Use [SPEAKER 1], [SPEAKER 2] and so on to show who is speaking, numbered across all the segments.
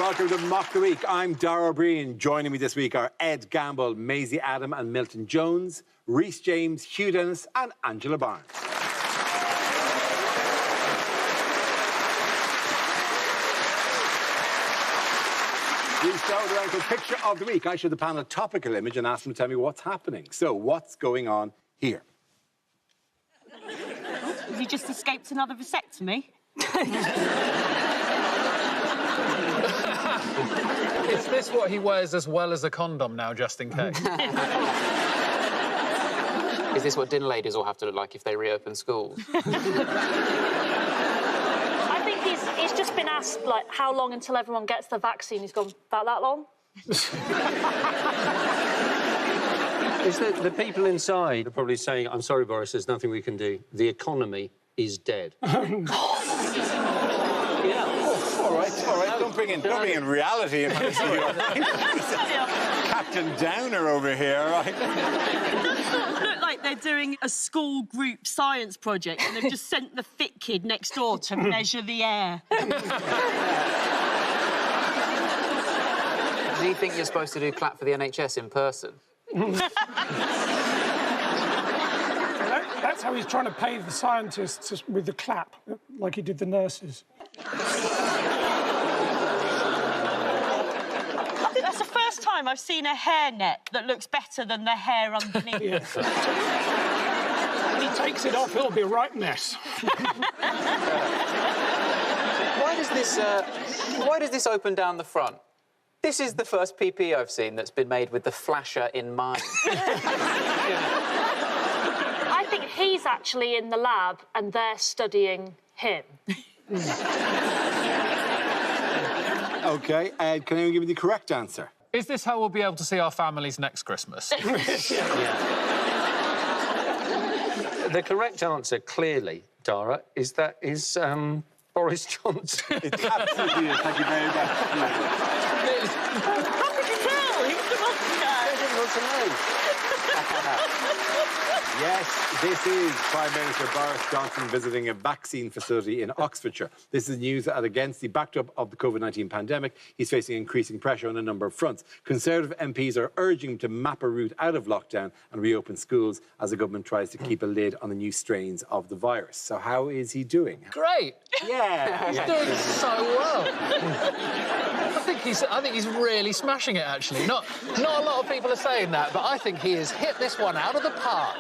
[SPEAKER 1] welcome to Mock the Week. I'm Dara Breen. Joining me this week are Ed Gamble, Maisie Adam and Milton Jones, Rhys James, Hugh Dennis and Angela Barnes. We start around with Picture of the Week. I show the panel a topical image and ask them to tell me what's happening. So, what's going on here?
[SPEAKER 2] Have you just escaped another vasectomy?
[SPEAKER 3] Is this what he wears as well as a condom now, just in case?
[SPEAKER 4] Is this what dinner ladies all have to look like if they reopen schools?
[SPEAKER 5] I think he's just been asked, like, how long until everyone gets the vaccine. He's gone, about that long?
[SPEAKER 6] Is that the people inside are probably saying, I'm sorry, Boris, there's nothing we can do. The economy is dead.
[SPEAKER 1] All right, don't bring in reality. Captain Downer over here, right?
[SPEAKER 2] It does sort of look like they're doing a school group science project and they've just sent the fit kid next door to measure the air.
[SPEAKER 4] Do you think you're supposed to do clap for the NHS in person?
[SPEAKER 7] That's how he's trying to pay the scientists with the clap, like he did the nurses.
[SPEAKER 2] I think that's the first time I've seen a hairnet that looks better than the hair underneath.
[SPEAKER 7] Yeah. When he takes it off, it'll be a right mess.
[SPEAKER 4] Why does this open down the front? This is the first PPE I've seen that's been made with the flasher in mind.
[SPEAKER 5] I think he's actually in the lab and they're studying him.
[SPEAKER 1] OK, Ed, can anyone give me the correct answer?
[SPEAKER 3] Is this how we'll be able to see our families next Christmas?
[SPEAKER 6] The correct answer, clearly, Dara, is Boris Johnson.
[SPEAKER 1] It absolutely is. Thank you very much.
[SPEAKER 2] How could you tell? He was the
[SPEAKER 1] Yes, this is Prime Minister Boris Johnson visiting a vaccine facility in Oxfordshire. This is news that against the backdrop of the COVID-19 pandemic, he's facing increasing pressure on a number of fronts. Conservative MPs are urging him to map a route out of lockdown and reopen schools as the government tries to keep a lid on the new strains of the virus. So how is he doing?
[SPEAKER 3] Great.
[SPEAKER 1] Yeah.
[SPEAKER 3] He's doing so well. I think he's really smashing it, actually. Not a lot of people are saying that, but I think he has hit this one out of the park.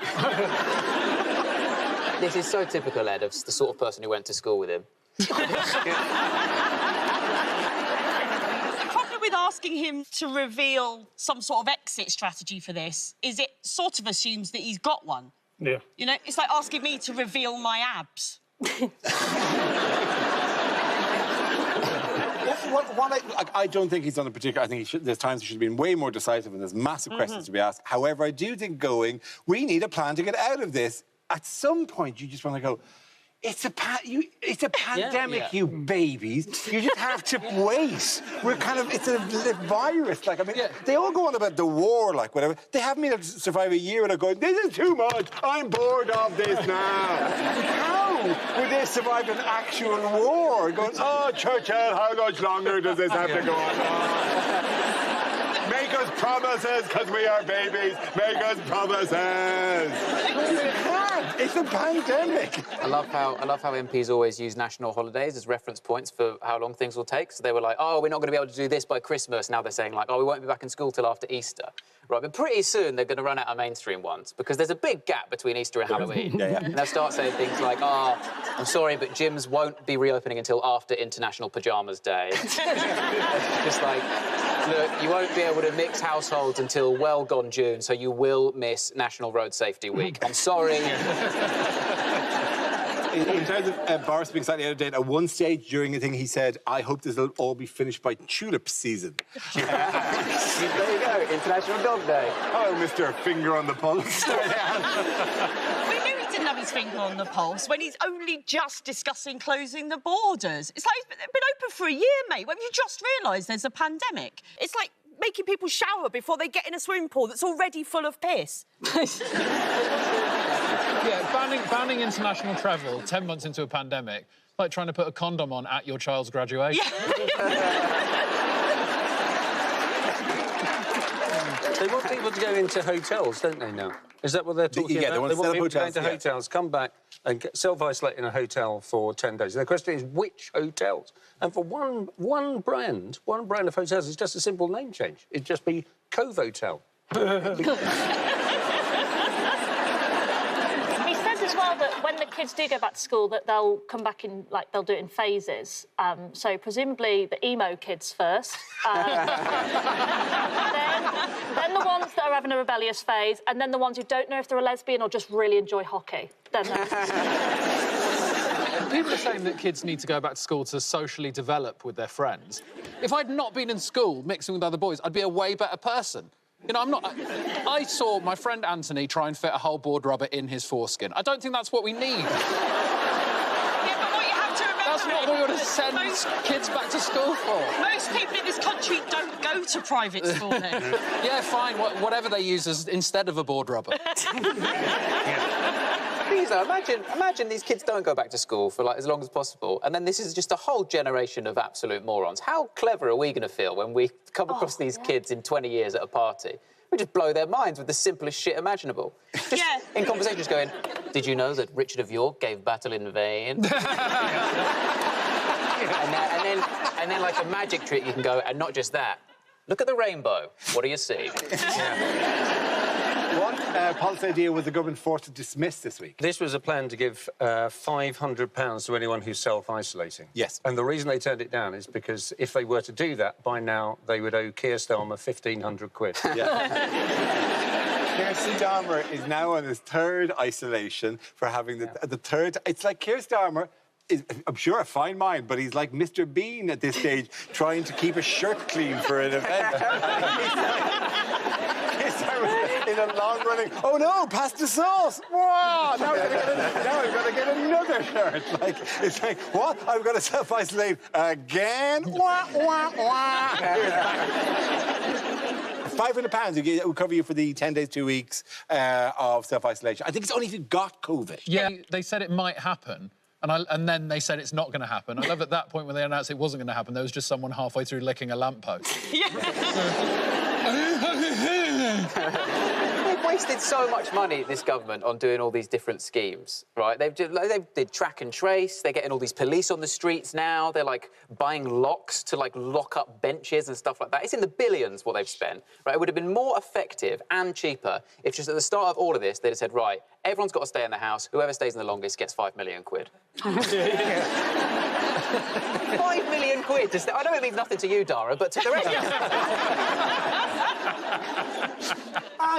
[SPEAKER 4] This is so typical, Ed, of the sort of person who went to school with him.
[SPEAKER 2] The problem with asking him to reveal some sort of exit strategy for this is it sort of assumes that he's got one.
[SPEAKER 7] Yeah.
[SPEAKER 2] You know, it's like asking me to reveal my abs.
[SPEAKER 1] I don't think he's done a particular... I think there's times he should have been way more decisive and there's massive questions to be asked. However, I do think we need a plan to get out of this. At some point, you just want to go, it's a pandemic, you babies. You just have to wait. It's a virus. Like, I mean, they all go on about the war, like, whatever. They haven't been able to survive a year without going, this is too much. I'm bored of this now. How would they survive an actual war? Going, oh, Churchill, how much longer does this have to go on? Make us promises, because we are babies. Make us promises. It's a pandemic.
[SPEAKER 4] I love how MPs always use national holidays as reference points for how long things will take. So they were like, oh, we're not going to be able to do this by Christmas. Now they're saying, like, oh, we won't be back in school till after Easter. Right, but pretty soon they're going to run out of mainstream ones because there's a big gap between Easter and Halloween. And they'll start saying things like, oh, I'm sorry, but gyms won't be reopening until after International Pyjamas Day. Just like, look, you won't be able to mix households until well gone June, so you will miss National Road Safety Week. I'm sorry.
[SPEAKER 1] In terms of Boris being slightly out of date, at one stage during the thing he said, I hope this will all be finished by tulip season.
[SPEAKER 4] There you go, International Dog Day.
[SPEAKER 1] Oh, Mr. Finger on the Pulse.
[SPEAKER 2] We knew he didn't have his finger on the pulse when he's only just discussing closing the borders. It's like, it's been open for a year, mate. When have you just realised there's a pandemic? It's like making people shower before they get in a swimming pool that's already full of piss.
[SPEAKER 3] Yeah, banning international travel 10 months into a pandemic, like trying to put a condom on at your child's graduation.
[SPEAKER 2] Yeah.
[SPEAKER 6] They want people to go into hotels, don't they, now? Is that what they're talking
[SPEAKER 1] Yeah,
[SPEAKER 6] about?
[SPEAKER 1] they want to set up
[SPEAKER 6] people to go
[SPEAKER 1] hotels,
[SPEAKER 6] into
[SPEAKER 1] yeah.
[SPEAKER 6] hotels, come back and self-isolate in a hotel for 10 days. The question is, which hotels? And for one brand of hotels, it's just a simple name change. It'd just be Covotel.
[SPEAKER 5] He says as well that when the kids do go back to school, that they'll come back in, like, they'll do it in phases. So presumably the emo kids first, then the ones that are having a rebellious phase, and then the ones who don't know if they're a lesbian or just really enjoy hockey. Then
[SPEAKER 3] People are saying that kids need to go back to school to socially develop with their friends. If I'd not been in school mixing with other boys, I'd be a way better person. You know, I'm not... I saw my friend Anthony try and fit a whole board rubber in his foreskin. I don't think that's what we need.
[SPEAKER 2] Yeah, but what you have to remember...
[SPEAKER 3] That's not what we want to send kids back to school for.
[SPEAKER 2] Most people in this country don't go to private school then.
[SPEAKER 3] Yeah, fine, whatever they use as instead of a board rubber.
[SPEAKER 4] Please, imagine these kids don't go back to school for like as long as possible, and then this is just a whole generation of absolute morons. How clever are we going to feel when we come across these kids in 20 years at a party? We just blow their minds with the simplest shit imaginable. Just in conversations going, did you know that Richard of York gave battle in vain? and then like a magic trick, you can go, and not just that. Look at the rainbow. What do you see?
[SPEAKER 1] What policy idea was the government forced to dismiss this week?
[SPEAKER 6] This was a plan to give £500 to anyone who's self-isolating.
[SPEAKER 1] Yes.
[SPEAKER 6] And the reason they turned it down is because if they were to do that, by now they would owe Keir Starmer 1,500 quid.
[SPEAKER 1] Keir Starmer is now on his third isolation for having the third... It's like Keir Starmer is, I'm sure, a fine mind, but he's like Mr. Bean at this stage, trying to keep a shirt clean for an event. In a long-running, oh no, pasta sauce! Wow! Now I've got to get another shirt. Like, it's like, what? I've got to self-isolate again? Wah, wah, wah. £500 will cover you for the 10 days, 2 weeks of self-isolation. I think it's only if you got COVID.
[SPEAKER 3] Yeah, they said it might happen, and then they said it's not going to happen. I love at that point when they announced it wasn't going to happen, there was just someone halfway through licking a lamppost.
[SPEAKER 4] They've wasted so much money, this government, on doing all these different schemes, right? They did track and trace. They're getting all these police on the streets now. They're, like, buying locks to, like, lock up benches and stuff like that. It's in the billions what they've spent, right? It would have been more effective and cheaper if just at the start of all of this, they'd have said, right, everyone's got to stay in the house. Whoever stays in the longest gets 5 million quid. 5 million quid to stay. I know it means nothing to you, Dara, but to the rest of us.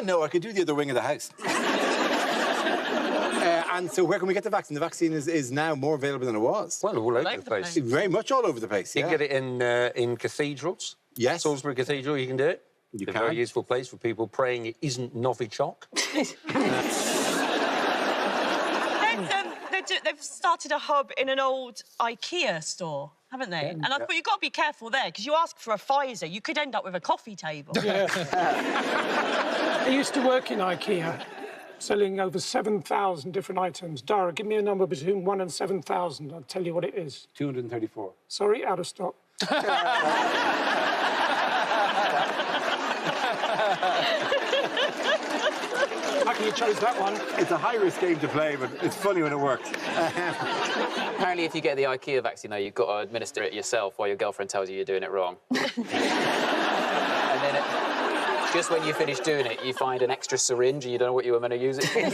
[SPEAKER 1] No, I could do the other wing of the house. And so where can we get the vaccine? The vaccine is now more available than it was.
[SPEAKER 6] Well, all over the place.
[SPEAKER 1] Very much all over the place,
[SPEAKER 6] You can get it in cathedrals.
[SPEAKER 1] Yes.
[SPEAKER 6] Salisbury Cathedral, you can do it.
[SPEAKER 1] You
[SPEAKER 6] It's
[SPEAKER 1] can.
[SPEAKER 6] a very useful place for people praying it isn't Novichok.
[SPEAKER 2] They've started a hub in an old IKEA store, haven't they? And but you've got to be careful there, because you ask for a Pfizer, you could end up with a coffee table.
[SPEAKER 7] I used to work in IKEA, selling over 7,000 different items. Dara, give me a number between 1 and 7,000. I'll tell you what it is.
[SPEAKER 1] 234.
[SPEAKER 7] Sorry, out of stock. Lucky you chose that one.
[SPEAKER 1] It's a high-risk game to play, but it's funny when it works.
[SPEAKER 4] Apparently, if you get the IKEA vaccine, though, you've got to administer it yourself while your girlfriend tells you you're doing it wrong. And then just when you finish doing it, you find an extra syringe and you don't know what you were meant to use it for.
[SPEAKER 5] The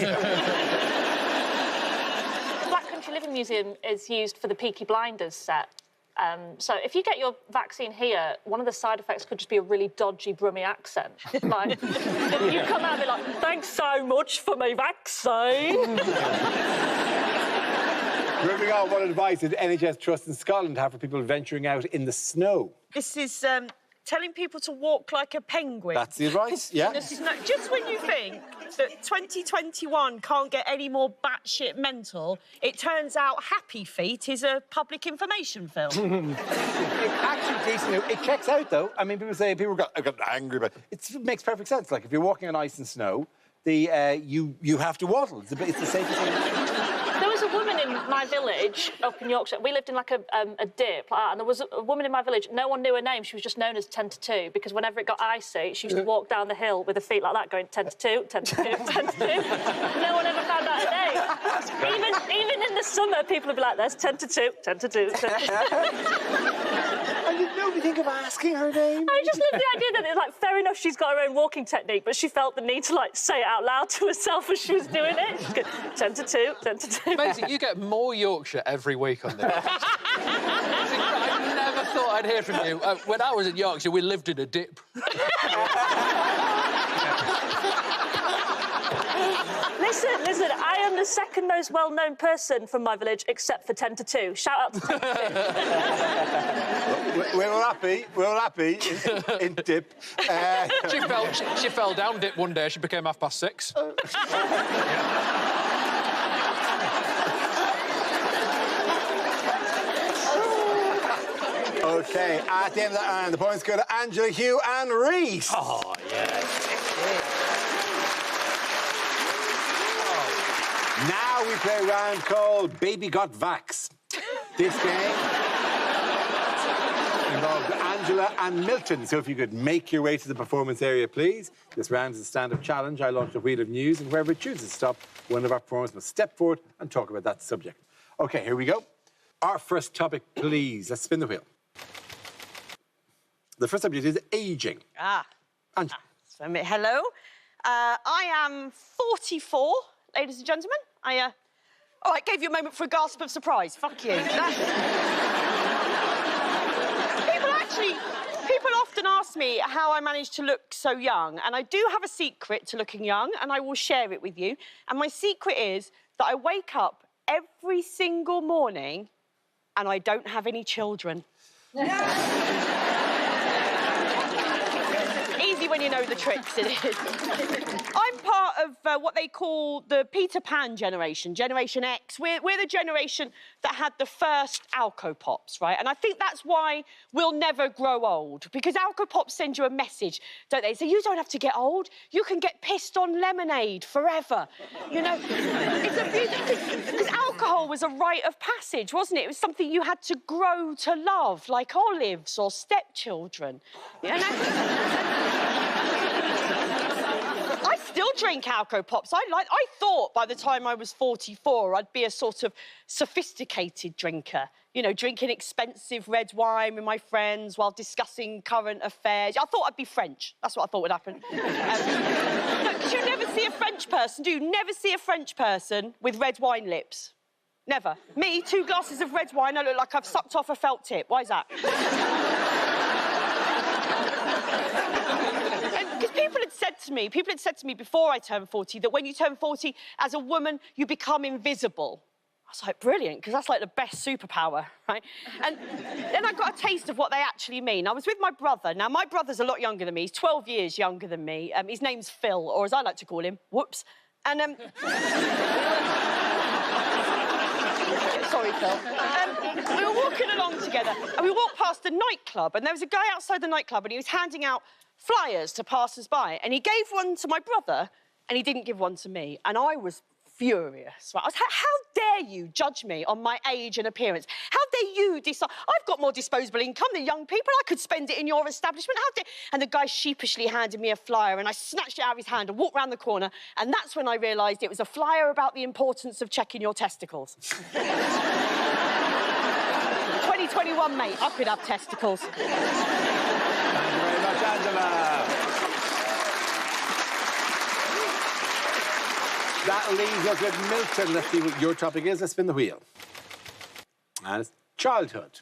[SPEAKER 5] Black Country Living Museum is used for the Peaky Blinders set. So if you get your vaccine here, one of the side effects could just be a really dodgy Brummie accent. Like, you come out and be like, thanks so much for my vaccine.
[SPEAKER 1] Moving on, what advice did NHS Trust in Scotland have for people venturing out in the snow?
[SPEAKER 2] This is telling people to walk like a penguin.
[SPEAKER 1] That's the advice, yeah?
[SPEAKER 2] Just when you think that 2021 can't get any more batshit mental, it turns out Happy Feet is a public information film.
[SPEAKER 1] It's actually decent. It checks out, though. I mean, people got angry, but it makes perfect sense. Like, if you're walking on ice and snow, you have to waddle. It's the safest thing.
[SPEAKER 5] There was a woman in my village up in Yorkshire. We lived in like a dip, like that, and there was a woman in my village. No one knew her name. She was just known as 10 to 2 because whenever it got icy, she used to walk down the hill with her feet like that, going 10 to 2, 10 to 2, 10 to 2. No one ever found out her name. Even in the summer, people would be like, "There's 10 to 2, 10 to 2, 10 to 2."
[SPEAKER 1] And did nobody think of asking her name?
[SPEAKER 5] I just love the idea that it's like, fair enough, she's got her own walking technique, but she felt the need to like say it out loud to herself as she was doing it. She'd go, 10 to 2, 10 to 2.
[SPEAKER 3] Amazing, you get more Yorkshire every week on this. I never thought I'd hear from you. When I was in Yorkshire, we lived in a dip.
[SPEAKER 5] Listen, I am the second most well-known person from my village, except for 10 to 2. Shout out to 10 to 2.
[SPEAKER 1] We're all happy in dip.
[SPEAKER 3] She fell down dip one day, she became 6:30.
[SPEAKER 1] OK, at the end of that round, the points go to Angela, Hugh and Reese.
[SPEAKER 6] Oh, yes.
[SPEAKER 1] Now we play a round called Baby Got Vax. This game involved Angela and Milton. So if you could make your way to the performance area, please. This round is a stand-up challenge. I launch a wheel of news, and wherever it chooses to stop, one of our performers must step forward and talk about that subject. OK, here we go. Our first topic, please. Let's spin the wheel. The first subject is ageing. Angela.
[SPEAKER 2] Hello. I am 44, ladies and gentlemen. I gave you a moment for a gasp of surprise. Fuck you. People often ask me how I managed to look so young, and I do have a secret to looking young, and I will share it with you. And my secret is that I wake up every single morning and I don't have any children. Easy when you know the tricks, it is. I'm part of what they call the Peter Pan generation, Generation X. We're the generation that had the first Alco Pops, right? And I think that's why we'll never grow old, because Alco Pops send you a message, don't they? So you don't have to get old. You can get pissed on lemonade forever. You know, it's a beautiful... Because alcohol was a rite of passage, wasn't it? It was something you had to grow to love, like olives or stepchildren. You know? I still drink Alco Pops. I thought by the time I was 44, I'd be a sort of sophisticated drinker. You know, drinking expensive red wine with my friends while discussing current affairs. I thought I'd be French. That's what I thought would happen. No, because you never see a French person, do you? Never see a French person with red wine lips. Never. Me, 2 glasses of red wine, I look like I've sucked off a felt tip. Why is that? People had said to me before I turned 40 that when you turn 40, as a woman, you become invisible. I was like, brilliant, because that's like the best superpower, right? And then I got a taste of what they actually mean. I was with my brother. Now, my brother's a lot younger than me. He's 12 years younger than me. His name's Phil, or as I like to call him, Whoops. And, sorry, Phil. We were walking along together, and we walked past a nightclub, and there was a guy outside the nightclub, and he was handing out flyers to passers-by, and he gave one to my brother, and he didn't give one to me, and I was furious. Right? I was, how dare you judge me on my age and appearance? How dare you decide? I've got more disposable income than young people. I could spend it in your establishment. How dare... And the guy sheepishly handed me a flyer, and I snatched it out of his hand and walked round the corner, and that's when I realised it was a flyer about the importance of checking your testicles. 2021, mate, I could have testicles.
[SPEAKER 1] Thank you very much, Angela. That leaves us with Milton. Let's see what your topic is. Let's spin the wheel. And it's childhood.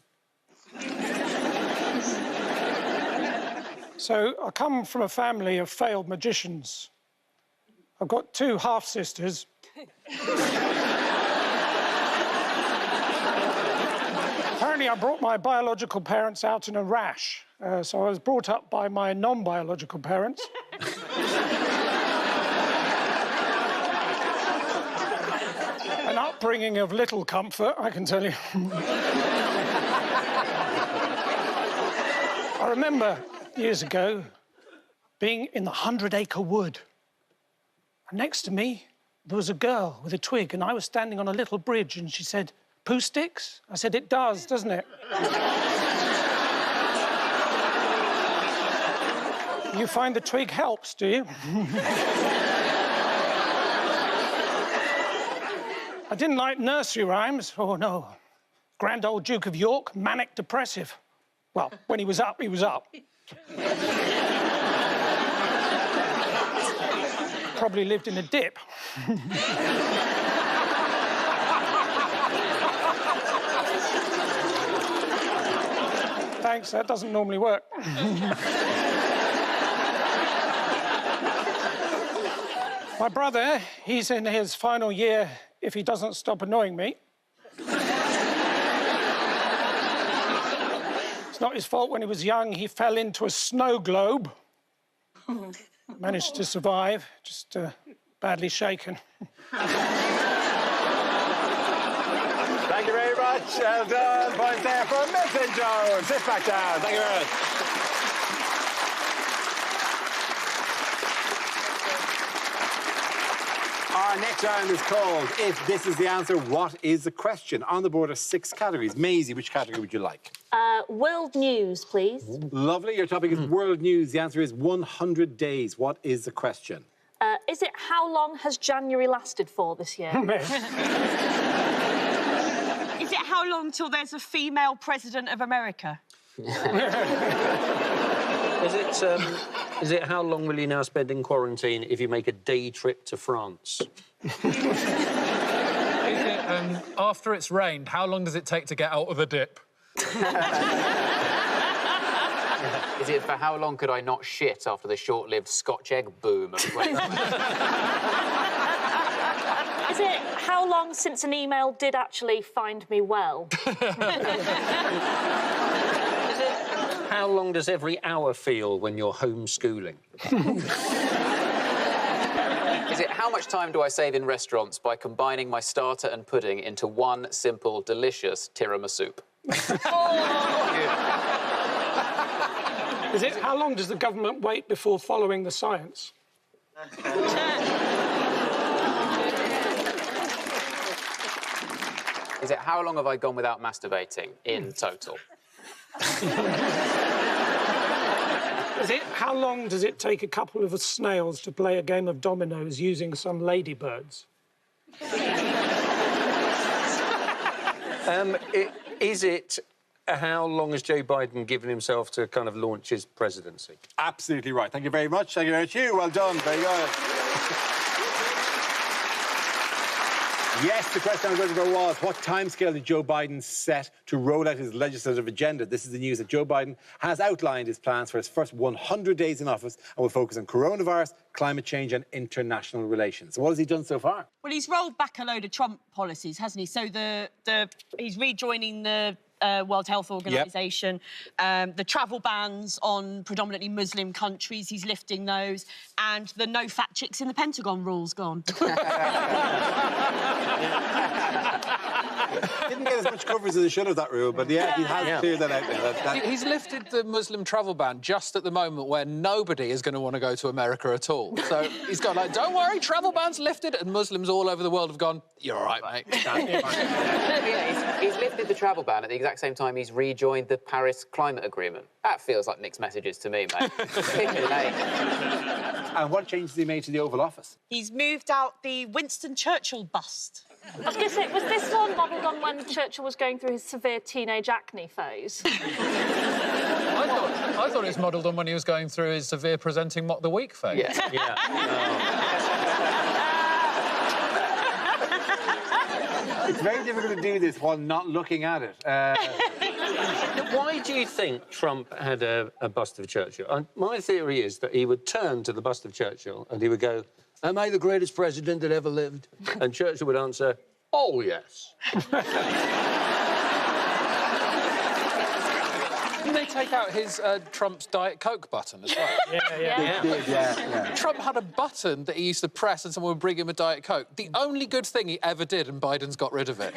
[SPEAKER 7] So I come from a family of failed magicians. I've got 2 half-sisters. Apparently, I brought my biological parents out in a rash. So I was brought up by my non-biological parents. An upbringing of little comfort, I can tell you. I remember years ago being in the 100-acre wood. And next to me there was a girl with a twig and I was standing on a little bridge and she said, "Poo sticks?" I said, "It does, doesn't it?" You find the twig helps, do you? I didn't like nursery rhymes. Oh, no. Grand old Duke of York, manic depressive. Well, when he was up, he was up. Probably lived in a dip. Thanks, that doesn't normally work. My brother, he's in his final year if he doesn't stop annoying me. It's not his fault. When he was young, he fell into a snow globe. Managed to survive, just badly shaken.
[SPEAKER 1] Thank you very much. Well done. Points there for Milton Jones. Sit back down. Thank you very much. Our next round is called If This Is the Answer, What Is the Question? On the board are 6 categories. Maisie, which category would you like?
[SPEAKER 5] World news, please.
[SPEAKER 1] Lovely. Your topic is world news. The answer is 100 days. What is the question?
[SPEAKER 5] Is it how long has January lasted for this year?
[SPEAKER 2] Is it how long till there's a female president of America?
[SPEAKER 6] Is it how long will you now spend in quarantine if you make a day trip to France?
[SPEAKER 3] Is it, after it's rained, how long does it take to get out of the dip?
[SPEAKER 4] Is it for how long could I not shit after the short-lived Scotch egg boom?
[SPEAKER 5] Is it how long since an email did actually find me well?
[SPEAKER 6] How long does every hour feel when you're homeschooling?
[SPEAKER 4] Is it how much time do I save in restaurants by combining my starter and pudding into one simple, delicious tiramisu?
[SPEAKER 7] Is it how long does the government wait before following the science?
[SPEAKER 4] Is it how long have I gone without masturbating in total?
[SPEAKER 7] Is it how long does it take a couple of snails to play a game of dominoes using some ladybirds?
[SPEAKER 6] Is it how long has Joe Biden given himself to kind of launch his presidency?
[SPEAKER 1] Absolutely right. Thank you very much. Thank you very much. You. Well done. Very good. Yes, the question I was going to go was, what timescale did Joe Biden set to roll out his legislative agenda? This is the news that Joe Biden has outlined his plans for his first 100 days in office and will focus on coronavirus, climate change and international relations. So what has he done so far?
[SPEAKER 2] Well, he's rolled back a load of Trump policies, hasn't he? So he's rejoining the World Health Organization. Yep. The travel bans on predominantly Muslim countries, he's lifting those. And the no fat chicks in the Pentagon rule's gone.
[SPEAKER 1] Didn't get as much coverage as he should have, that rule, but yeah, he has cleared that out there.
[SPEAKER 3] He's lifted the Muslim travel ban just at the moment where nobody is going to want to go to America at all. So he's gone like, don't worry, travel ban's lifted, and Muslims all over the world have gone, you're all right, mate.
[SPEAKER 4] He's lifted the travel ban at the exact same time he's rejoined the Paris Climate Agreement. That feels like mixed messages to me, mate.
[SPEAKER 1] And what changes he made to the Oval Office?
[SPEAKER 2] He's moved out the Winston Churchill bust.
[SPEAKER 5] I was going to say, was this one modelled on when Churchill was going through his severe teenage acne phase?
[SPEAKER 3] I thought it was modelled on when he was going through his severe presenting Mock the Week phase.
[SPEAKER 4] Yeah.
[SPEAKER 1] It's very difficult to do this while not looking at it.
[SPEAKER 6] Why do you think Trump had a bust of Churchill? My theory is that he would turn to the bust of Churchill and he would go, am I the greatest president that ever lived? And Churchill would answer, oh, yes.
[SPEAKER 3] Didn't they take out his Trump's Diet Coke button as well?
[SPEAKER 6] Yeah.
[SPEAKER 3] Trump had a button that he used to press and someone would bring him a Diet Coke. The only good thing he ever did, and Biden's got rid of it.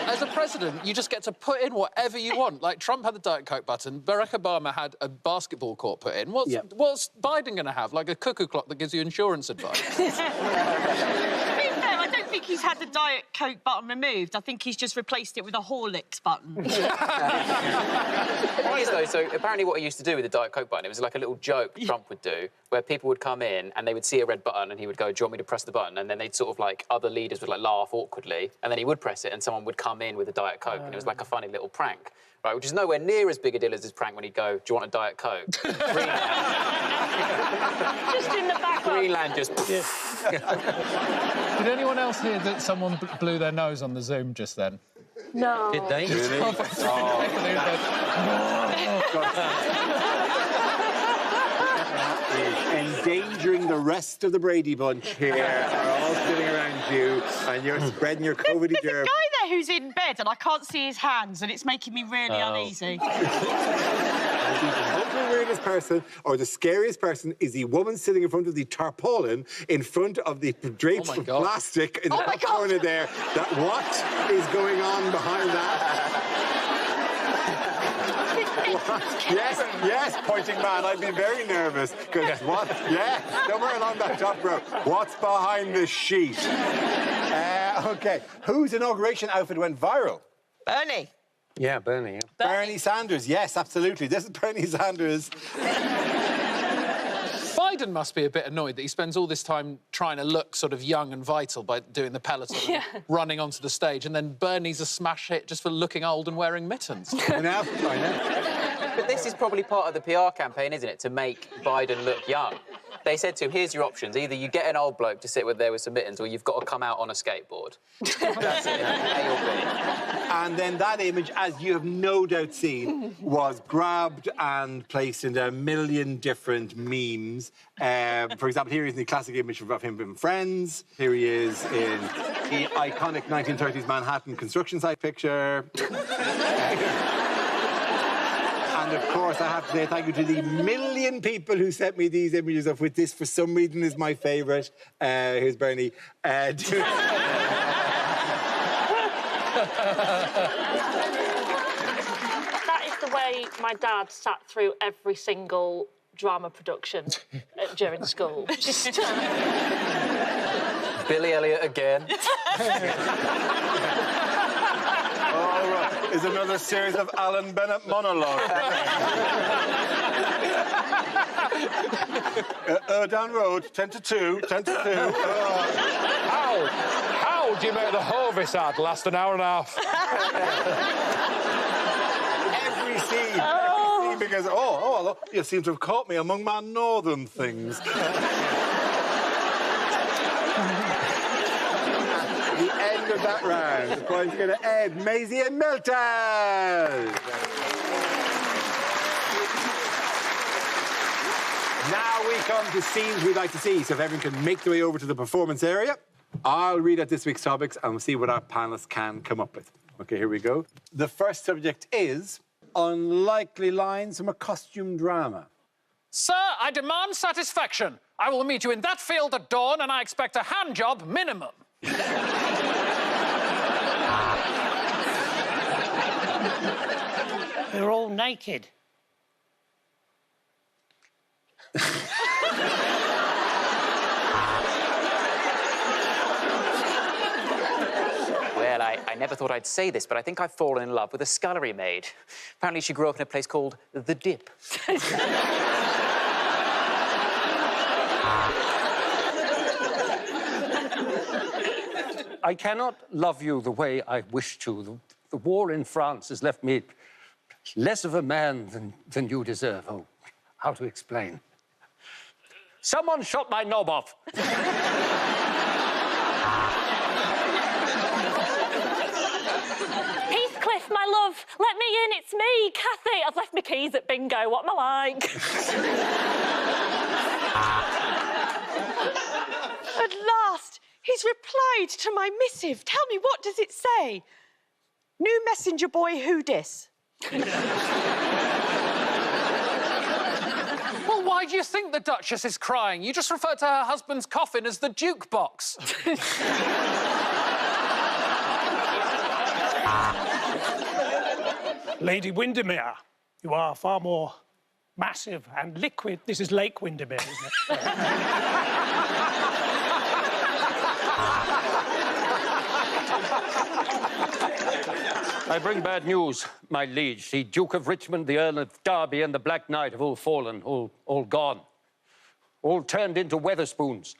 [SPEAKER 3] As a president, you just get to put in whatever you want. Like, Trump had the Diet Coke button, Barack Obama had a basketball court put in. What's Biden going to have? Like a cuckoo clock that gives you insurance advice?
[SPEAKER 2] To be fair, I don't think he's had the Diet Coke button removed. I think he's just replaced it with a Horlicks button.
[SPEAKER 4] The thing is, though, so apparently what he used to do with the Diet Coke button, it was like a little joke Trump would do, where people would come in and they would see a red button and he would go, do you want me to press the button? And then they'd sort of, like, other leaders would, like, laugh awkwardly, and then he would press it and someone would come in with a Diet Coke, and it was like a funny little prank. Right, which is nowhere near as big a deal as his prank when he'd go, do you want a Diet Coke? Greenland.
[SPEAKER 5] Just in the background.
[SPEAKER 4] Greenland just...
[SPEAKER 3] Did anyone else hear that someone blew their nose on the Zoom just then?
[SPEAKER 5] No.
[SPEAKER 6] Did they?
[SPEAKER 1] Endangering the rest of the Brady Bunch here are all sitting around you, and you're spreading your COVID
[SPEAKER 2] There's a
[SPEAKER 1] germ.
[SPEAKER 2] guy there who's in bed and I can't see his hands and it's making me really uneasy.
[SPEAKER 1] The weirdest person, or the scariest person, is the woman sitting in front of the tarpaulin, in front of the drapes of plastic in the top corner there. What is going on behind that? Yes, pointing man. I'd be very nervous because what? Yeah, somewhere along that top row. What's behind the sheet? Okay, whose inauguration outfit went viral?
[SPEAKER 2] Bernie.
[SPEAKER 6] Yeah, Bernie.
[SPEAKER 1] Bernie Sanders. Yes, absolutely. This is Bernie Sanders.
[SPEAKER 3] Biden must be a bit annoyed that he spends all this time trying to look sort of young and vital by doing the peloton and running onto the stage, and then Bernie's a smash hit just for looking old and wearing mittens.
[SPEAKER 1] I know.
[SPEAKER 4] But this is probably part of the PR campaign, isn't it, to make Biden look young? They said to him, here's your options. Either you get an old bloke to sit there with some mittens, or you've got to come out on a skateboard. That's it, A or B.
[SPEAKER 1] And then that image, as you have no doubt seen, was grabbed and placed into a million different memes. For example, here he is in the classic image of him from Friends. Here he is in the iconic 1930s Manhattan construction site picture. And, of course, I have to say thank you to the million people who sent me these images of which this, for some reason, is my favourite. Here's Bernie.
[SPEAKER 5] That is the way my dad sat through every single drama production during school. Just...
[SPEAKER 4] Billy Elliot again.
[SPEAKER 1] Is another series of Alan Bennett monologues. Down road, 10 to 2, 10 to 2.
[SPEAKER 8] How do you make the Hovis ad last an hour and a half?
[SPEAKER 1] Every scene, because, you seem to have caught me among my northern things. The end of that round. The points go to Ed, Maisie and Milton. Now we come to scenes we'd like to see. So if everyone can make their way over to the performance area, I'll read out this week's topics and we'll see what our panellists can come up with. OK, here we go. The first subject is unlikely lines from a costume drama.
[SPEAKER 3] Sir, I demand satisfaction. I will meet you in that field at dawn, and I expect a hand job minimum.
[SPEAKER 9] We're all naked.
[SPEAKER 4] Well, I never thought I'd say this, but I think I've fallen in love with a scullery maid. Apparently she grew up in a place called The Dip.
[SPEAKER 6] I cannot love you the way I wish to. The war in France has left me less of a man than you deserve. Oh, how to explain? Someone shot my knob off.
[SPEAKER 5] Heathcliff, my love, let me in, it's me, Kathy. I've left my keys at bingo, what am I like?
[SPEAKER 2] At last, he's replied to my missive. Tell me, what does it say? New messenger boy, who dis?
[SPEAKER 3] Well, why do you think the Duchess is crying? You just referred to her husband's coffin as the Duke box.
[SPEAKER 7] Lady Windermere, you are far more massive and liquid. This is Lake Windermere, isn't it?
[SPEAKER 6] I bring bad news, my liege. The Duke of Richmond, the Earl of Derby, and the Black Knight have all fallen, all gone. All turned into Weatherspoons.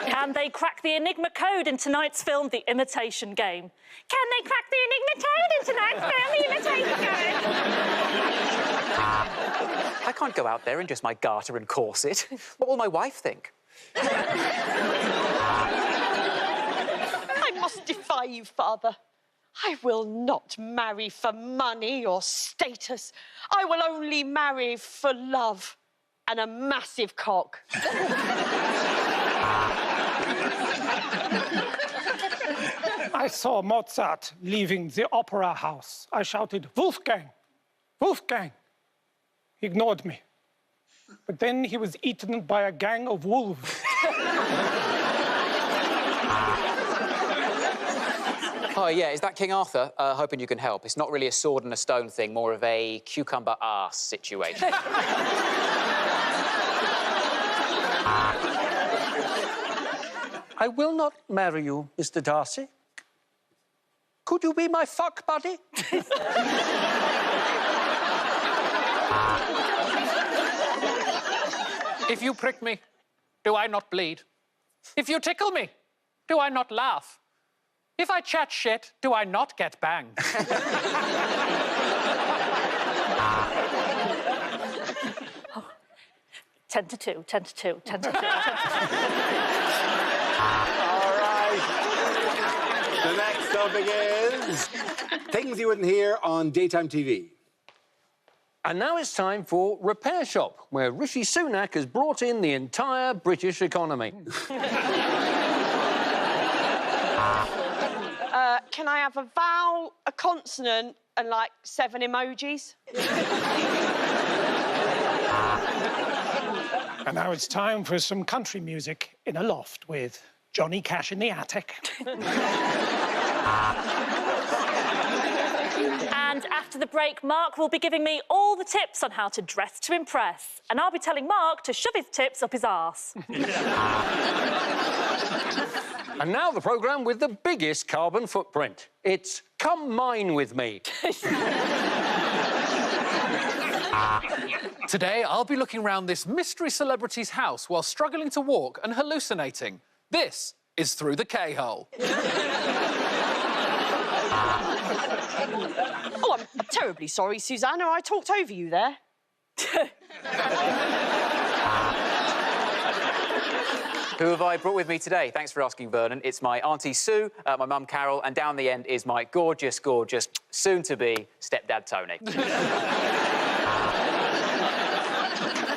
[SPEAKER 5] Can they crack the Enigma code in tonight's film, The Imitation Game? Can they crack the Enigma code in tonight's film, The Imitation Game?
[SPEAKER 4] I can't go out there in just my garter and corset. What will my wife think?
[SPEAKER 2] I must defy you, Father. I will not marry for money or status. I will only marry for love and a massive cock.
[SPEAKER 7] I saw Mozart leaving the opera house. I shouted, Wolfgang! Wolfgang! He ignored me. But then he was eaten by a gang of wolves.
[SPEAKER 4] Oh, yeah, is that King Arthur? Hoping you can help. It's not really a sword and a stone thing, more of a cucumber arse situation.
[SPEAKER 6] I will not marry you, Mr. Darcy. Could you be my fuck buddy?
[SPEAKER 3] If you prick me, do I not bleed? If you tickle me, do I not laugh? If I chat shit, do I not get banged?
[SPEAKER 5] 10 to 2, 10 to 2, 10 to 2, 10 to 2.
[SPEAKER 1] All right. The next topic is things you wouldn't hear on daytime TV.
[SPEAKER 6] And now it's time for Repair Shop, where Rishi Sunak has brought in the entire British economy.
[SPEAKER 2] Can I have a vowel, a consonant, and like 7 emojis?
[SPEAKER 7] And now it's time for some country music in a loft with Johnny Cash in the attic.
[SPEAKER 5] And after the break, Mark will be giving me all the tips on how to dress to impress. And I'll be telling Mark to shove his tips up his arse.
[SPEAKER 6] And now the programme with the biggest carbon footprint. It's Come Mine With Me.
[SPEAKER 3] Today, I'll be looking around this mystery celebrity's house while struggling to walk and hallucinating. This is Through the K-Hole.
[SPEAKER 2] Oh, I'm terribly sorry, Susanna. I talked over you there.
[SPEAKER 4] Who have I brought with me today? Thanks for asking, Vernon. It's my Auntie Sue, my mum Carol, and down the end is my gorgeous, gorgeous, soon-to-be stepdad Tony.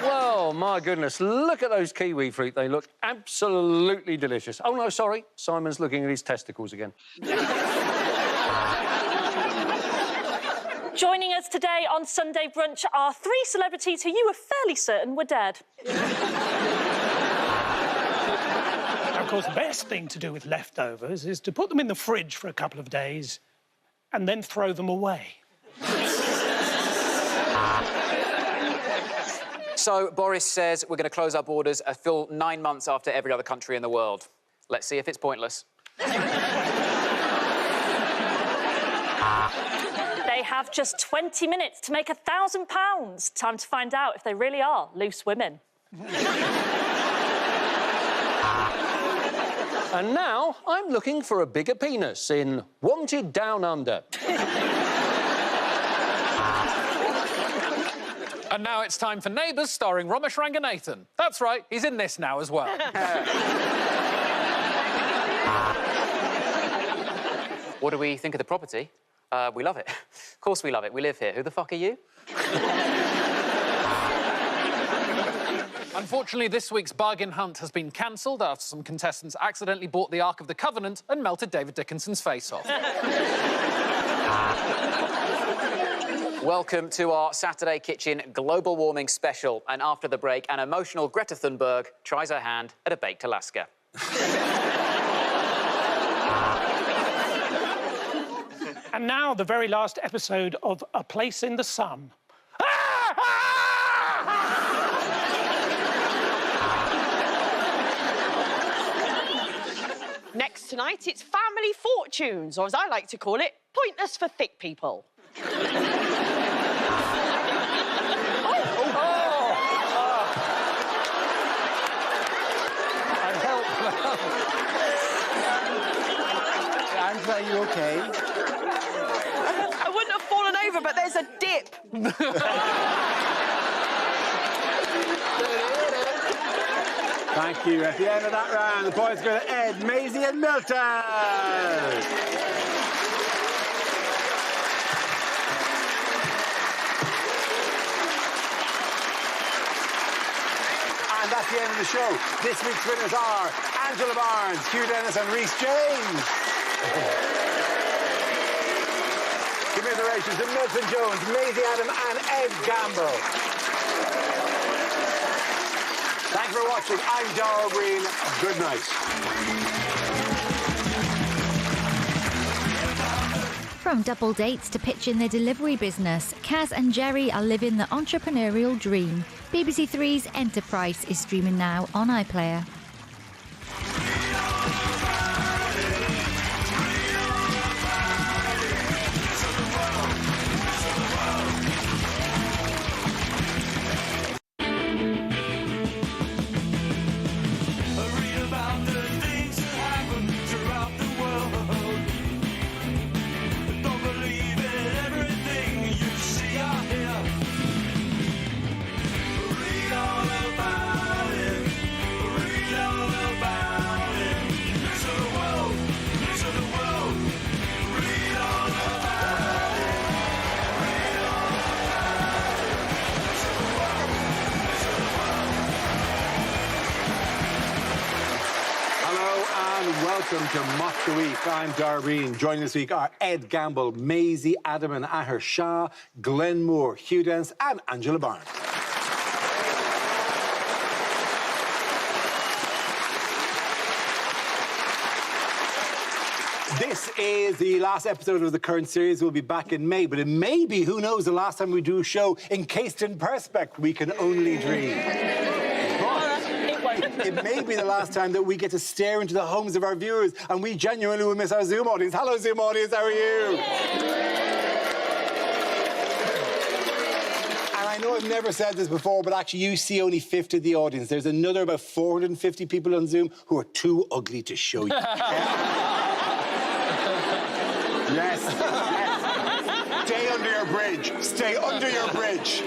[SPEAKER 6] Well, my goodness, look at those kiwi fruit. They look absolutely delicious. Oh, no, sorry. Simon's looking at his testicles again.
[SPEAKER 5] Joining us today on Sunday Brunch are 3 celebrities who you were fairly certain were dead.
[SPEAKER 7] Of course, the best thing to do with leftovers is to put them in the fridge for a couple of days and then throw them away.
[SPEAKER 4] So, Boris says we're going to close our borders a full 9 months after every other country in the world. Let's see if it's pointless.
[SPEAKER 5] They have just 20 minutes to make £1,000. Time to find out if they really are loose women.
[SPEAKER 6] And now I'm looking for a bigger penis in Wanted Down Under.
[SPEAKER 3] And now it's time for Neighbours, starring Ramesh Ranganathan. That's right, he's in this now as well.
[SPEAKER 4] What do we think of the property? We love it. Of course we love it. We live here. Who the fuck are you?
[SPEAKER 3] Unfortunately, this week's bargain hunt has been cancelled after some contestants accidentally bought the Ark of the Covenant and melted David Dickinson's face off.
[SPEAKER 4] Welcome to our Saturday Kitchen Global Warming Special. And after the break, an emotional Greta Thunberg tries her hand at a baked Alaska.
[SPEAKER 7] And now, the very last episode of A Place in the Sun.
[SPEAKER 2] Next tonight, it's Family Fortunes, or as I like to call it, Pointless for Thick People.
[SPEAKER 9] Angela, are you okay?
[SPEAKER 2] I wouldn't have fallen over, but there's a dip.
[SPEAKER 1] Thank you. At the end of that round, the points go to Ed, Maisie and Milton. And that's the end of the show. This week's winners are Angela Barnes, Hugh Dennis and Rhys James. Commiserations to Milton Jones, Maisie Adam and Ed Gamble. Thanks for watching. I'm Dara Green. Good night.
[SPEAKER 10] From double dates to pitching their delivery business, Kaz and Jerry are living the entrepreneurial dream. BBC Three's Enterprise is streaming now on iPlayer.
[SPEAKER 1] Welcome to Mock the Week. I'm Dara Breen. Joining this week are Ed Gamble, Maisie Adam and Ahir Shah, Glenn Moore, Hugh Dennis and Angela Barnes. This is the last episode of the current series. We'll be back in May, but it may be, who knows, the last time we do a show encased in Perspex. We can only dream. It may be the last time that we get to stare into the homes of our viewers, and we genuinely will miss our Zoom audience. Hello, Zoom audience, how are you? And I know I've never said this before, but actually you see only 50 of the audience. There's another about 450 people on Zoom who are too ugly to show you. Yes. Stay under your bridge. Stay under your bridge.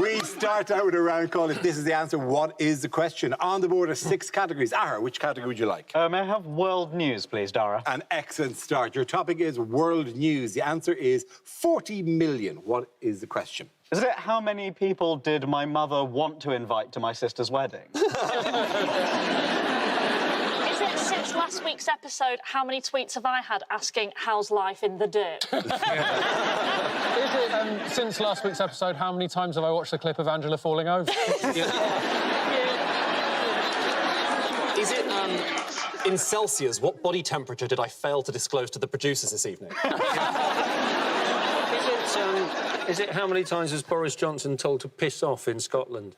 [SPEAKER 1] We start out with a round called If This Is the Answer, What Is the Question? On the board are 6 categories. Ahir, which category would you like?
[SPEAKER 9] May I have world news, please, Dara?
[SPEAKER 1] An excellent start. Your topic is world news. The answer is 40 million. What is the question?
[SPEAKER 9] Is it how many people did my mother want to invite to my sister's wedding?
[SPEAKER 5] Is it since last week's episode, how many tweets have I had asking how's life in the dirt?
[SPEAKER 3] Is it, since last week's episode, how many times have I watched the clip of Angela falling over?
[SPEAKER 11] Is it, in Celsius, what body temperature did I fail to disclose to the producers this evening?
[SPEAKER 6] Is it how many times has Boris Johnson told to piss off in Scotland?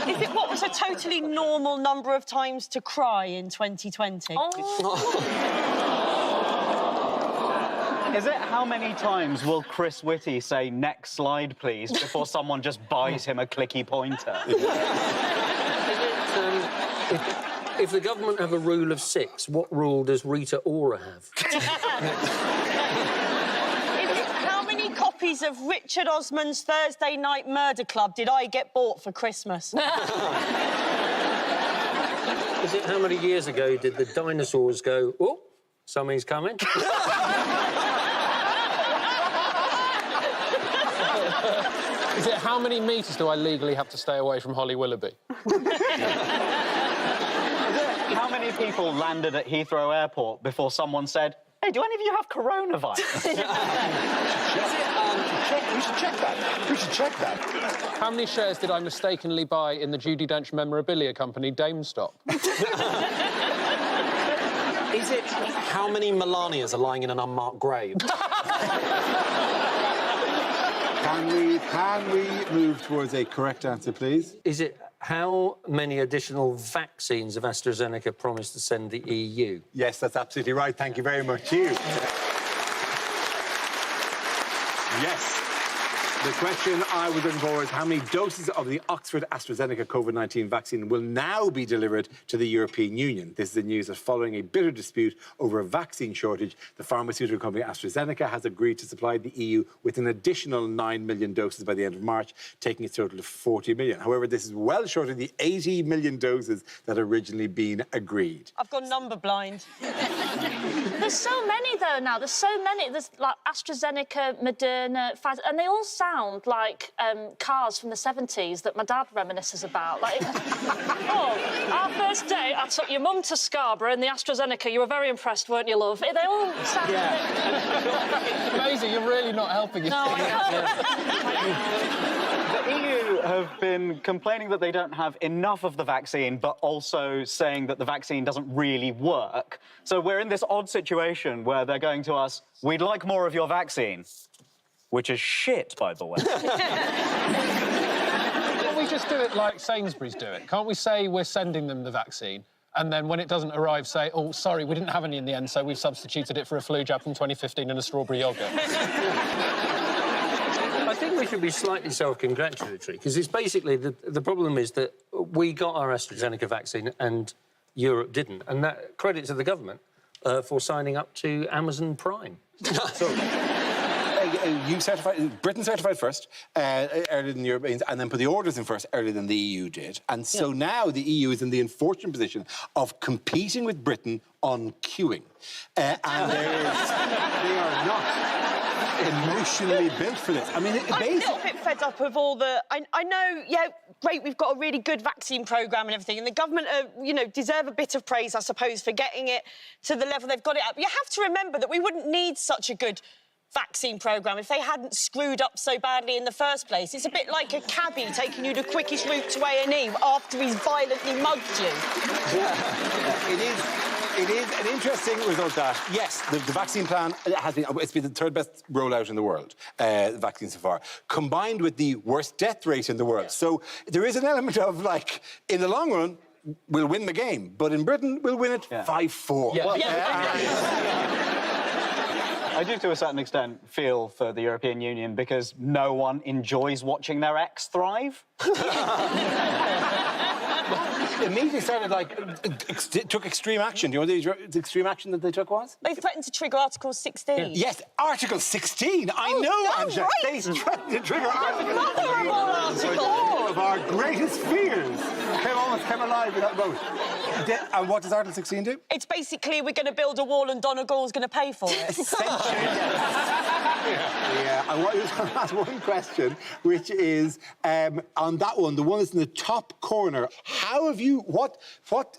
[SPEAKER 2] Is it what was a totally normal number of times to cry in 2020?
[SPEAKER 9] Is it how many times will Chris Whitty say, next slide, please, before someone just buys him a clicky pointer?
[SPEAKER 6] If the government have a rule of 6, what rule does Rita Ora have?
[SPEAKER 2] How many copies of Richard Osman's Thursday Night Murder Club did I get bought for Christmas?
[SPEAKER 6] Is it how many years ago did the dinosaurs go, oh, something's coming?
[SPEAKER 3] Is it how many metres do I legally have to stay away from Holly Willoughby?
[SPEAKER 9] How many people landed at Heathrow Airport before someone said, "Hey, do any of you have coronavirus?"
[SPEAKER 1] We should check that. We should check that.
[SPEAKER 3] How many shares did I mistakenly buy in the Judi Dench memorabilia company, DameStop?
[SPEAKER 11] Is it how many Melanias are lying in an unmarked grave?
[SPEAKER 1] Can we move towards a correct answer, please?
[SPEAKER 6] Is it how many additional vaccines have AstraZeneca promised to send the EU?
[SPEAKER 1] Yes, that's absolutely right. Thank you very much, Hugh. Yes. The question I was looking for is how many doses of the Oxford AstraZeneca COVID-19 vaccine will now be delivered to the European Union? This is the news that following a bitter dispute over a vaccine shortage, the pharmaceutical company AstraZeneca has agreed to supply the EU with an additional 9 million doses by the end of March, taking its total to 40 million. However, this is well short of the 80 million doses that had originally been agreed.
[SPEAKER 2] I've gone number blind.
[SPEAKER 5] There's so many, though, now. There's so many. There's, like, AstraZeneca, Moderna, Pfizer, and they all sound like cars from the 70s that my dad reminisces about. Like, oh, our first date, I took your mum to Scarborough in the AstraZeneca. You were very impressed, weren't you, love? They all sound...
[SPEAKER 3] Yeah. Amazing, you're really not helping us.
[SPEAKER 5] No,
[SPEAKER 9] The EU have been complaining that they don't have enough of the vaccine, but also saying that the vaccine doesn't really work. So we're in this odd situation where they're going to us, "We'd like more of your vaccine." Which is shit, by the way.
[SPEAKER 3] Can't we just do it like Sainsbury's do it? Can't we say we're sending them the vaccine, and then when it doesn't arrive, say, "Oh, sorry, we didn't have any in the end, so we've substituted it for a flu jab from 2015 and a strawberry yoghurt."
[SPEAKER 6] I think we should be slightly self-congratulatory, because it's basically the problem is that we got our AstraZeneca vaccine and Europe didn't, and that credit to the government for signing up to Amazon Prime. So,
[SPEAKER 1] Britain certified first, earlier than the Europeans, and then put the orders in first earlier than the EU did. And so now the EU is in the unfortunate position of competing with Britain on queuing. And they are not emotionally built for this. I mean,
[SPEAKER 2] I'm a little bit fed up of all the... I know, yeah, great, we've got a really good vaccine programme and everything, and the government, deserve a bit of praise, I suppose, for getting it to the level they've got it at. But you have to remember that we wouldn't need such a good vaccine programme if they hadn't screwed up so badly in the first place. It's a bit like a cabbie taking you the quickest route to A&E after he's violently mugged you.
[SPEAKER 1] It is an interesting result that, yes, the vaccine plan it's been the third best rollout in the world, the vaccine so far, combined with the worst death rate in the world. So there is an element of, like, in the long run, we'll win the game, but in Britain, we'll win it 5-4.
[SPEAKER 9] I do, to a certain extent, feel for the European Union because no one enjoys watching their ex thrive.
[SPEAKER 1] Immediately started, took extreme action. Do you know what the extreme action that they took was?
[SPEAKER 2] They threatened to trigger Article 16.
[SPEAKER 1] Yes, Article 16. I know, Angela.
[SPEAKER 2] Right.
[SPEAKER 1] They threatened to trigger Article
[SPEAKER 2] 16.
[SPEAKER 1] All of our greatest fears came alive with that vote. And what does Article 16 do?
[SPEAKER 2] It's basically we're going to build a wall and Donegal's going to pay for it.
[SPEAKER 1] Essentially, yeah. I want you to ask one question, which is, on that one, the one that's in the top corner, how have you, what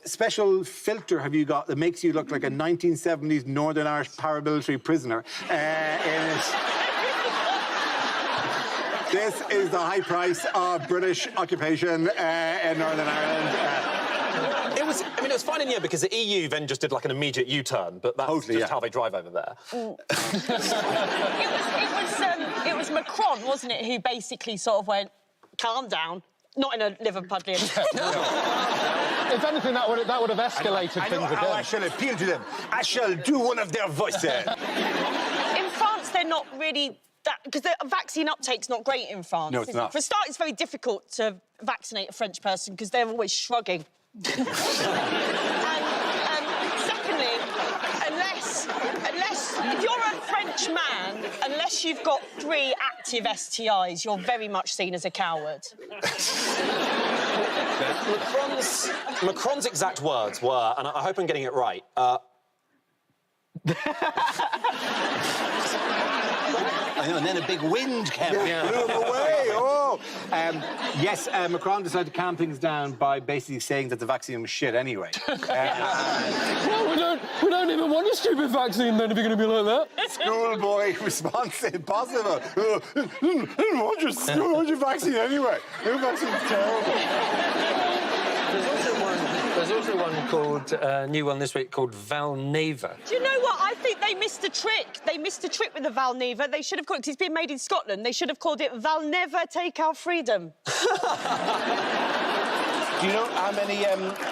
[SPEAKER 1] special filter have you got that makes you look like a 1970s Northern Irish paramilitary prisoner This is the high price of British occupation in Northern Ireland.
[SPEAKER 11] It was fine in the end because the EU then just did like an immediate U-turn, but that's just how they drive over there.
[SPEAKER 2] It was Macron, wasn't it, who basically sort of went, calm down. Not in a Liverpudlian.
[SPEAKER 3] If anything, that would have escalated things a bit.
[SPEAKER 1] I shall appeal to them. I shall do one of their voices.
[SPEAKER 2] In France, they're not really... Because the vaccine uptake's not great in France.
[SPEAKER 1] No, it's not.
[SPEAKER 2] For a start, it's very difficult to vaccinate a French person because they're always shrugging. And secondly, if you're a French man, unless you've got 3 active STIs, you're very much seen as a coward.
[SPEAKER 11] Macron's exact words were, and I hope I'm getting it right,
[SPEAKER 1] I know, and then a big wind came blew him away. Yes, Macron decided to calm things down by basically saying that the vaccine was shit anyway.
[SPEAKER 8] Well, we don't even want a stupid vaccine then if you're going to be like that.
[SPEAKER 1] Schoolboy response impossible. I don't want your vaccine anyway. Your vaccine's terrible.
[SPEAKER 6] There's also one called, new one this week, called Valneva.
[SPEAKER 2] Do you know what? I think they missed a trick. They missed a trick with the Valneva. They should have called it, 'cause it's been made in Scotland, they should have called it Val Never Take Our Freedom.
[SPEAKER 1] Do you know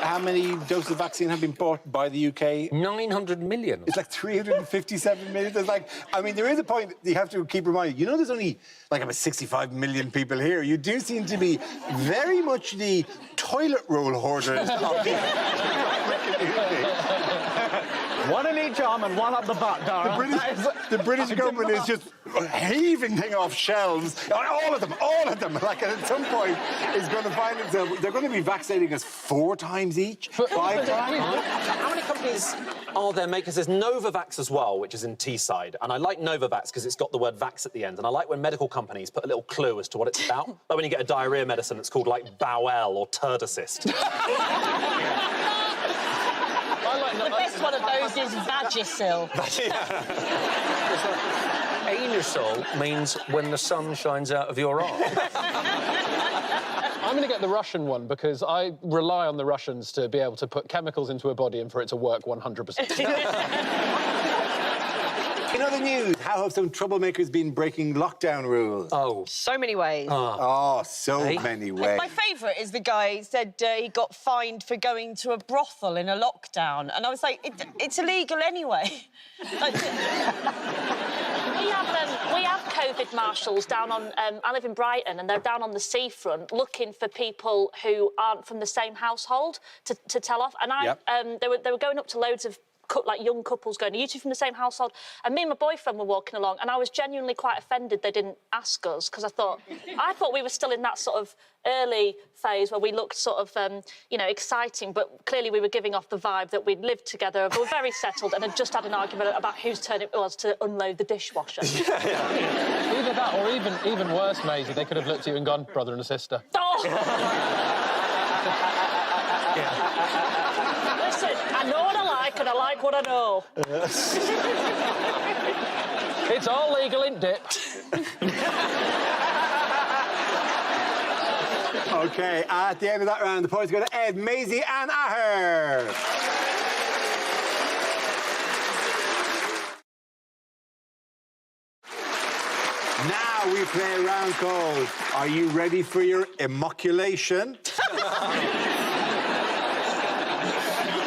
[SPEAKER 1] how many doses of vaccine have been bought by the UK?
[SPEAKER 6] 900 million.
[SPEAKER 1] It's like 357 million. There's there is a point that you have to keep reminding. You know, there's only like about 65 million people here. You do seem to be very much the toilet roll hoarders of the community.
[SPEAKER 9] One in each arm and one up the butt, Dara.
[SPEAKER 1] The British government is just heaving things off shelves. All of them. Like, at some point, is going to find itself... They're going to be vaccinating us 4 times each, 5 times.
[SPEAKER 11] How many companies are there makers? There's Novavax as well, which is in Teesside. And I like Novavax because it's got the word vax at the end. And I like when medical companies put a little clue as to what it's about. Like when you get a diarrhea medicine, it's called, like, Bowel or Turdacyst.
[SPEAKER 2] The best one of those is Vagisil.
[SPEAKER 6] Anusol means when the sun shines out of your eye.
[SPEAKER 3] I'm going to get the Russian one because I rely on the Russians to be able to put chemicals into a body and for it to work 100%.
[SPEAKER 1] In other news, how have some troublemakers been breaking lockdown rules?
[SPEAKER 2] So many ways.
[SPEAKER 1] So many ways.
[SPEAKER 2] My favourite is the guy said he got fined for going to a brothel in a lockdown. And I was like, it's illegal anyway.
[SPEAKER 5] We have COVID marshals down on... I live in Brighton, and they're down on the seafront looking for people who aren't from the same household to tell off. And they were going up to loads of young couples going, are you two from the same household? And me and my boyfriend were walking along, and I was genuinely quite offended they didn't ask us, because I thought we were still in that sort of early phase where we looked sort of, exciting, but clearly we were giving off the vibe that we'd lived together, we were very settled, and had just had an argument about whose turn it was to unload the dishwasher.
[SPEAKER 3] Either that or even worse, Maisie, they could have looked at you and gone, brother and a sister.
[SPEAKER 5] Listen, I know what I like and I like what I know.
[SPEAKER 3] It's all legal, isn't it?
[SPEAKER 1] OK, at the end of that round, the points go to Ed, Maisie and Aher. Now we play a round called Are You Ready for Your Immoculation?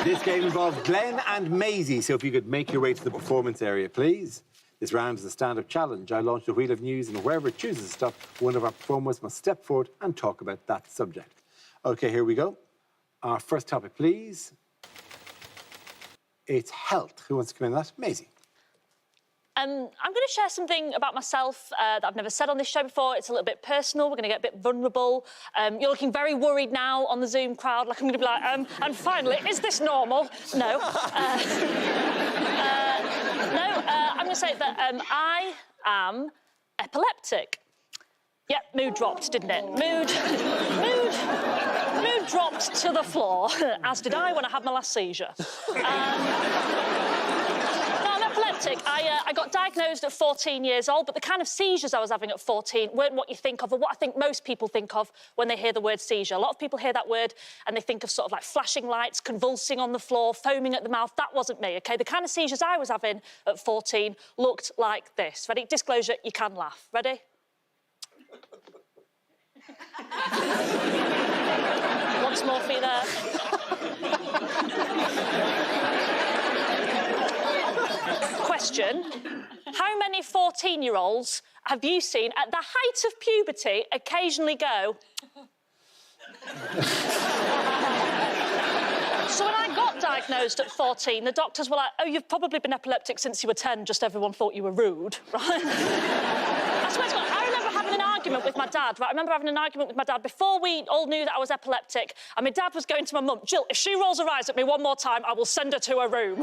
[SPEAKER 1] This game involves Glenn and Maisie, so if you could make your way to the performance area, please. This round is a stand-up challenge. I launch the wheel of news, and whoever chooses to stop, one of our performers must step forward and talk about that subject. OK, here we go. Our first topic, please. It's health. Who wants to come in on that? Maisie.
[SPEAKER 5] I'm going to share something about myself that I've never said on this show before. It's a little bit personal. We're going to get a bit vulnerable. You're looking very worried now on the Zoom crowd. Like, I'm going to be like, and finally, is this normal? No. I'm going to say that I am epileptic. Yep, mood dropped, didn't it? Mood dropped to the floor, as did I when I had my last seizure. I got diagnosed at 14 years old, but the kind of seizures I was having at 14 weren't what you think of, or what I think most people think of when they hear the word seizure. A lot of people hear that word and they think of sort of like flashing lights, convulsing on the floor, foaming at the mouth. That wasn't me, OK? The kind of seizures I was having at 14 looked like this. Ready? Disclosure, you can laugh. Ready? Once more for you there. Question, how many 14-year-olds have you seen at the height of puberty occasionally go... So when I got diagnosed at 14, the doctors were like, oh, you've probably been epileptic since you were 10, just everyone thought you were rude, right? I swear to God, I remember having an argument with my dad, right? I remember having an argument with my dad before we all knew that I was epileptic, and my dad was going to my mum, Jill, if she rolls her eyes at me one more time, I will send her to her room.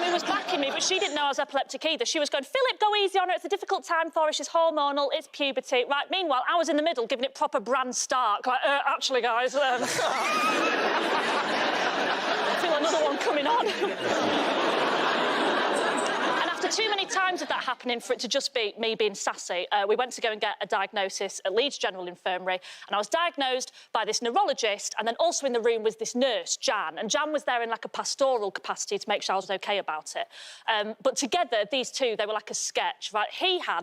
[SPEAKER 5] And my was backing me, but she didn't know I was epileptic either. She was going, Philip, go easy on her. It's a difficult time for her. She's hormonal. It's puberty. Right, meanwhile, I was in the middle giving it proper Bran Stark. Like, actually, guys... I feel another one coming on. After too many times of that happening for it to just be me being sassy, we went to go and get a diagnosis at Leeds General Infirmary, and I was diagnosed by this neurologist, and then also in the room was this nurse, Jan, and Jan was there in, like, a pastoral capacity to make sure I was OK about it. But together, these two, they were like a sketch, right?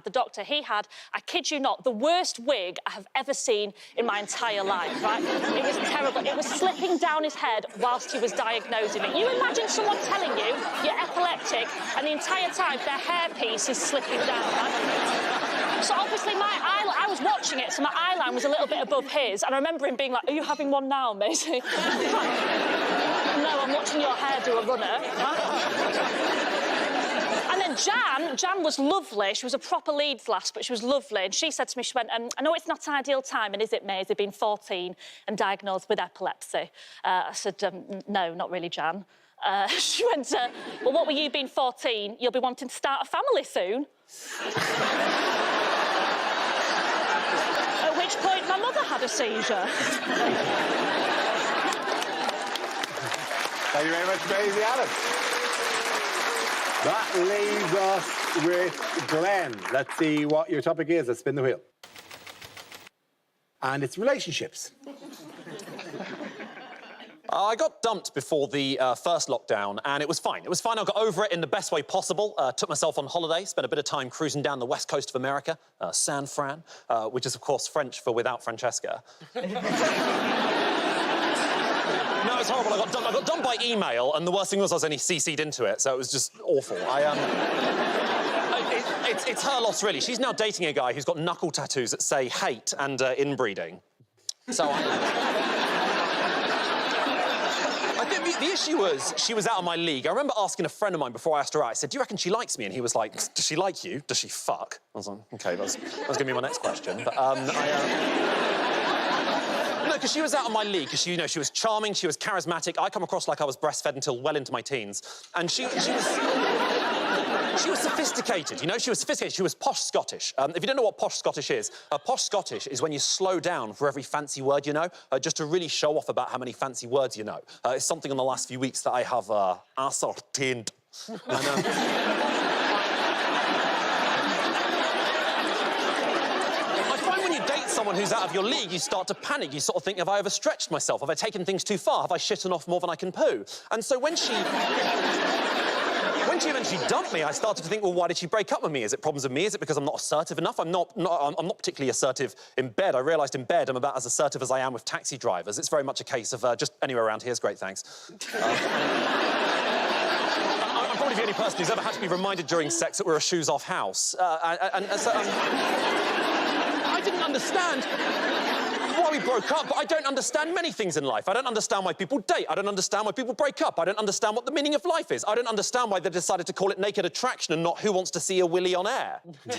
[SPEAKER 5] The doctor, I kid you not, the worst wig I have ever seen in my entire life, right? It was terrible. It was slipping down his head whilst he was diagnosing me. You imagine someone telling you you're epileptic, and the entire time their hairpiece is slipping down, right? So obviously I was watching it, so my eyeline was a little bit above his, and I remember him being like, are you having one now, Maisie? No, I'm watching your hair do a runner. And then Jan was lovely. She was a proper Leeds lass, but she was lovely. And she said to me, she went, I know it's not ideal timing, is it, Maisie, being 14 and diagnosed with epilepsy? I said, no, not really, Jan. She went, well, what were you being 14? You'll be wanting to start a family soon. At which point my mother had a seizure.
[SPEAKER 1] Thank you very much, Maisie Adams. That leaves us with Glenn. Let's see what your topic is. Let's spin the wheel. And it's relationships.
[SPEAKER 11] I got dumped before the first lockdown, and it was fine. It was fine. I got over it in the best way possible. Took myself on holiday, spent a bit of time cruising down the west coast of America, San Fran, which is, of course, French for without Francesca. No, it's horrible. I got dumped by email, and the worst thing was I was only CC'd into it, so it was just awful. It's her loss, really. She's now dating a guy who's got knuckle tattoos that say hate and inbreeding. So I think the issue was she was out of my league. I remember asking a friend of mine before I asked her out, I said, do you reckon she likes me? And he was like, does she like you? Does she fuck? I was like, OK, that was going to be my next question. But, no, because she was out of my league, because, you know, she was charming, she was charismatic. I come across like I was breastfed until well into my teens. And she was sophisticated, you know? She was sophisticated. She was posh Scottish. If you don't know what posh Scottish is is when you slow down for every fancy word you know, just to really show off about how many fancy words you know. It's something in the last few weeks that I have ascertained. Someone who's out of your league, you start to panic. You sort of think, have I overstretched myself? Have I taken things too far? Have I shitten off more than I can poo? And so when she eventually dumped me, I started to think, well, why did she break up with me? Is it problems with me? Is it because I'm not assertive enough? I'm not particularly assertive in bed. I realised in bed I'm about as assertive as I am with taxi drivers. It's very much a case of just anywhere around here is great, thanks. I'm probably the only person who's ever had to be reminded during sex that we're a shoes-off house. So, I didn't understand why we broke up, but I don't understand many things in life. I don't understand why people date. I don't understand why people break up. I don't understand what the meaning of life is. I don't understand why they decided to call it Naked Attraction and not Who Wants to See a Willy on Air.
[SPEAKER 1] Thank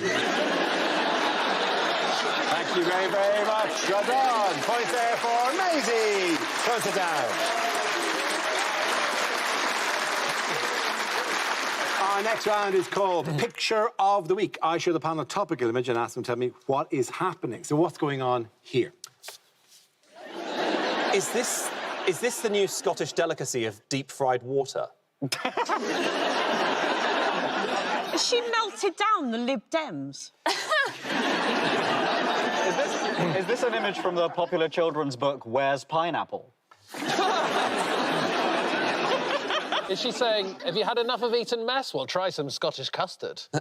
[SPEAKER 1] you very, very much. Well done. Point there for Maisie. Close it down. Our next round is called Picture of the Week. I show the panel a topical image and ask them to tell me what is happening. So what's going on here?
[SPEAKER 11] Is this the new Scottish delicacy of deep-fried water?
[SPEAKER 2] Has she melted down the Lib Dems?
[SPEAKER 9] Is this an image from the popular children's book, Where's Pineapple?
[SPEAKER 3] Is she saying, have you had enough of Eton mess? Well, try some Scottish custard.
[SPEAKER 5] I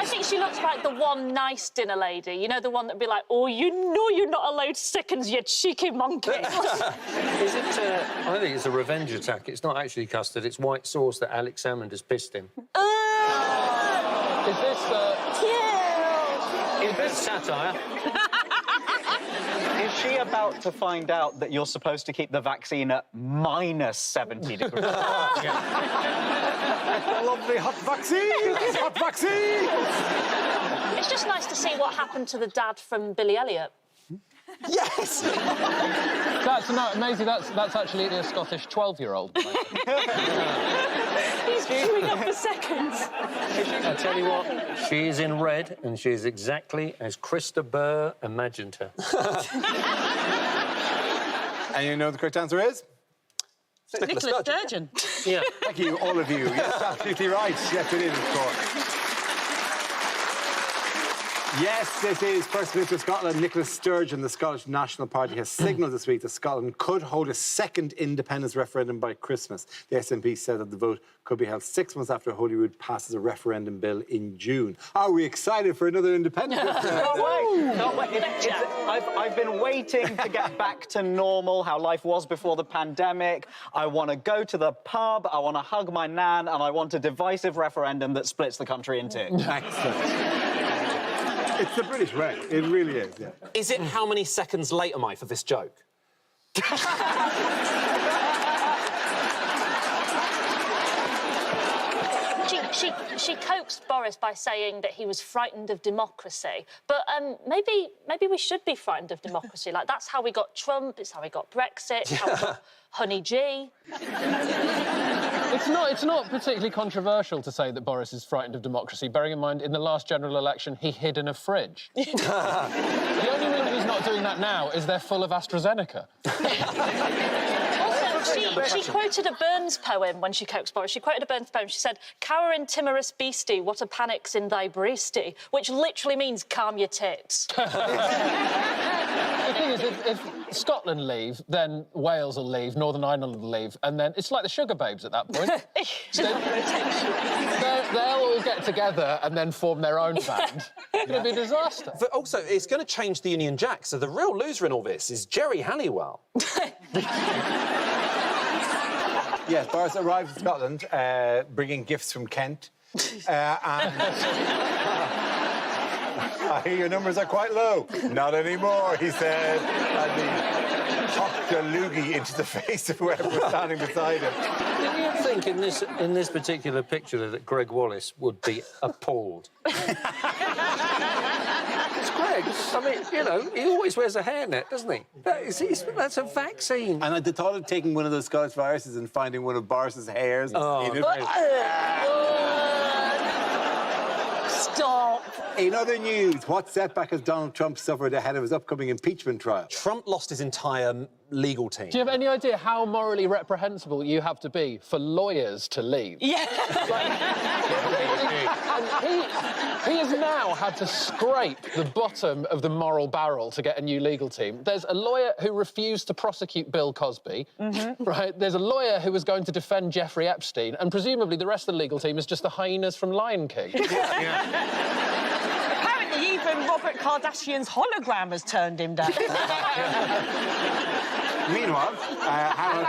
[SPEAKER 5] think she looks like the one nice dinner lady. You know, the one that'd be like, oh, you know you're not allowed seconds, you cheeky monkey.
[SPEAKER 6] Is it, I think it's a revenge attack. It's not actually custard, it's white sauce that Alex Salmond has pissed him.
[SPEAKER 3] Is this,
[SPEAKER 6] Is this satire?
[SPEAKER 9] Is she about to find out that you're supposed to keep the vaccine at -70 degrees?
[SPEAKER 1] Lovely hot vaccine! Hot vaccine!
[SPEAKER 5] It's just nice to see what happened to the dad from Billy Elliot.
[SPEAKER 11] Yes!
[SPEAKER 3] That's not amazing. That's actually a Scottish 12-year-old.
[SPEAKER 5] He's queuing up for seconds.
[SPEAKER 6] I tell you what, she's in red and she's exactly as Krista Burr imagined her.
[SPEAKER 1] And you know the correct answer is?
[SPEAKER 2] Nicola Sturgeon.
[SPEAKER 6] Yeah.
[SPEAKER 1] Thank you, all of you. Yes, absolutely right. Yes, it is, of course. Yes, this is First Minister of Scotland, Nicola Sturgeon. The Scottish National Party has signalled this week that Scotland could hold a second independence referendum by Christmas. The SNP said that the vote could be held 6 months after Holyrood passes a referendum bill in June. Are we excited for another independence referendum?
[SPEAKER 9] Can't wait. I've been waiting to get back to normal, how life was before the pandemic. I want to go to the pub, I want to hug my nan, and I want a divisive referendum that splits the country in two.
[SPEAKER 1] Excellent. It's the British way. It really is, yeah.
[SPEAKER 11] Is it how many seconds late am I for this joke?
[SPEAKER 5] She coaxed Boris by saying that he was frightened of democracy. But maybe we should be frightened of democracy. Like, that's how we got Trump, it's how we got Brexit, it's how we got Honey G.
[SPEAKER 3] It's not particularly controversial to say that Boris is frightened of democracy, bearing in mind in the last general election he hid in a fridge. The only reason he's not doing that now is they're full of AstraZeneca.
[SPEAKER 5] She quoted a Burns poem when she coaxed Boris. She quoted a Burns poem. She said, "Cower in timorous beastie, what a panic's in thy breastie," which literally means calm your tits.
[SPEAKER 3] The thing is, if Scotland leave, then Wales will leave, Northern Ireland will leave, and then it's like the Sugar Babes at that point. They'll all get together and then form their own band. It's going to be a disaster.
[SPEAKER 11] But also, it's going to change the Union Jack, so the real loser in all this is Jerry Halliwell.
[SPEAKER 1] Yes, Boris arrived in Scotland bringing gifts from Kent. And I hear your numbers are quite low. Not anymore, he said. And he chucked a loogie into the face of whoever was standing beside him.
[SPEAKER 6] Do you think in this particular picture that Greg Wallace would be appalled? It's Greg. I mean, you know, he always wears a hairnet, doesn't he? That's a vaccine.
[SPEAKER 1] And the thought of taking one of those Scottish viruses and finding one of Boris's hairs in it.
[SPEAKER 2] Stop.
[SPEAKER 1] In other news, what setback has Donald Trump suffered ahead of his upcoming impeachment trial?
[SPEAKER 11] Trump lost his entire legal team.
[SPEAKER 3] Do you have any idea how morally reprehensible you have to be for lawyers to leave?
[SPEAKER 2] Yeah.
[SPEAKER 3] He has now had to scrape the bottom of the moral barrel to get a new legal team. There's a lawyer who refused to prosecute Bill Cosby, right? There's a lawyer who was going to defend Jeffrey Epstein, and presumably the rest of the legal team is just the hyenas from Lion King.
[SPEAKER 2] Apparently even Robert Kardashian's hologram has turned him down.
[SPEAKER 1] Meanwhile,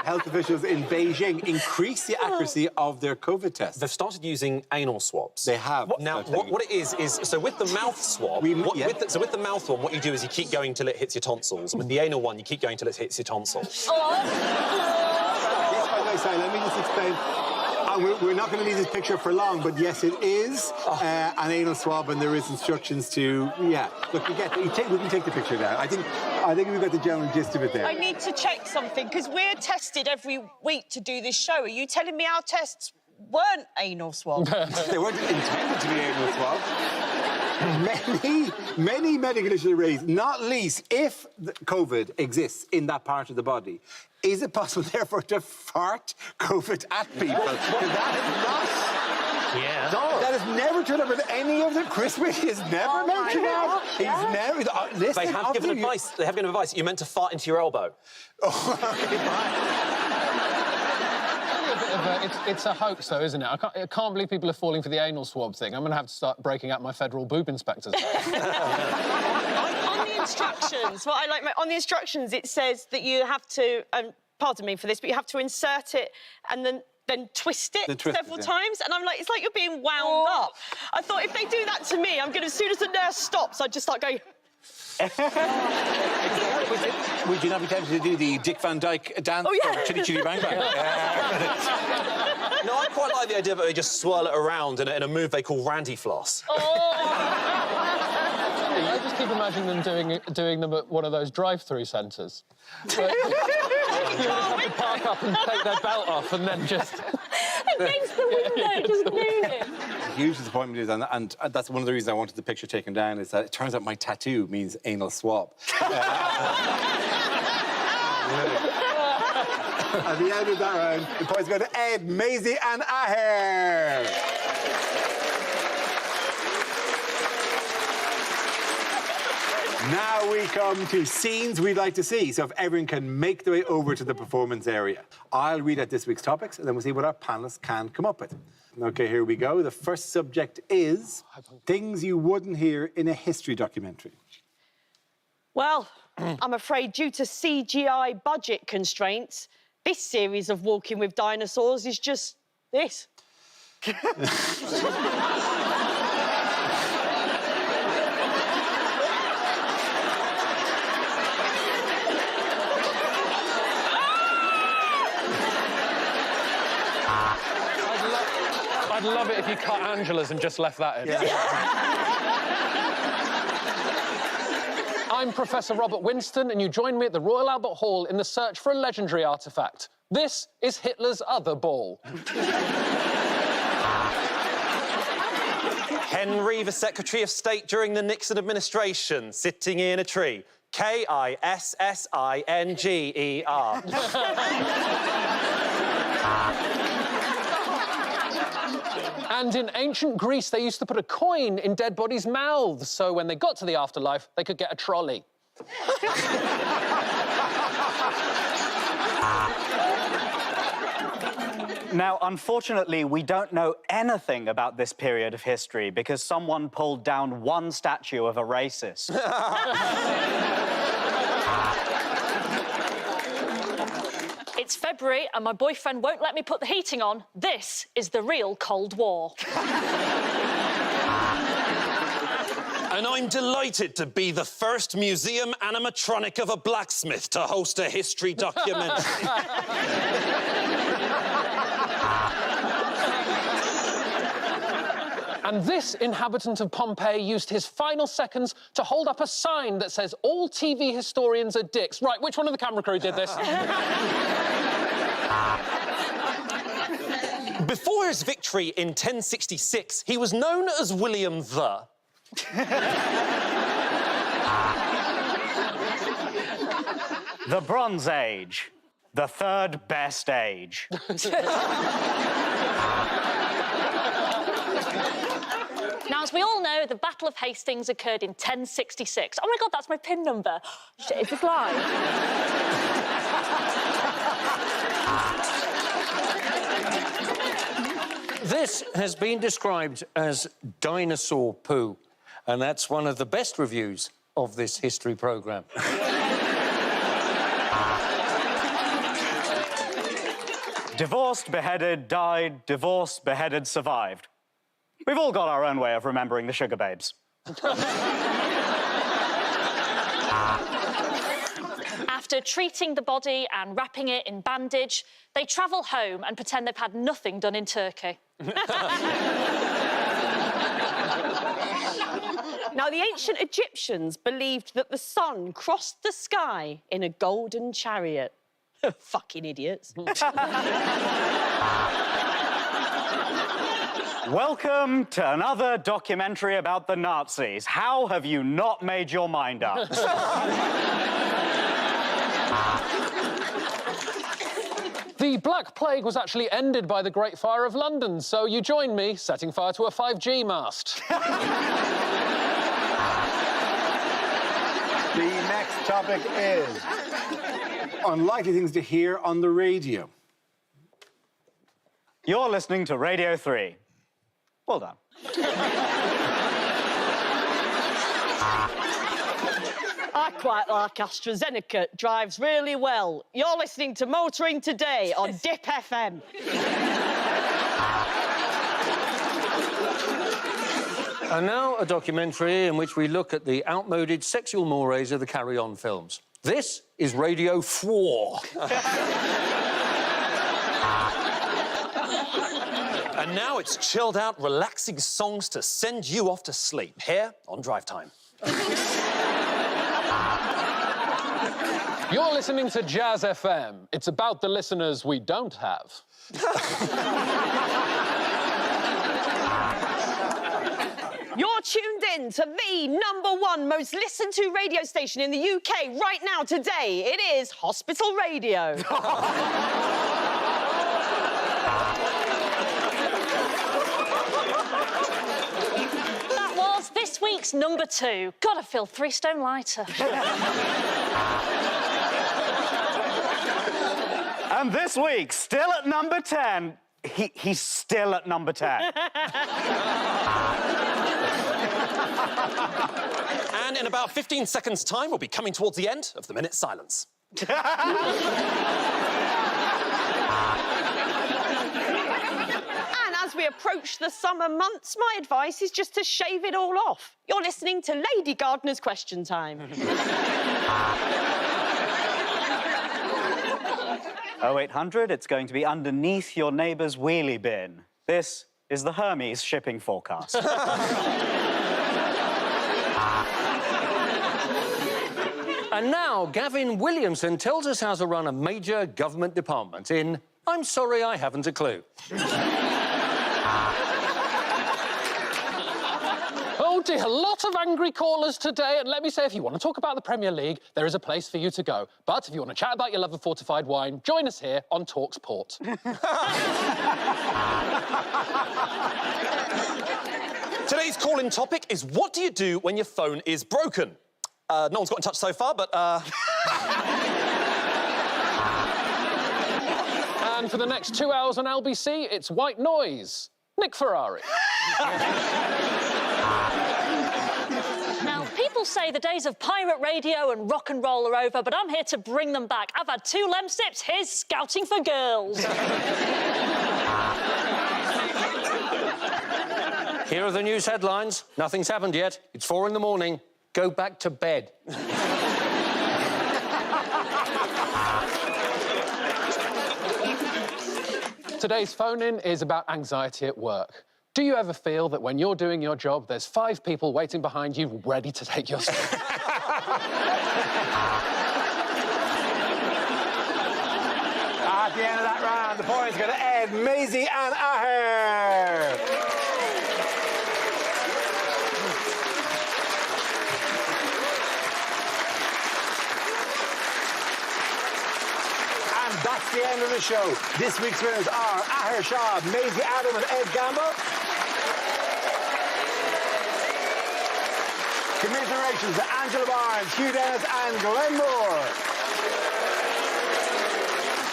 [SPEAKER 1] health officials in Beijing increased the accuracy of their COVID tests.
[SPEAKER 11] They've started using anal swabs.
[SPEAKER 1] They have.
[SPEAKER 11] Now, what it is so with the mouth swab, with the mouth one, what you do is you keep going till it hits your tonsils. And with the anal one, you keep going till it hits your tonsils.
[SPEAKER 1] Yes, by the way, Sally, let me just explain. We're not going to leave this picture for long, but yes, it is an anal swab, and there is instructions to. Yeah, look, we can take the picture now. I think we've got the general gist of it there.
[SPEAKER 2] I need to check something because we're tested every week to do this show. Are you telling me our tests weren't anal swabs?
[SPEAKER 1] They weren't intended to be anal swabs. Many medical issues are raised, not least if COVID exists in that part of the body. Is it possible, therefore, to fart COVID at people? That has never turned up with any of the... Chris Whitty has never mentioned that. He's never... Listen,
[SPEAKER 11] They have given advice. They have given advice. You're meant to fart into your elbow.
[SPEAKER 3] It's a hoax, though, isn't it? I can't believe people are falling for the anal swab thing. I'm going to have to start breaking out my federal boob inspectors.
[SPEAKER 2] On the instructions, on the instructions, it says that you have to, pardon me for this, but you have to insert it and then twist it several times. And I'm like, it's like you're being wound up. I thought if they do that to me, I'm going to, as soon as the nurse stops, I'd just start going...
[SPEAKER 1] Would you not be tempted to do the Dick Van Dyke dance from Chitty Chitty Bang Bang?
[SPEAKER 11] No, I quite like the idea that they just swirl it around in a move they call Randy Floss.
[SPEAKER 3] I just just keep imagining them doing them at one of those drive-through centres. You would have to park up and take their belt off and then just...
[SPEAKER 5] Against the window, just nooning.
[SPEAKER 1] Huge disappointment is, and that's one of the reasons I wanted the picture taken down, is that it turns out my tattoo means anal swab. At the end of that round, the points go to Ed, Maisie and Aher. Now we come to scenes we'd like to see. So if everyone can make their way over to the performance area. I'll read out this week's topics, and then we'll see what our panellists can come up with. OK, here we go. The first subject is things you wouldn't hear in a history documentary.
[SPEAKER 2] Well, I'm afraid due to CGI budget constraints, this series of Walking with Dinosaurs is just this.
[SPEAKER 3] I'd love it if you cut Angela's and just left that in. I'm Professor Robert Winston, and you join me at the Royal Albert Hall in the search for a legendary artefact. This is Hitler's other ball.
[SPEAKER 11] Henry, the Secretary of State during the Nixon administration, sitting in a tree. K-I-S-S-I-N-G-E-R.
[SPEAKER 3] And in ancient Greece, they used to put a coin in dead bodies' mouths, so when they got to the afterlife, they could get a trolley.
[SPEAKER 9] Now, unfortunately, we don't know anything about this period of history because someone pulled down one statue of a racist.
[SPEAKER 5] It's February and my boyfriend won't let me put the heating on. This is the real Cold War.
[SPEAKER 11] And I'm delighted to be the first museum animatronic of a blacksmith to host a history documentary.
[SPEAKER 3] And this inhabitant of Pompeii used his final seconds to hold up a sign that says, all TV historians are dicks. Right, which one of the camera crew did this?
[SPEAKER 11] Before his victory in 1066, he was known as William the.
[SPEAKER 9] The Bronze Age, the third best age.
[SPEAKER 5] Now, as we all know, the Battle of Hastings occurred in 1066. Oh, my God, that's my PIN number. Shit, is this live?
[SPEAKER 6] This has been described as dinosaur poo, and that's one of the best reviews of this history programme.
[SPEAKER 9] Divorced, beheaded, died, divorced, beheaded, survived. We've all got our own way of remembering the sugar babes.
[SPEAKER 5] After treating the body and wrapping it in bandage, they travel home and pretend they've had nothing done in Turkey.
[SPEAKER 2] Now, the ancient Egyptians believed that the sun crossed the sky in a golden chariot. Fucking idiots.
[SPEAKER 9] Welcome to another documentary about the Nazis. How have you not made your mind up?
[SPEAKER 3] The Black Plague was actually ended by the Great Fire of London, so you join me setting fire to a 5G mast.
[SPEAKER 1] The next topic is unlikely things to hear on the radio.
[SPEAKER 9] You're listening to Radio 3. Well done.
[SPEAKER 2] I quite like AstraZeneca. It drives really well. You're listening to Motoring Today on Dip FM.
[SPEAKER 6] And now a documentary in which we look at the outmoded sexual mores of the Carry On films. This is Radio 4.
[SPEAKER 11] And now it's chilled out, relaxing songs to send you off to sleep here on Drive Time.
[SPEAKER 3] You're listening to Jazz FM. It's about the listeners we don't have.
[SPEAKER 2] You're tuned in to the #1 most listened to radio station in the UK right now today. It is Hospital Radio.
[SPEAKER 5] That was this week's #2. God, I feel 3 stone lighter.
[SPEAKER 9] And this week, still at number 10, he's still at number 10.
[SPEAKER 11] And in about 15 seconds' time, we'll be coming towards the end of the minute's silence.
[SPEAKER 2] And as we approach the summer months, my advice is just to shave it all off. You're listening to Lady Gardener's Question Time.
[SPEAKER 9] 0800, it's going to be underneath your neighbour's wheelie bin. This is the Hermes shipping forecast.
[SPEAKER 6] And now, Gavin Williamson tells us how to run a major government department in I'm Sorry I Haven't a Clue.
[SPEAKER 3] Oh dear, a lot of angry callers today, and let me say, if you want to talk about the Premier League, there is a place for you to go. But if you want to chat about your love of fortified wine, join us here on TalkSport.
[SPEAKER 11] Today's call-in topic is what do you do when your phone is broken? No one's got in touch so far, but...
[SPEAKER 3] And for the next 2 hours on LBC, it's White Noise. Nick Ferrari.
[SPEAKER 5] Now, people say the days of pirate radio and rock and roll are over, but I'm here to bring them back. I've had 2 lem sips, here's Scouting for Girls.
[SPEAKER 6] Here are the news headlines. Nothing's happened yet. It's 4 in the morning. Go back to bed.
[SPEAKER 3] Today's phone-in is about anxiety at work. Do you ever feel that when you're doing your job, there's 5 people waiting behind you ready to take your spot?
[SPEAKER 1] At the end of that round, the points go to Ed, Maisie and Aher. And that's the end of the show. This week's winners are Aher Shah, Maisie Adam and Ed Gamble. Commiserations to Angela Barnes, Hugh Dennis and Glenn Moore.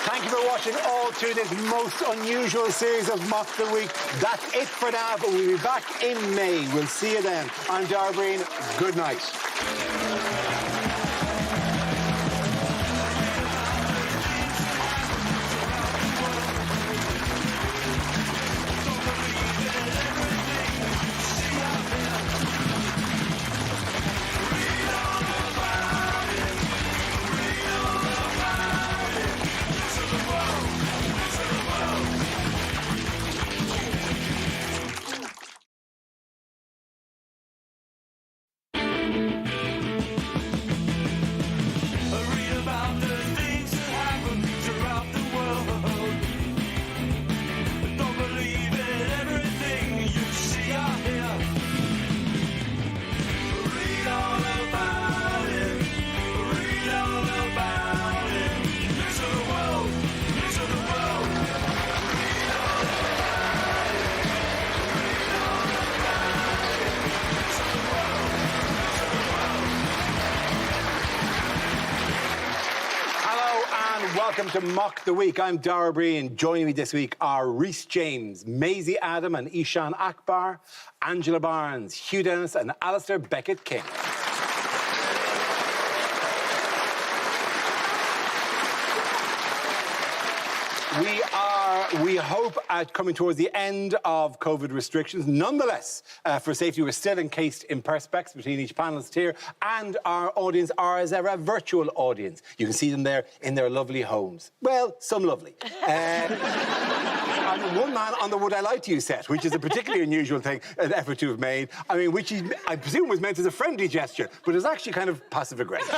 [SPEAKER 1] Thank you for watching all through this most unusual series of Mock the Week. That's it for now, but we'll be back in May. We'll see you then. I'm Dara Breen. Good night. Welcome to Mock the Week. I'm Dara Breen. Joining me this week are Rhys James, Maisie Adam and Ishan Akbar, Angela Barnes, Hugh Dennis and Alistair Beckett-King. We hope at coming towards the end of COVID restrictions. Nonetheless, for safety, we're still encased in perspex between each panellist here, and our audience are, as ever, a virtual audience. You can see them there in their lovely homes. Well, some lovely. I'm one man on the Would I Lie to You set, which is a particularly unusual thing, an effort to have made. I mean, which I presume was meant as a friendly gesture, but it's actually kind of passive-aggressive.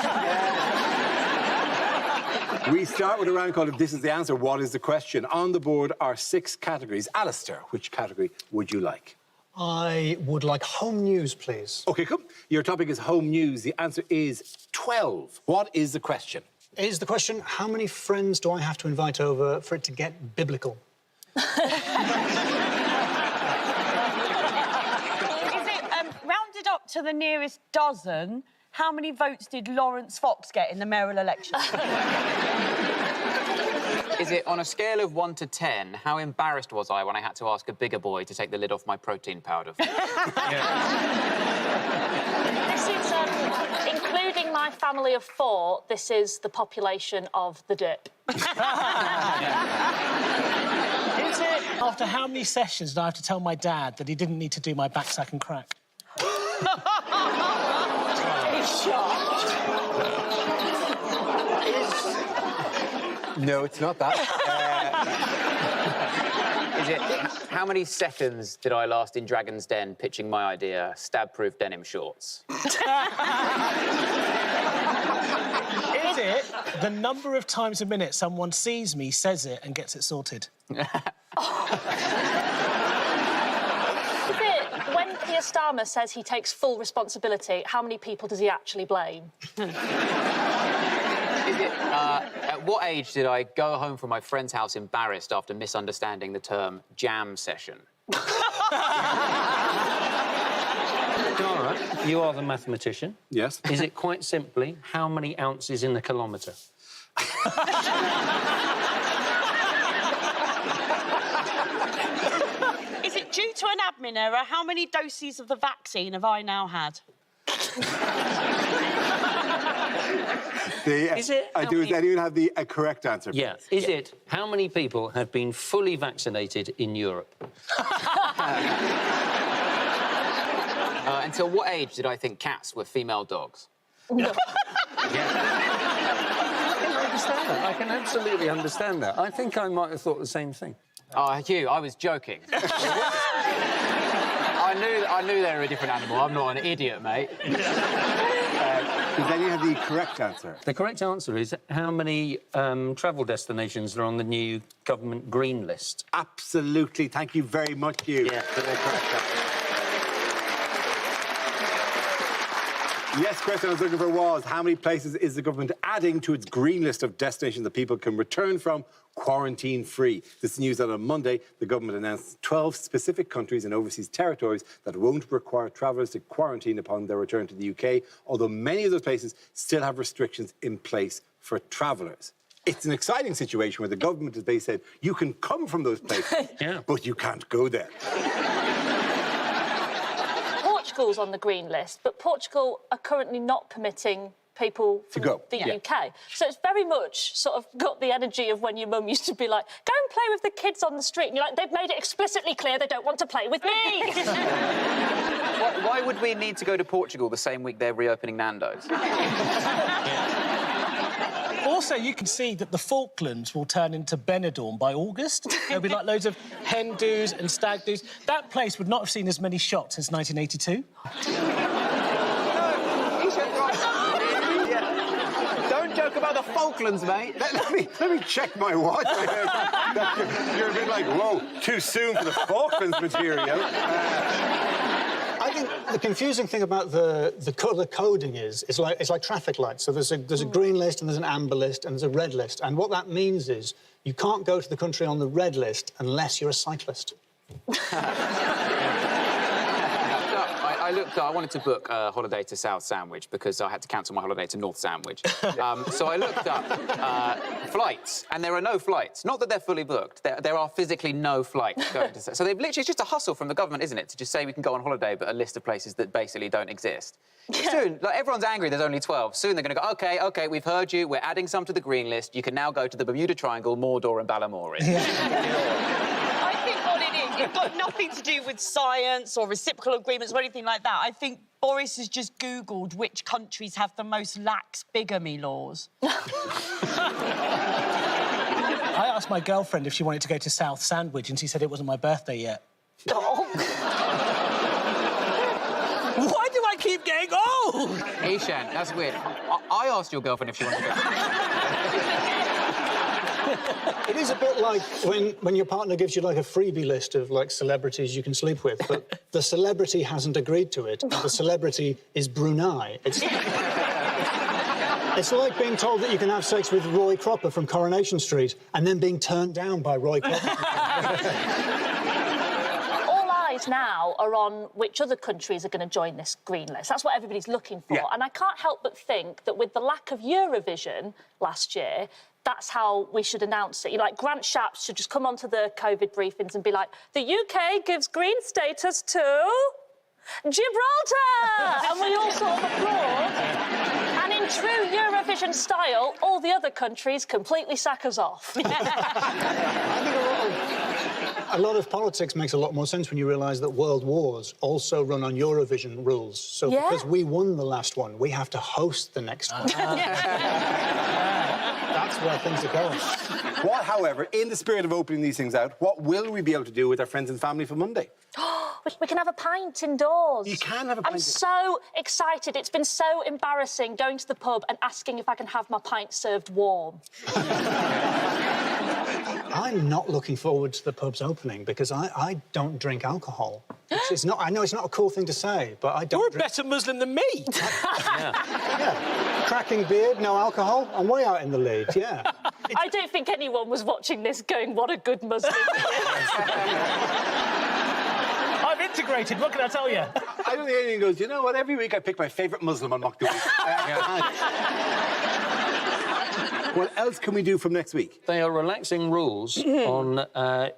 [SPEAKER 1] We start with a round called This Is the Answer, What is the Question? On the board are 6 categories. Alistair, which category would you like?
[SPEAKER 12] I would like home news, please.
[SPEAKER 1] OK, cool. Your topic is home news. The answer is 12. What is the question?
[SPEAKER 12] Is the question, how many friends do I have to invite over for it to get biblical?
[SPEAKER 2] Is it rounded up to the nearest dozen? How many votes did Lawrence Fox get in the mayoral election?
[SPEAKER 4] Is it on a scale of 1 to 10, how embarrassed was I when I had to ask a bigger boy to take the lid off my protein powder?
[SPEAKER 5] This is, including my family of 4, this is the population of the dip.
[SPEAKER 13] Is it after how many sessions did I have to tell my dad that he didn't need to do my backsack and crack?
[SPEAKER 2] He's shocked.
[SPEAKER 1] No, it's not that.
[SPEAKER 4] Is it how many seconds did I last in Dragon's Den pitching my idea, stab-proof denim shorts?
[SPEAKER 13] Is it the number of times a minute someone sees me, says it, and gets it sorted?
[SPEAKER 5] Is it when Keir Starmer says he takes full responsibility, how many people does he actually blame?
[SPEAKER 4] Is it, at what age did I go home from my friend's house embarrassed after misunderstanding the term jam session?
[SPEAKER 6] Dara, you are the mathematician.
[SPEAKER 1] Yes.
[SPEAKER 6] Is it quite simply how many ounces in a kilometre?
[SPEAKER 2] Is it due to an admin error? How many doses of the vaccine have I now had?
[SPEAKER 6] Is it?
[SPEAKER 1] Does anyone have the correct answer?
[SPEAKER 6] Yeah. Is it how many people have been fully vaccinated in Europe?
[SPEAKER 4] Until what age did I think cats were female dogs?
[SPEAKER 6] I can understand that. I can absolutely understand that. I think I might have thought the same thing.
[SPEAKER 4] Oh, Hugh, I was joking. I knew they were a different animal. I'm not an idiot, mate.
[SPEAKER 1] Does anyone have the correct answer?
[SPEAKER 6] The correct answer is how many travel destinations are on the new government green list?
[SPEAKER 1] Absolutely. Thank you very much, Hugh.
[SPEAKER 6] Yeah,
[SPEAKER 1] for the correct answer. Yes, question I was looking for was, how many places is the government adding to its green list of destinations that people can return from quarantine-free? This is news that on Monday, the government announced 12 specific countries and overseas territories that won't require travellers to quarantine upon their return to the UK, although many of those places still have restrictions in place for travellers. It's an exciting situation where the government has basically said, you can come from those places, but you can't go there.
[SPEAKER 5] Portugal's on the green list, but Portugal are currently not permitting people from the UK. So it's very much sort of got the energy of when your mum used to be like, go and play with the kids on the street. And you're like, they've made it explicitly clear they don't want to play with me.
[SPEAKER 4] Why would we need to go to Portugal the same week they're reopening Nando's?
[SPEAKER 13] Also, you can see that the Falklands will turn into Benidorm by August. There'll be like loads of hen do's and stag do's. That place would not have seen as many shots since 1982.
[SPEAKER 4] Don't joke about the Falklands, mate.
[SPEAKER 1] Let me check my watch. You're a bit like, whoa, too soon for the Falklands material.
[SPEAKER 12] I think the confusing thing about the coding is it's like traffic lights. So there's a green list and there's an amber list and there's a red list. And what that means is you can't go to the country on the red list unless you're a cyclist.
[SPEAKER 4] I wanted to book a holiday to South Sandwich because I had to cancel my holiday to North Sandwich. So I looked up flights, and there are no flights. Not that they're fully booked. There are physically no flights going to... So they've literally... It's just a hustle from the government, isn't it, to just say we can go on holiday, but a list of places that basically don't exist. Soon, like, everyone's angry there's only 12. Soon they're going to go, OK, we've heard you. We're adding some to the green list. You can now go to the Bermuda Triangle, Mordor and Balamory.
[SPEAKER 2] I think what it is, it's got nothing to do with science or reciprocal agreements or anything like that. I think Boris has just Googled which countries have the most lax bigamy laws.
[SPEAKER 13] I asked my girlfriend if she wanted to go to South Sandwich and she said it wasn't my birthday yet.
[SPEAKER 2] Oh.
[SPEAKER 13] Why do I keep getting old!
[SPEAKER 4] Ishan, that's weird. I asked your girlfriend if she wanted to go.
[SPEAKER 12] It is a bit like when your partner gives you, like, a freebie list of, like, celebrities you can sleep with, but the celebrity hasn't agreed to it. The celebrity is Brunei. It's like being told that you can have sex with Roy Cropper from Coronation Street and then being turned down by Roy Cropper.
[SPEAKER 5] All eyes now are on which other countries are going to join this green list. That's what everybody's looking for.
[SPEAKER 1] Yeah.
[SPEAKER 5] And I can't help but think that with the lack of Eurovision last year, that's how we should announce it. You know, like, Grant Shapps should just come onto the COVID briefings and be like, the UK gives green status to Gibraltar! And we all sort of applaud. And in true Eurovision style, all the other countries completely sack us off.
[SPEAKER 12] I think a lot of politics makes a lot more sense when you realise that world wars also run on Eurovision rules. So because we won the last one, we have to host the next one. That's where things are going.
[SPEAKER 1] What, however, in the spirit of opening these things out, what will we be able to do with our friends and family for Monday?
[SPEAKER 5] We can have a pint indoors.
[SPEAKER 1] You can have a pint.
[SPEAKER 5] I'm so excited. It's been so embarrassing going to the pub and asking if I can have my pint served warm.
[SPEAKER 12] I'm not looking forward to the pub's opening because I don't drink alcohol. It's not. I know it's not a cool thing to say, but I don't.
[SPEAKER 13] You're a better Muslim than me.
[SPEAKER 12] Yeah. Cracking beard, no alcohol. I'm way out in the lead. Yeah.
[SPEAKER 5] I don't think anyone was watching this going, what a good Muslim he is.
[SPEAKER 13] I'm integrated, what can I tell you?
[SPEAKER 1] I don't think anyone goes, you know what, every week I pick my favourite Muslim on Mock the Week. What else can we do from next week?
[SPEAKER 6] They are relaxing rules on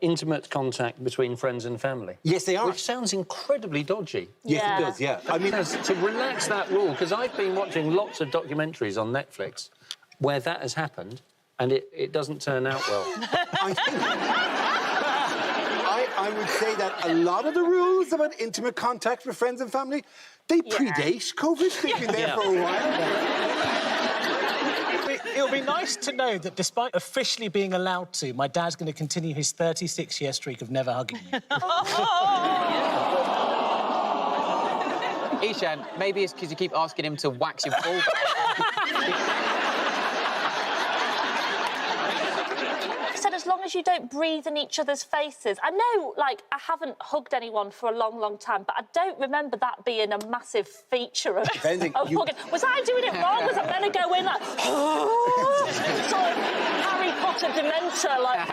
[SPEAKER 6] intimate contact between friends and family.
[SPEAKER 1] Yes, they are.
[SPEAKER 6] Which sounds incredibly dodgy.
[SPEAKER 1] Yes, it does, yeah.
[SPEAKER 6] I mean, to relax that rule, because I've been watching lots of documentaries on Netflix where that has happened, and it doesn't turn out well.
[SPEAKER 1] I would say that a lot of the rules about intimate contact with friends and family, they predate COVID. They've been there for a while.
[SPEAKER 13] It'll be nice to know that despite officially being allowed to, my dad's going to continue his 36-year streak of never hugging me.
[SPEAKER 4] Ishan, maybe it's because you keep asking him to wax your ball back.
[SPEAKER 5] Said as long as you don't breathe in each other's faces. I know, like, I haven't hugged anyone for a long, long time, but I don't remember that being a massive feature of hugging. Was I doing it wrong? Was I meant to go in like... sort of Harry Potter dementor, like...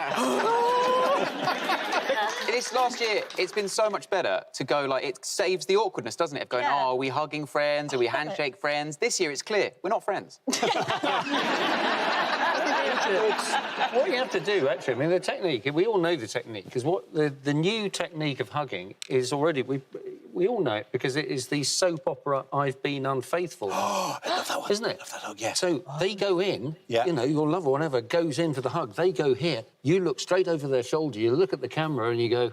[SPEAKER 4] This last year, it's been so much better to go, like, it saves the awkwardness, doesn't it? Of going, oh, are we hugging friends? Are we handshake friends? This year, it's clear. We're not friends.
[SPEAKER 6] What you have to do, actually, I mean, the technique, we all know the technique, because what the new technique of hugging is already, we all know it, because it is the soap opera I've Been Unfaithful.
[SPEAKER 1] Oh, I love that one.
[SPEAKER 6] Isn't it?
[SPEAKER 1] I love that hug, yeah.
[SPEAKER 6] So they go in, you know, your lover or whatever goes in for the hug, they go here, you look straight over their shoulder, you look at the camera and you go...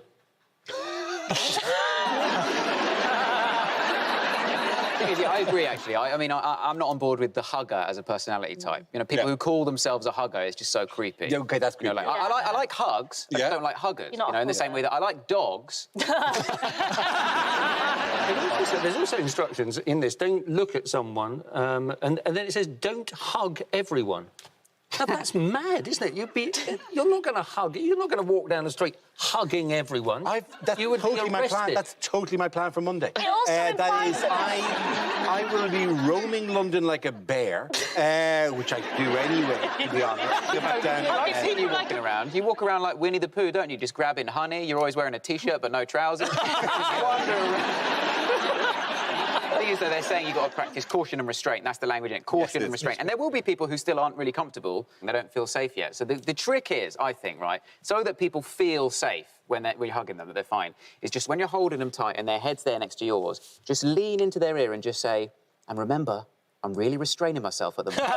[SPEAKER 4] I agree, actually. I mean, I'm not on board with the hugger as a personality type. You know, people who call themselves a hugger is just so creepy.
[SPEAKER 1] Yeah, OK, that's creepy.
[SPEAKER 4] You know, like, I like hugs, I just don't like huggers. You know, in the same way that I like dogs.
[SPEAKER 6] There's also instructions in this. Don't look at someone, and then it says, don't hug everyone. Now, that's mad, isn't it? You're not going to hug. You're not going to walk down the street hugging everyone.
[SPEAKER 1] That's totally my plan. That's totally my plan for Monday.
[SPEAKER 5] It also implies
[SPEAKER 1] I will be roaming London like a bear, which I do anyway, to be honest.
[SPEAKER 4] I've seen you walking around. You walk around like Winnie the Pooh, don't you? Just grabbing honey. You're always wearing a T-shirt but no trousers. Just wander around. The thing is, though, they're saying you've got to practice caution and restraint. That's the language in it. Caution and restraint. And there will be people who still aren't really comfortable and they don't feel safe yet. So the trick is, I think, right, so that people feel safe when you're hugging them, that they're fine, is just when you're holding them tight and their head's there next to yours, just lean into their ear and just say, and remember, I'm really restraining myself at the moment.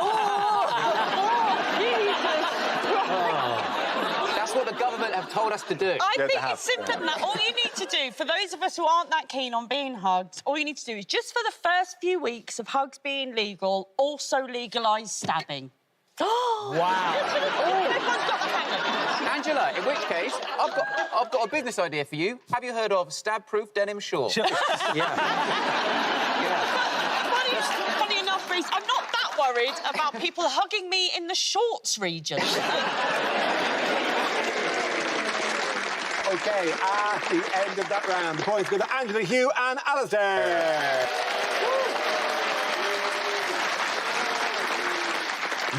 [SPEAKER 4] That's what the government have told us to do.
[SPEAKER 2] I think it's simpler than that. All you need to do, for those of us who aren't that keen on being hugged, all you need to do is just for the first few weeks of hugs being legal, also legalise stabbing.
[SPEAKER 5] Wow.
[SPEAKER 4] Angela, in which case, I've got a business idea for you. Have you heard of stab-proof denim shorts?
[SPEAKER 13] Yeah.
[SPEAKER 2] Reece, I'm not that worried about people hugging me in the shorts region.
[SPEAKER 1] OK, at the end of that round, the points go to Angela, Hugh and Alistair.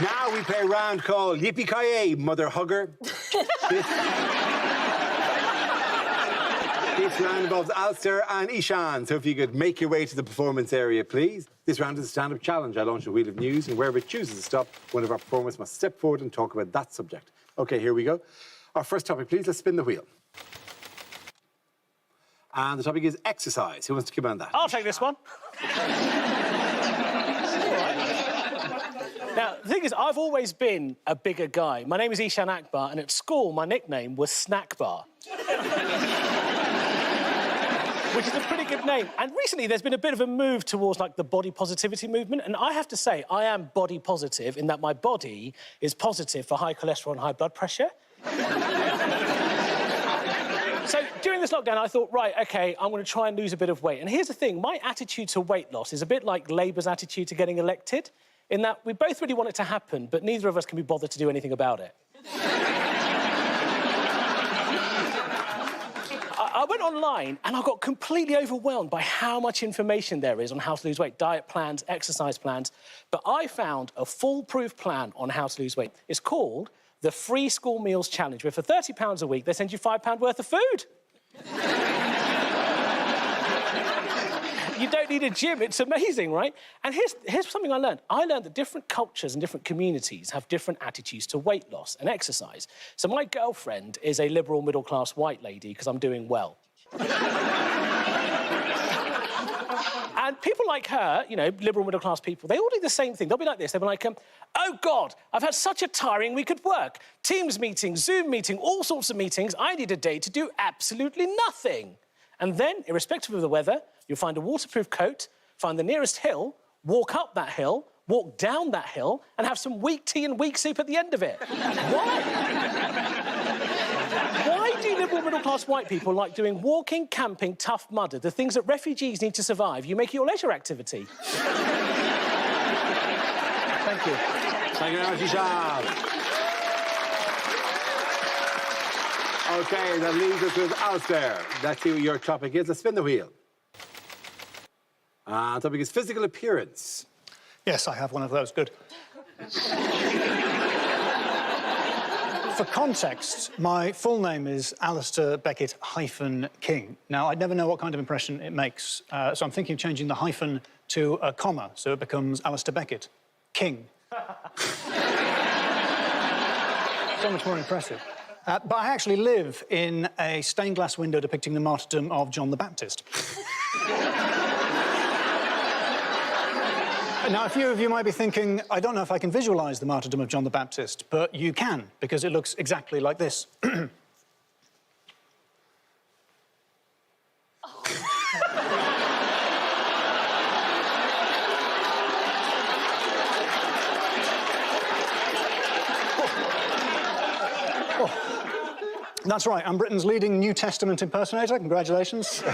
[SPEAKER 1] Now we play a round called Yippee-Ki-Yay, Mother Hugger. This round involves Alistair and Ishan, so if you could make your way to the performance area, please. This round is a stand-up challenge. I launch a wheel of news, and wherever it chooses to stop, one of our performers must step forward and talk about that subject. OK, here we go. Our first topic, please. Let's spin the wheel. And the topic is exercise. Who wants to come on that?
[SPEAKER 13] I'll take this one. Now, the thing is, I've always been a bigger guy. My name is Ishan Akbar, and at school, my nickname was Snack Bar. Which is a pretty good name. And recently, there's been a bit of a move towards, like, the body positivity movement. And I have to say, I am body positive in that my body is positive for high cholesterol and high blood pressure. So during this lockdown, I thought, right, OK, I'm going to try and lose a bit of weight. And here's the thing. My attitude to weight loss is a bit like Labour's attitude to getting elected, in that we both really want it to happen, but neither of us can be bothered to do anything about it. I went online and I got completely overwhelmed by how much information there is on how to lose weight, diet plans, exercise plans. But I found a foolproof plan on how to lose weight. It's called the Free School Meals Challenge, where for £30 a week, they send you £5 worth of food. You don't need a gym. It's amazing, right? And here's something I learned. I learned that different cultures and different communities have different attitudes to weight loss and exercise. So my girlfriend is a liberal middle-class white lady because I'm doing well. And people like her, you know, liberal middle-class people, they all do the same thing. They'll be like this. They'll be like, oh, God, I've had such a tiring week at work. Teams meeting, Zoom meeting, all sorts of meetings. I need a day to do absolutely nothing. And then, irrespective of the weather, you'll find a waterproof coat, find the nearest hill, walk up that hill, walk down that hill, and have some weak tea and weak soup at the end of it. Why? Why do liberal middle-class white people like doing walking, camping, tough mudder, the things that refugees need to survive? You make it your leisure activity.
[SPEAKER 1] Thank you. Thank you very much, Ishan. OK, that leaves us with Alistair. Let's see what your topic is. Let's spin the wheel. The topic is physical appearance.
[SPEAKER 12] Yes, I have one of those. Good. For context, my full name is Alistair Beckett-King. Now, I'd never know what kind of impression it makes, so I'm thinking of changing the hyphen to a comma, so it becomes Alistair Beckett, King. So much more impressive. But I actually live in a stained glass window depicting the martyrdom of John the Baptist. Now, a few of you might be thinking, I don't know if I can visualise the martyrdom of John the Baptist, but you can, because it looks exactly like this. That's right, I'm Britain's leading New Testament impersonator. Congratulations.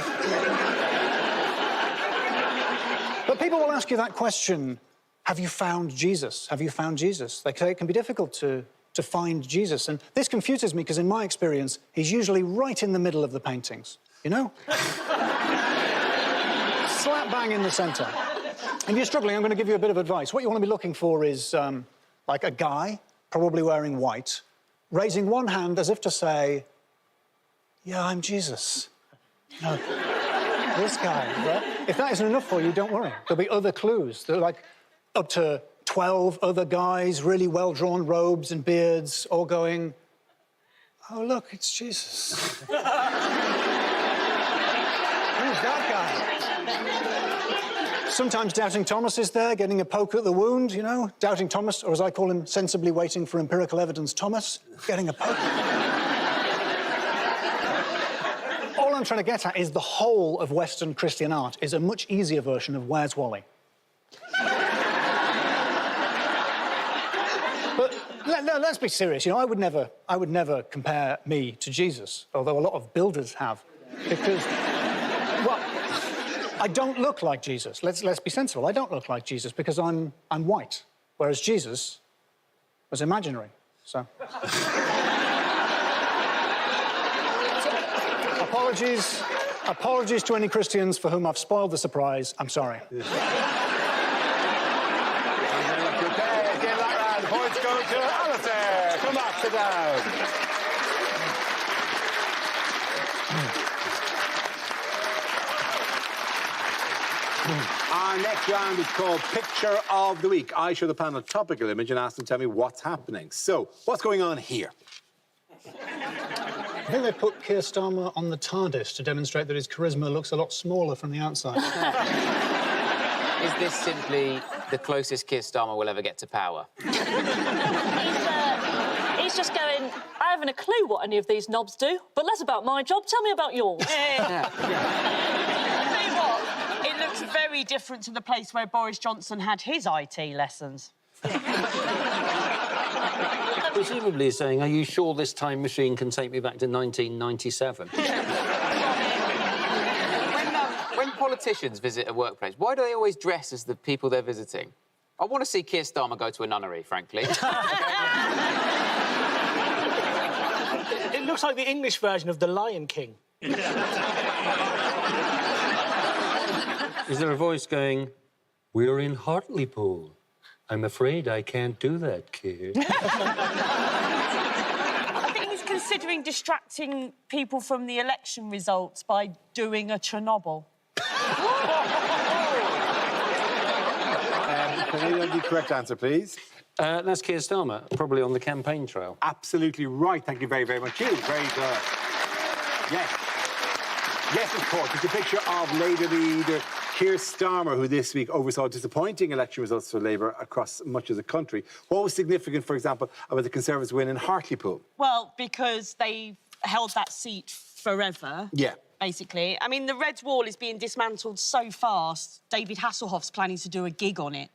[SPEAKER 12] But people will ask you that question, have you found Jesus? Have you found Jesus? They say it can be difficult to find Jesus. And this confuses me because, in my experience, he's usually right in the middle of the paintings, you know? Slap bang in the centre. If you're struggling, I'm going to give you a bit of advice. What you want to be looking for is, like, a guy, probably wearing white, raising one hand as if to say, yeah, I'm Jesus. No, this guy, right? If that isn't enough for you, don't worry. There'll be other clues. There are, like, up to 12 other guys, really well-drawn robes and beards, all going, oh, look, it's Jesus. Who's that guy? Sometimes Doubting Thomas is there, getting a poke at the wound, you know? Doubting Thomas, or as I call him, sensibly waiting for empirical evidence Thomas, getting a poke. All I'm trying to get at is the whole of Western Christian art is a much easier version of Where's Wally? But let's be serious, you know, I would never compare me to Jesus, although a lot of builders have, because, well, I don't look like Jesus. Let's be sensible. I don't look like Jesus because I'm white, whereas Jesus was imaginary. So apologies to any Christians for whom I've spoiled the surprise. I'm sorry.
[SPEAKER 1] Okay, give that round. Points go to Alistair. Come back, sit down. Our next round is called Picture of the Week. I show the panel a topical image and ask them to tell me what's happening. So, what's going on here?
[SPEAKER 12] I think they put Keir Starmer on the TARDIS to demonstrate that his charisma looks a lot smaller from the outside.
[SPEAKER 4] Is this simply the closest Keir Starmer will ever get to power?
[SPEAKER 5] He's just going, I haven't a clue what any of these knobs do, but less about my job. Tell me about yours.
[SPEAKER 2] I'll tell you what, it looks very different to the place where Boris Johnson had his IT lessons.
[SPEAKER 6] Presumably saying, are you sure this time machine can take me back to 1997?
[SPEAKER 4] When politicians visit a workplace, why do they always dress as the people they're visiting? I want to see Keir Starmer go to a nunnery, frankly.
[SPEAKER 13] It looks like the English version of The Lion King.
[SPEAKER 6] Is there a voice going, we're in Hartlepool? I'm afraid I can't do that, Keir.
[SPEAKER 2] I think he's considering distracting people from the election results by doing a Chernobyl.
[SPEAKER 1] Can anyone the correct answer, please?
[SPEAKER 6] That's Keir Starmer, probably on the campaign trail.
[SPEAKER 1] Absolutely right. Thank you very, very much. You. Very good. Yes. Yes, of course. It's a picture of Labour leader Keir Starmer, who this week oversaw disappointing election results for Labour across much of the country. What was significant, for example, about the Conservatives' win in Hartlepool?
[SPEAKER 2] Well, because they held that seat forever.
[SPEAKER 1] Yeah.
[SPEAKER 2] Basically. I mean, the Red Wall is being dismantled so fast, David Hasselhoff's planning to do a gig on it.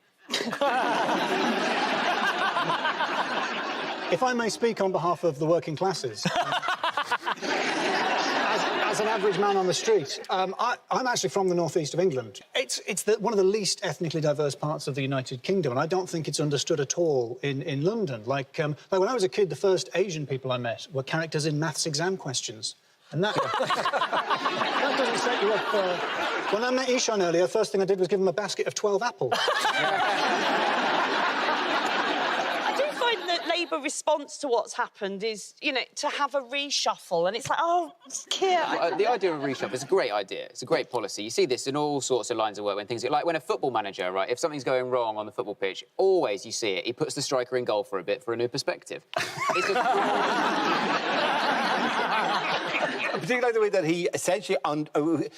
[SPEAKER 12] If I may speak on behalf of the working classes, as an average man on the street, I'm actually from the northeast of England. It's one of the least ethnically diverse parts of the United Kingdom, and I don't think it's understood at all in London. Like when I was a kid, the first Asian people I met were characters in maths exam questions. And that doesn't set you up for... When I met Ishan earlier, the first thing I did was give him a basket of 12 apples.
[SPEAKER 2] I do find that Labour response to what's happened is, you know, to have a reshuffle, and it's like, oh, Keir...
[SPEAKER 4] The idea of reshuffle is a great idea. It's a great policy. You see this in all sorts of lines of work when things... Like when a football manager, right, if something's going wrong on the football pitch, always you see it. He puts the striker in goal for a bit for a new perspective. It's
[SPEAKER 1] Particularly like the way that he essentially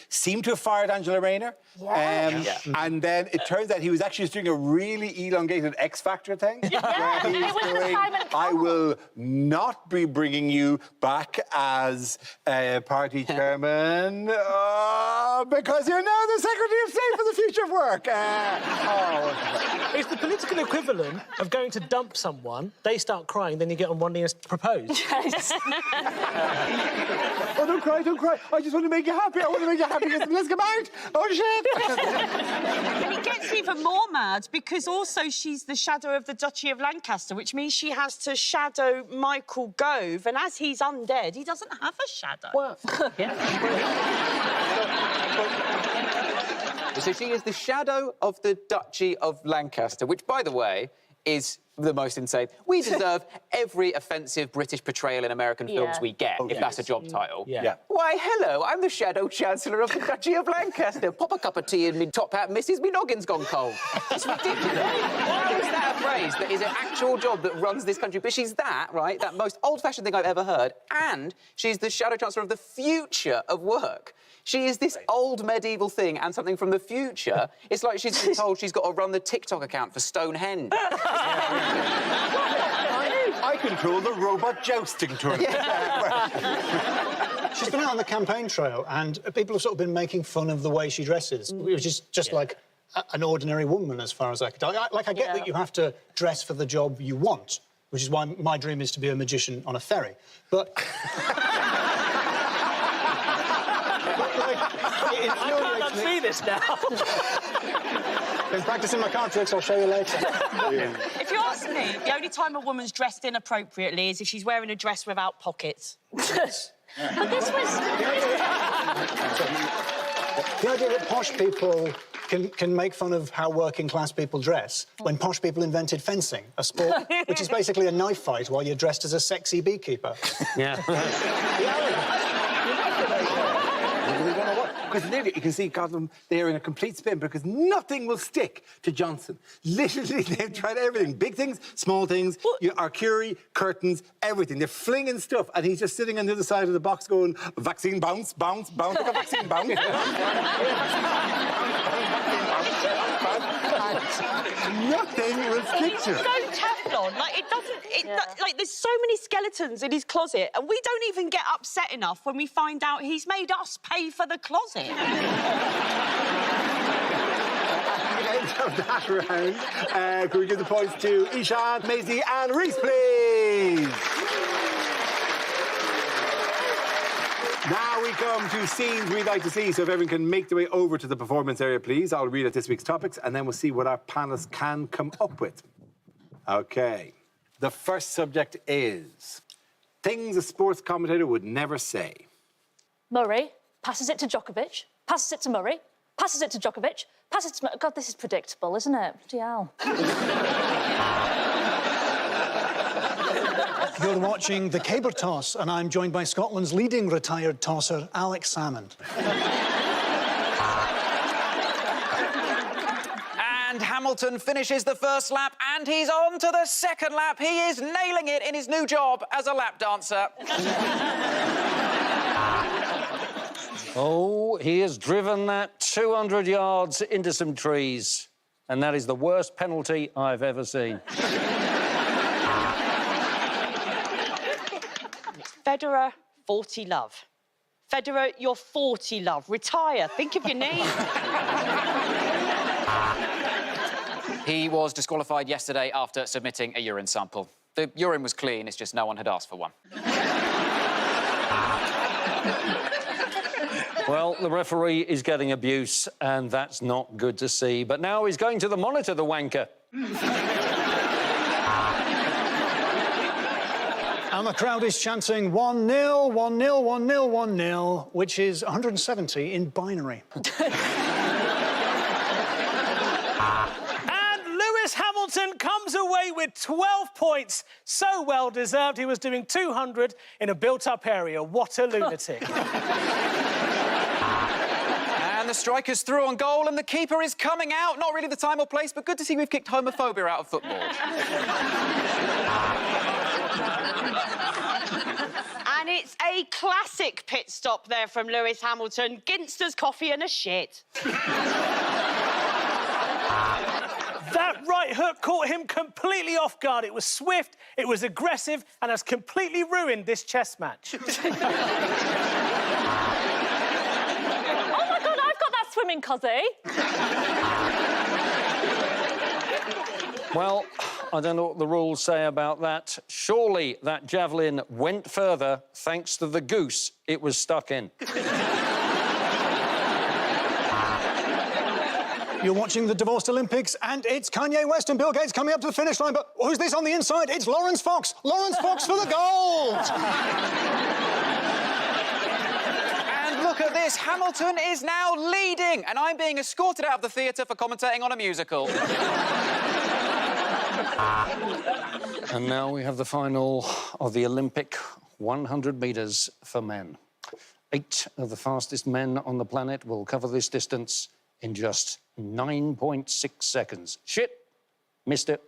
[SPEAKER 1] seemed to have fired Angela Rayner. And then it turns out he was actually just doing a really elongated X Factor thing.
[SPEAKER 5] Yeah,
[SPEAKER 1] where he's going, I will not be bringing you back as party chairman because you're now the Secretary of State for the future of work.
[SPEAKER 13] It's the political equivalent of going to dump someone, they start crying, then you get on one knee and propose.
[SPEAKER 5] Yes.
[SPEAKER 1] Oh, don't cry, don't cry. I just want to make you happy. I want to make you happy. Let's come out. Oh, shit.
[SPEAKER 2] And he gets even more mad because also she's the shadow of the Duchy of Lancaster, which means she has to shadow Michael Gove. And as he's undead, he doesn't have a shadow.
[SPEAKER 4] Well, So she is the shadow of the Duchy of Lancaster, which, by the way, is the most insane. We deserve every offensive British portrayal in American films we get, if that's a job title.
[SPEAKER 1] Yeah.
[SPEAKER 4] Why, hello, I'm the Shadow Chancellor of the Duchy of Lancaster. Pop a cup of tea in me top hat, Mrs. Me noggin's gone cold. It's ridiculous. Why is that a phrase that is an actual job that runs this country? But she's that, right, that most old-fashioned thing I've ever heard, and she's the Shadow Chancellor of the future of work. She is this old medieval thing and something from the future. It's like she's been told she's got to run the TikTok account for Stonehenge.
[SPEAKER 1] I control the robot jousting tournament.
[SPEAKER 12] She's been out on the campaign trail, and people have sort of been making fun of the way she dresses, which is just like an ordinary woman, as far as I can tell. I get that you have to dress for the job you want, which is why my dream is to be a magician on a ferry. But...
[SPEAKER 13] I can't unsee this now.
[SPEAKER 12] Been practicing my card tricks, I'll show you later.
[SPEAKER 2] If you ask me, the only time a woman's dressed inappropriately is if she's wearing a dress without pockets.
[SPEAKER 5] But this was...
[SPEAKER 12] The idea that posh people can make fun of how working-class people dress when posh people invented fencing, a sport which is basically a knife fight while you're dressed as a sexy beekeeper.
[SPEAKER 6] Yeah.
[SPEAKER 1] Because literally, you can see Gotham there in a complete spin because nothing will stick to Johnson. Literally, they've tried everything. Big things, small things, Arcuri, curtains, everything. They're flinging stuff, and he's just sitting on the other side of the box going, vaccine bounce, bounce, bounce, like a vaccine bounce. Nothing will stick to it.
[SPEAKER 2] So Teflon, like it doesn't. Like there's so many skeletons in his closet, and we don't even get upset enough when we find out he's made us pay for the closet.
[SPEAKER 1] End of that round. Can we give the points to Ishan, Maisie, and Reese, please? Now we come to scenes we'd like to see, so if everyone can make their way over to the performance area, please. I'll read out this week's topics, and then we'll see what our panelists can come up with. OK. The first subject is things a sports commentator would never say.
[SPEAKER 5] Murray passes it to Djokovic, passes it to Murray, passes it to Djokovic, passes it to... God, this is predictable, isn't it? Bloody hell.
[SPEAKER 12] You're watching the Caber Toss, and I'm joined by Scotland's leading retired tosser, Alex Salmond.
[SPEAKER 14] And Hamilton finishes the first lap, and he's on to the second lap. He is nailing it in his new job as a lap dancer.
[SPEAKER 6] Oh, he has driven that 200 yards into some trees, and that is the worst penalty I've ever seen.
[SPEAKER 2] Federer, 40 love. Federer, you're 40 love. Retire. Think of your name.
[SPEAKER 14] He was disqualified yesterday after submitting a urine sample. The urine was clean, it's just no one had asked for one.
[SPEAKER 6] Well, the referee is getting abuse, and that's not good to see. But now he's going to the monitor, the wanker.
[SPEAKER 12] And the crowd is chanting 1-0, 1-0, 1-0, 1-0, which is 170 in binary.
[SPEAKER 13] And Lewis Hamilton comes away with 12 points. So well deserved. He was doing 200 in a built-up area. What a lunatic.
[SPEAKER 14] And the striker's through on goal, and the keeper is coming out. Not really the time or place, but good to see we've kicked homophobia out of football.
[SPEAKER 2] And it's a classic pit stop there from Lewis Hamilton. Ginster's coffee and a shit.
[SPEAKER 13] That right hook caught him completely off guard. It was swift, it was aggressive, and has completely ruined this chess match.
[SPEAKER 5] Oh, my God, I've got that swimming cosy.
[SPEAKER 6] Well, I don't know what the rules say about that. Surely that javelin went further thanks to the goose it was stuck in.
[SPEAKER 12] You're watching the Divorced Olympics, and it's Kanye West and Bill Gates coming up to the finish line, but who's this on the inside? It's Lawrence Fox! Lawrence Fox for the gold!
[SPEAKER 14] And look at this, Hamilton is now leading, and I'm being escorted out of the theatre for commentating on a musical.
[SPEAKER 6] And now we have the final of the Olympic 100 metres for men. 8 of the fastest men on the planet will cover this distance in just 9.6 seconds. Shit, missed it.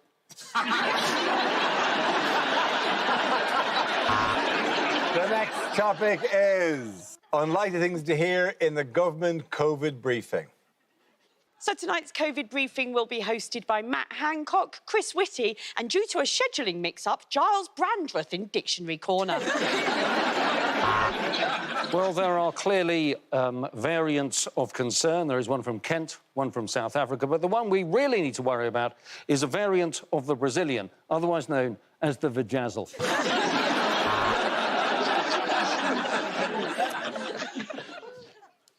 [SPEAKER 1] The next topic is unlikely things to hear in the government COVID briefing.
[SPEAKER 2] So tonight's COVID briefing will be hosted by Matt Hancock, Chris Whitty, and due to a scheduling mix-up, Giles Brandreth in Dictionary Corner.
[SPEAKER 6] Well, there are clearly variants of concern. There is one from Kent, one from South Africa, but the one we really need to worry about is a variant of the Brazilian, otherwise known as the vajazzle.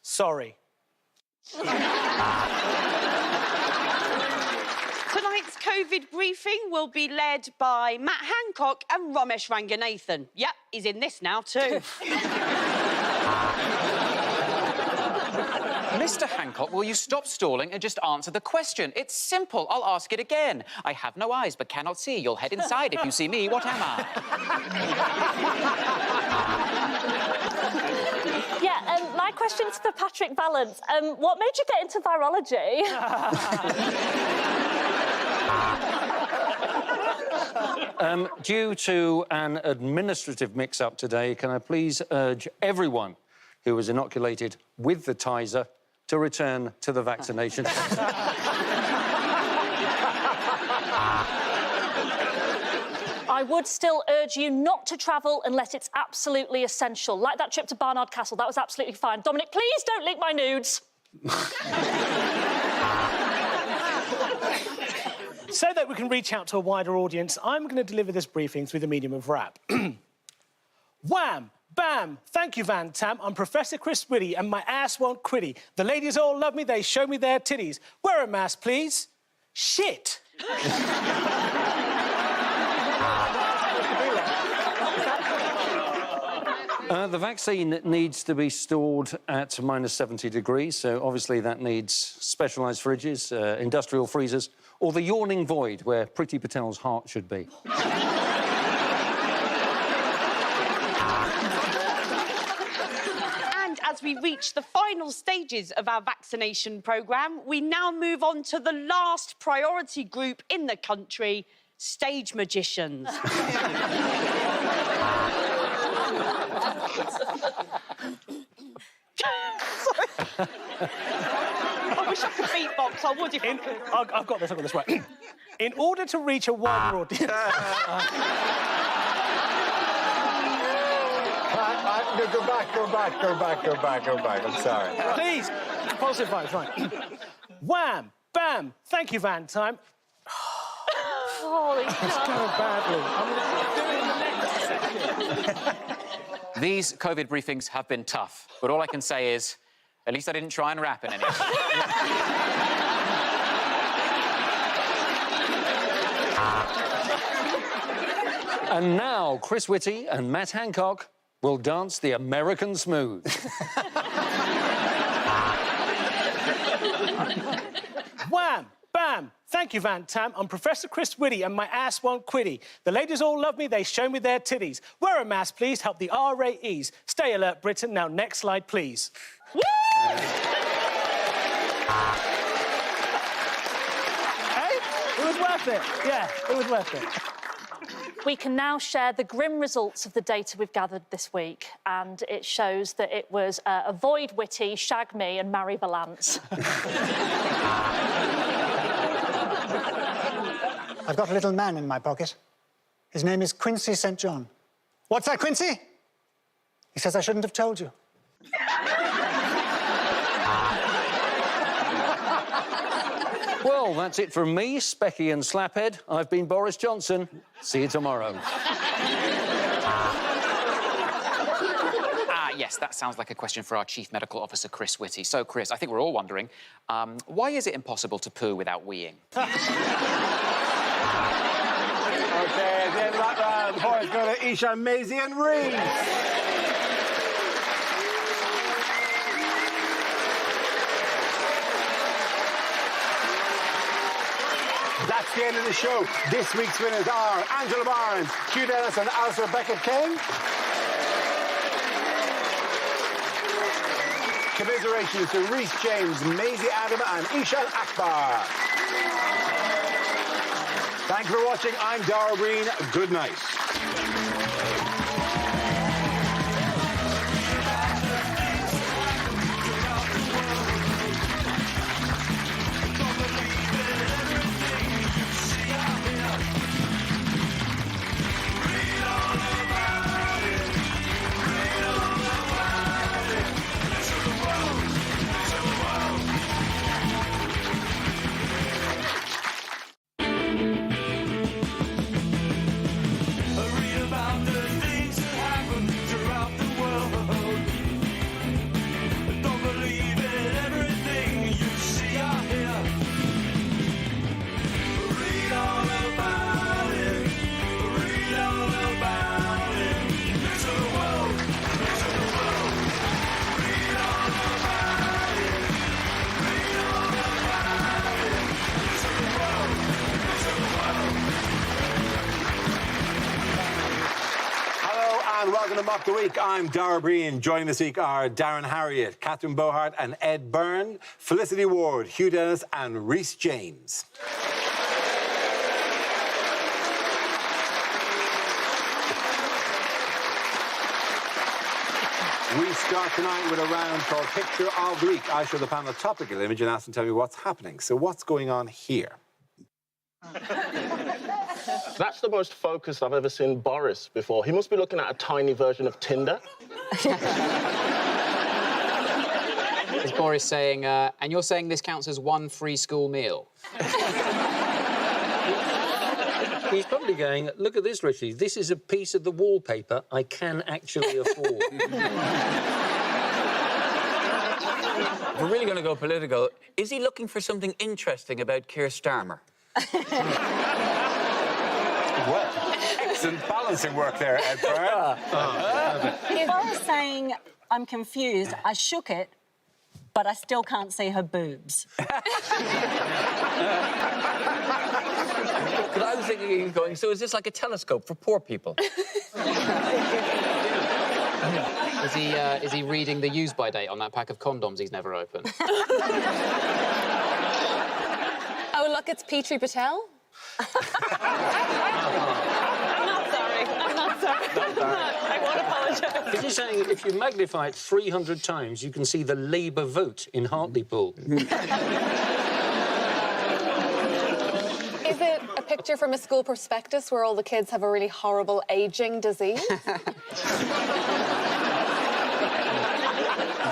[SPEAKER 13] Sorry,
[SPEAKER 2] Tonight's COVID briefing will be led by Matt Hancock and Ramesh Ranganathan. Yep, he's in this now too.
[SPEAKER 14] Mr. Hancock, will you stop stalling and just answer the question? It's simple. I'll ask it again. I have no eyes but cannot see. You'll head inside if you see me. What am I?
[SPEAKER 5] Yeah, my question's for Patrick Vallance. What made you get into virology?
[SPEAKER 6] Due to an administrative mix-up today, can I please urge everyone who was inoculated with the Tizer to return to the vaccination.
[SPEAKER 5] I would still urge you not to travel unless it's absolutely essential. Like that trip to Barnard Castle, that was absolutely fine. Dominic, please don't leak my nudes.
[SPEAKER 13] So that we can reach out to a wider audience, I'm going to deliver this briefing through the medium of rap. Wham! Bam! Thank you, Van Tam. I'm Professor Chris Whitty, and my ass won't quitty. The ladies all love me, they show me their titties. Wear a mask, please. Shit!
[SPEAKER 6] The vaccine needs to be stored at -70 degrees, so obviously that needs specialised fridges, industrial freezers, or the yawning void where Priti Patel's heart should be.
[SPEAKER 2] As we reach the final stages of our vaccination programme, we now move on to the last priority group in the country, stage magicians. I wish I could beatbox, I would if I could.
[SPEAKER 13] I've got this, right. In order to reach a wider audience...
[SPEAKER 1] Go back. I'm sorry.
[SPEAKER 13] Please, positive vibes, right. Wham! Bam! Thank you, Van Time.
[SPEAKER 5] Holy
[SPEAKER 13] It's going badly.
[SPEAKER 14] These COVID briefings have been tough, but all I can say is, at least I didn't try and rap in any of them.
[SPEAKER 6] And now, Chris Whitty and Matt Hancock will dance the American Smooth.
[SPEAKER 13] Wham! Bam! Thank you, Van Tam. I'm Professor Chris Whitty, and my ass won't quitty. The ladies all love me, they show me their titties. Wear a mask, please, help the R-rate ease. Stay alert, Britain. Now, next slide, please. Woo! Hey? It was worth it. Yeah, it was worth it.
[SPEAKER 5] We can now share the grim results of the data we've gathered this week, and it shows that it was avoid Whitty, shag me, and marry Vallance.
[SPEAKER 12] I've got a little man in my pocket. His name is Quincy St. John. What's that, Quincy? He says I shouldn't have told you.
[SPEAKER 6] Well, that's it from me, Specky and Slaphead. I've been Boris Johnson. See you tomorrow.
[SPEAKER 14] Yes, that sounds like a question for our Chief Medical Officer, Chris Whitty. So, Chris, I think we're all wondering, why is it impossible to poo without weeing?
[SPEAKER 1] OK, at the end of that round, the points go to Isha, Maisie and Reece. That's the end of the show. This week's winners are Angela Barnes, Hugh Dennis and Alistair Beckett-King. Commiserations to Reece James, Maisie Adam and Ishan Akbar. Thanks for watching. I'm Dara Green. Good night.
[SPEAKER 15] Read about the things
[SPEAKER 1] welcome to Mock the Week. I'm Dara Breen. Joining this week are Darren Harriott, Catherine Bohart and Ed Byrne, Felicity Ward, Hugh Dennis and Rhys James. We start tonight with a round called Picture of the Week. I show the panel a topical image and ask them to tell me what's happening. So what's going on here?
[SPEAKER 15] That's the most focused I've ever seen Boris before. He must be looking at a tiny version of Tinder.
[SPEAKER 14] Is Boris saying, and you're saying this counts as one free school meal?
[SPEAKER 6] He's probably going, look at this, Richie. This is a piece of the wallpaper I can actually afford.
[SPEAKER 16] If we're really going to go political, is he looking for something interesting about Keir Starmer?
[SPEAKER 1] Well, excellent balancing work there, Ed Byrne.
[SPEAKER 17] If I was saying I'm confused, I shook it, but I still can't see her boobs.
[SPEAKER 16] But I was thinking, going, so is this like a telescope for poor people?
[SPEAKER 14] Is he reading the use-by date on that pack of condoms he's never opened?
[SPEAKER 18] Oh, look, it's Petri Patel.
[SPEAKER 2] I'm not sorry. I won't apologise.
[SPEAKER 6] Is he saying if you magnify it 300 times, you can see the Labour vote in Hartlepool?
[SPEAKER 18] Is it a picture from a school prospectus where all the kids have a really horrible ageing disease?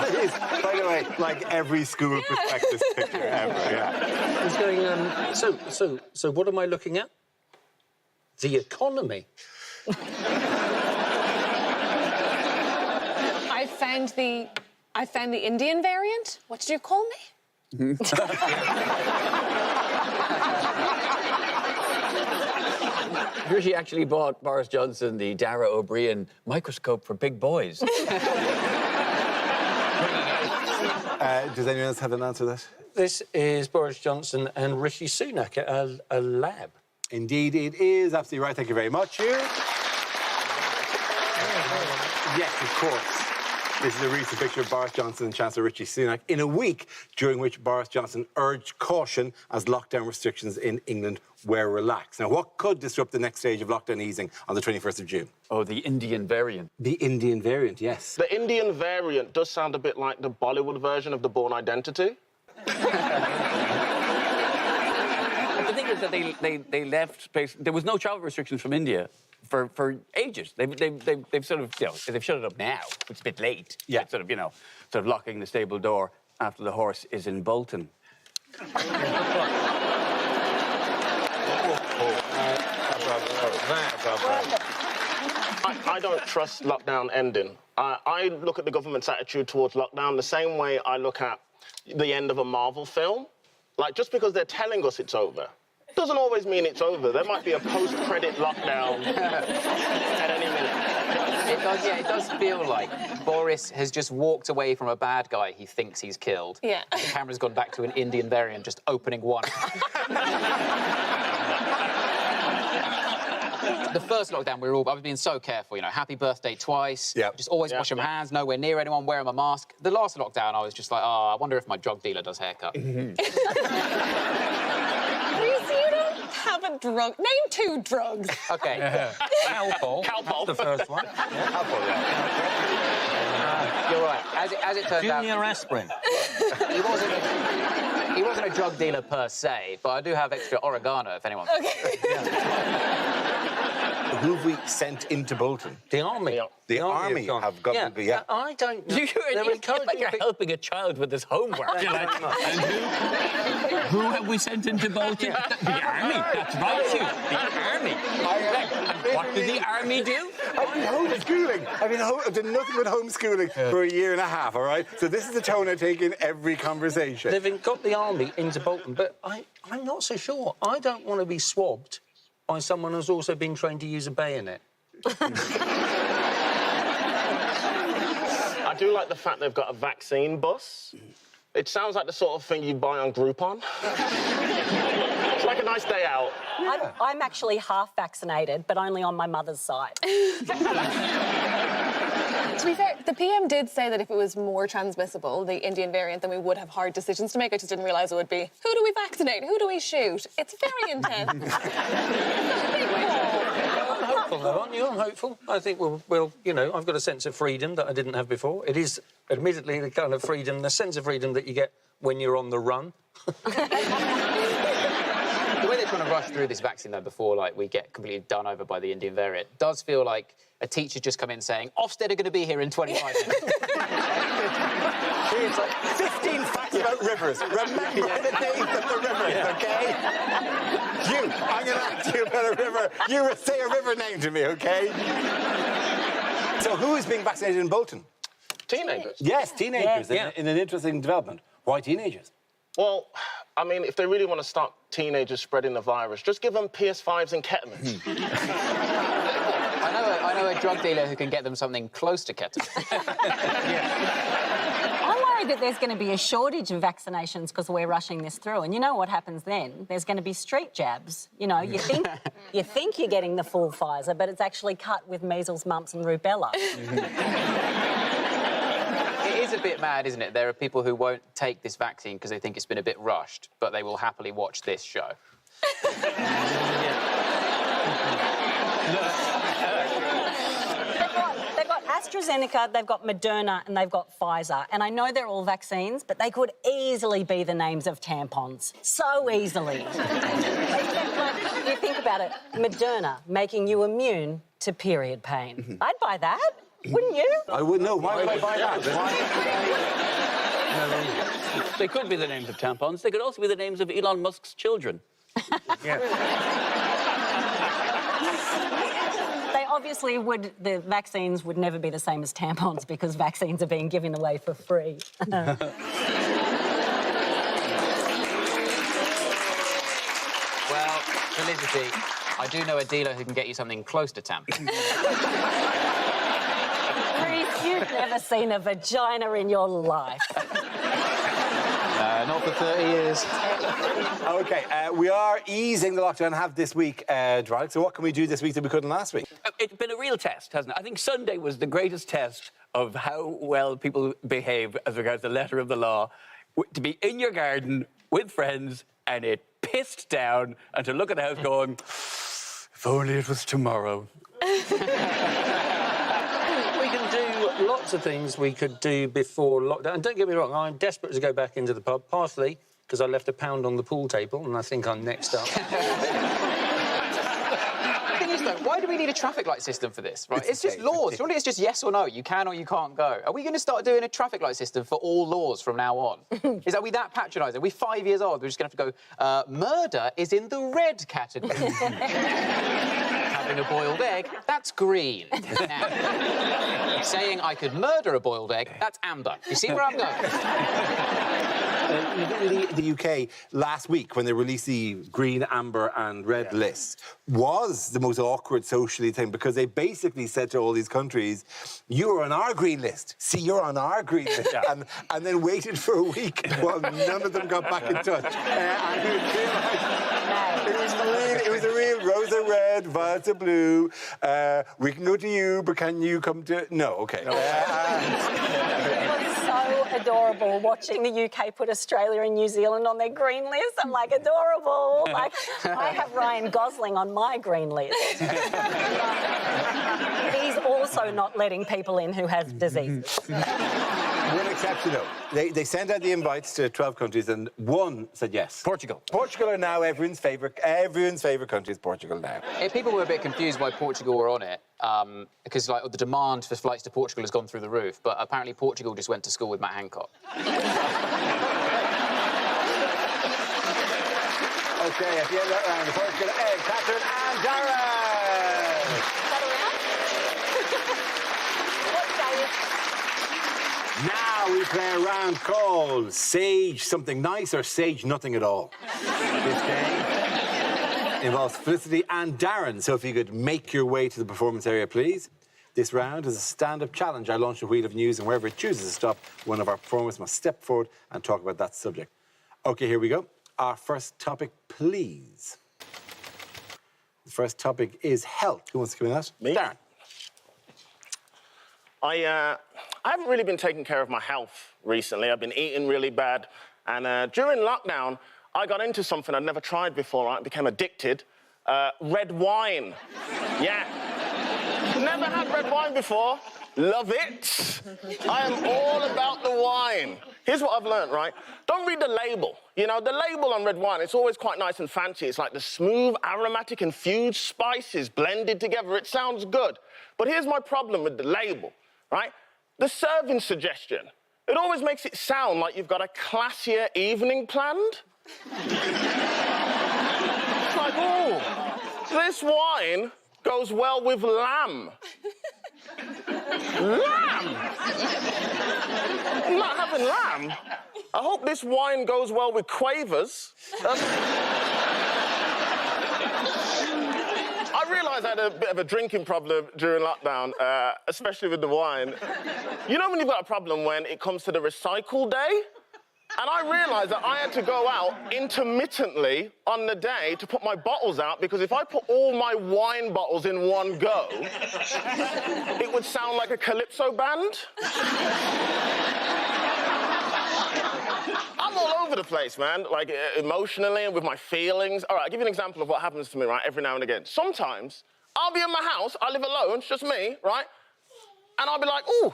[SPEAKER 1] It is, by the way, like every school prospectus picture ever, yeah.
[SPEAKER 6] He's going, so what am I looking at? The economy.
[SPEAKER 18] I found the Indian variant. What did you call me?
[SPEAKER 16] Rishi actually bought Boris Johnson the Dara O'Brien microscope for big boys.
[SPEAKER 1] Does anyone else have an answer to that?
[SPEAKER 6] This is Boris Johnson and Rishi Sunak at a lab.
[SPEAKER 1] Indeed, it is. Absolutely right. Thank you very much, Hugh. Yes, of course. This is a recent picture of Boris Johnson and Chancellor Rishi Sunak in a week during which Boris Johnson urged caution as lockdown restrictions in England were relaxed. Now, what could disrupt the next stage of lockdown easing on the 21st of June?
[SPEAKER 16] Oh, the Indian variant.
[SPEAKER 1] The Indian variant, yes.
[SPEAKER 15] The Indian variant does sound a bit like the Bollywood version of The Bourne Identity.
[SPEAKER 16] The thing is that they left space. There was no travel restrictions from India for ages. They've sort of, they've shut it up now, which is a bit late.
[SPEAKER 1] Yeah.
[SPEAKER 16] It's sort of locking the stable door after the horse is in Bolton.
[SPEAKER 15] I don't trust lockdown ending. I look at the government's attitude towards lockdown the same way I look at the end of a Marvel film. Like, just because they're telling us it's over doesn't always mean it's over. There might be a post-credit lockdown at any minute.
[SPEAKER 14] It does feel like Boris has just walked away from a bad guy he thinks he's killed.
[SPEAKER 18] Yeah.
[SPEAKER 14] The camera's gone back to an Indian variant, just opening one. The first lockdown, I was being so careful, happy birthday twice, just always washing my hands, nowhere near anyone, wearing my mask. The last lockdown, I was just like, I wonder if my drug dealer does haircut.
[SPEAKER 18] You don't have a drug. Name 2 drugs.
[SPEAKER 14] OK.
[SPEAKER 6] Calpol.
[SPEAKER 15] Calpol.
[SPEAKER 6] That's the first one.
[SPEAKER 1] Calpol, yeah.
[SPEAKER 14] You're right. As it turned out...
[SPEAKER 6] Junior aspirin.
[SPEAKER 14] He wasn't a drug dealer per se, but I do have extra oregano if anyone...
[SPEAKER 18] Okay.
[SPEAKER 1] Who have we sent into Bolton?
[SPEAKER 6] The army.
[SPEAKER 1] The army have got to be, yeah.
[SPEAKER 6] I don't know.
[SPEAKER 16] You're helping a child with his homework. Who have we sent into Bolton? The army. That's right, Hugh. The army. What did the army do?
[SPEAKER 1] I've been homeschooling. I've done nothing but homeschooling for a year and a half, all right? So this is the tone I take in every conversation.
[SPEAKER 6] They've got the army into Bolton, but I'm not so sure. I don't want to be swabbed by someone who's also been trained to use a bayonet.
[SPEAKER 15] I do like the fact they've got a vaccine bus. It sounds like the sort of thing you'd buy on Groupon. It's like a nice day out.
[SPEAKER 17] I'm actually half vaccinated, but only on my mother's side.
[SPEAKER 18] To be fair, the PM did say that if it was more transmissible, the Indian variant, then we would have hard decisions to make. I just didn't realise it would be, who do we vaccinate? Who do we shoot? It's very intense.
[SPEAKER 6] I'm hopeful, though, aren't you? I'm hopeful. I think we'll, you know, I've got a sense of freedom that I didn't have before. It is, admittedly, the kind of freedom, the sense of freedom that you get when you're on the run.
[SPEAKER 14] The way they're trying to rush through this vaccine, though, before like we get completely done over by the Indian variant, does feel like a teacher just come in saying, Ofsted are going to be here in 25 minutes.
[SPEAKER 1] It's like 15 facts about rivers. Remember the names of the rivers, OK? I'm going to ask you about a river. You say a river name to me, OK? So who is being vaccinated in Bolton?
[SPEAKER 15] Teenagers.
[SPEAKER 1] Yes, teenagers, in an interesting development. Why teenagers?
[SPEAKER 15] Well, I mean, if they really want to start teenagers spreading the virus, just give them PS5s and ketamine.
[SPEAKER 14] I know a drug dealer who can get them something close to ketamine.
[SPEAKER 17] I'm worried that there's going to be a shortage of vaccinations because we're rushing this through. And you know what happens then? There's going to be street jabs. You know, you think you're getting the full Pfizer, but it's actually cut with measles, mumps and rubella.
[SPEAKER 14] It is a bit mad, isn't it? There are people who won't take this vaccine because they think it's been a bit rushed, but they will happily watch this show.
[SPEAKER 17] They've got AstraZeneca, they've got Moderna, and they've got Pfizer. And I know they're all vaccines, but they could easily be the names of tampons. So easily. You think about it, Moderna making you immune to period pain. I'd buy that. Wouldn't you?
[SPEAKER 1] I wouldn't know. Why would I buy that?
[SPEAKER 16] They could be the names of tampons. They could also be the names of Elon Musk's children.
[SPEAKER 17] They obviously would, the vaccines would never be the same as tampons because vaccines are being given away for free.
[SPEAKER 14] Well, Felicity, I do know a dealer who can get you something close to tampons.
[SPEAKER 17] Reece, you've never seen a vagina in your life.
[SPEAKER 14] Not for 30 years.
[SPEAKER 1] OK, we are easing the lockdown, have this week, Drag. So what can we do this week that we couldn't last week?
[SPEAKER 16] It's been a real test, hasn't it? I think Sunday was the greatest test of how well people behave as regards the letter of the law. To be in your garden with friends and it pissed down and to look at the house going, if only it was tomorrow.
[SPEAKER 6] We can do lots of things we could do before lockdown. And don't get me wrong, I'm desperate to go back into the pub, partly because I left a pound on the pool table and I think I'm next up.
[SPEAKER 14] The thing is, though, why do we need a traffic light system for this, right? It's just laws. Surely it's just yes or no. You can or you can't go. Are we going to start doing a traffic light system for all laws from now on? Are we that patronising? Are we 5 years old? We're just going to have to go, murder is in the red category. Having a boiled egg, that's green. Now, saying I could murder a boiled egg, that's amber. You see where I'm going?
[SPEAKER 1] The UK last week, when they released the green, amber and red list, was the most awkward socially thing because they basically said to all these countries, you're on our green list. See, you're on our green list. And then waited for a week while none of them got back in touch. It was a real Rosa red, Violet blue. We can go to you, but can you come to... No, OK.
[SPEAKER 17] It was so adorable watching the UK put Australia and New Zealand on their green list. I'm like, adorable. Like, I have Ryan Gosling on my green list. He's also not letting people in who have diseases.
[SPEAKER 1] One exception, though. They sent out the invites to 12 countries and one said yes.
[SPEAKER 14] Portugal.
[SPEAKER 1] Portugal are now everyone's favourite country is Portugal now.
[SPEAKER 14] People were a bit confused why Portugal were on it, because like the demand for flights to Portugal has gone through the roof, but apparently Portugal just went to school with Matt Hancock.
[SPEAKER 1] OK, at the end of that round, the first going to Ed, Catherine and Darren! Now we play a round called Sage Something Nice or Sage Nothing at All. This game involves Felicity and Darren, so if you could make your way to the performance area, please. This round is a stand-up challenge. I launch a wheel of news, and wherever it chooses to stop, one of our performers must step forward and talk about that subject. OK, here we go. our first topic, please? The first topic is health. Who wants to come in that?
[SPEAKER 15] Me?
[SPEAKER 1] Darren.
[SPEAKER 15] I haven't really been taking care of my health recently. I've been eating really bad. And during lockdown, I got into something I'd never tried before. I became addicted. Red wine. Yeah. Never had red wine before. Love it. I am all about the wine. Here's what I've learned, right? Don't read the label. You know, the label on red wine, it's always quite nice and fancy. It's like the smooth, aromatic, infused spices blended together. It sounds good. But here's my problem with the label, right? The serving suggestion. It always makes it sound like you've got a classier evening planned. It's like, oh, this wine goes well with lamb. Lamb? I'm not having lamb. I hope this wine goes well with quavers. I realised I had a bit of a drinking problem during lockdown, especially with the wine. You know when you've got a problem when it comes to the recycle day? And I realised that I had to go out intermittently on the day to put my bottles out, because if I put all my wine bottles in one go, it would sound like a calypso band. I'm all over the place, man, like emotionally and with my feelings. All right, I'll give you an example of what happens to me, right, every now and again. Sometimes I'll be in my house, I live alone, it's just me, right? And I'll be like, ooh,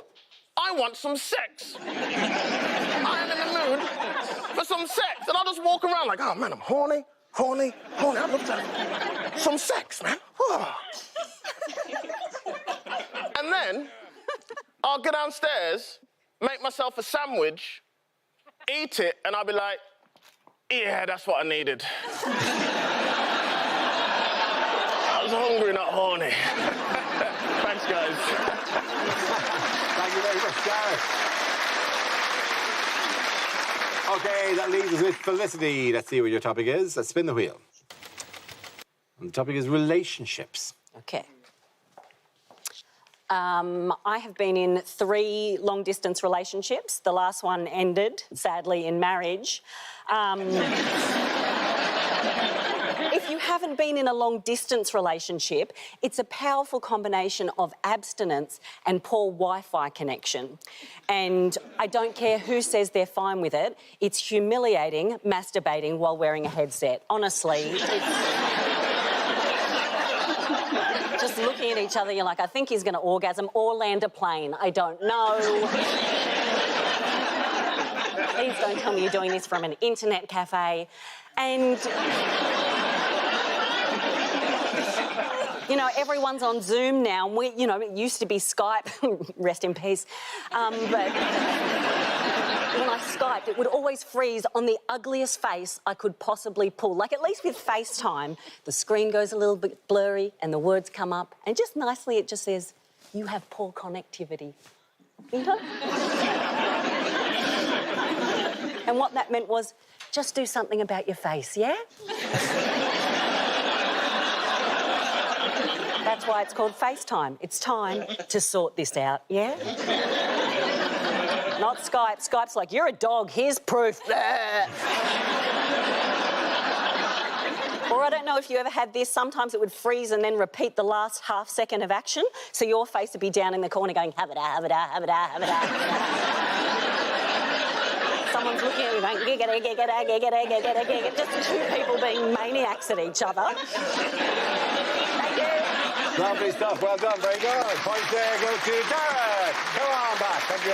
[SPEAKER 15] I want some sex. I am in the mood for some sex. And I'll just walk around like, oh, man, I'm horny. I love that. Some sex, man. And then I'll go downstairs, make myself a sandwich, eat it, and I'll be like, yeah, that's what I needed. I was hungry, not horny. Thanks, guys.
[SPEAKER 1] Thank you very much, Gareth. OK, that leaves us with Felicity. Let's see what your topic is. Let's spin the wheel. And the topic is relationships.
[SPEAKER 17] OK. I have been in 3 long-distance relationships. The last one ended, sadly, in marriage. If you haven't been in a long-distance relationship, it's a powerful combination of abstinence and poor Wi-Fi connection. And I don't care who says they're fine with it, it's humiliating masturbating while wearing a headset. Honestly, it's... Just looking at each other, you're like, I think he's going to orgasm or land a plane. I don't know. Please don't tell me you're doing this from an internet cafe. And... You know, everyone's on Zoom now. You know, it used to be Skype, rest in peace. But when I Skyped, it would always freeze on the ugliest face I could possibly pull. Like, at least with FaceTime, the screen goes a little bit blurry and the words come up, and just nicely it just says, you have poor connectivity. You know? And what that meant was, just do something about your face, yeah? That's why it's called FaceTime. It's time to sort this out, yeah? Not Skype. Skype's like, you're a dog, here's proof. Or I don't know if you ever had this, sometimes it would freeze and then repeat the last half second of action, so your face would be down in the corner going, have-a-da, have-a-da, have-a-da, have-a-da. Someone's looking at you going, giggity, giggity, giggity, giggity, giggity. Just 2 people being maniacs at each other. Thank you.
[SPEAKER 1] Lovely stuff. Well done. Very good. Points there go to Darren. Come on back. Thank you.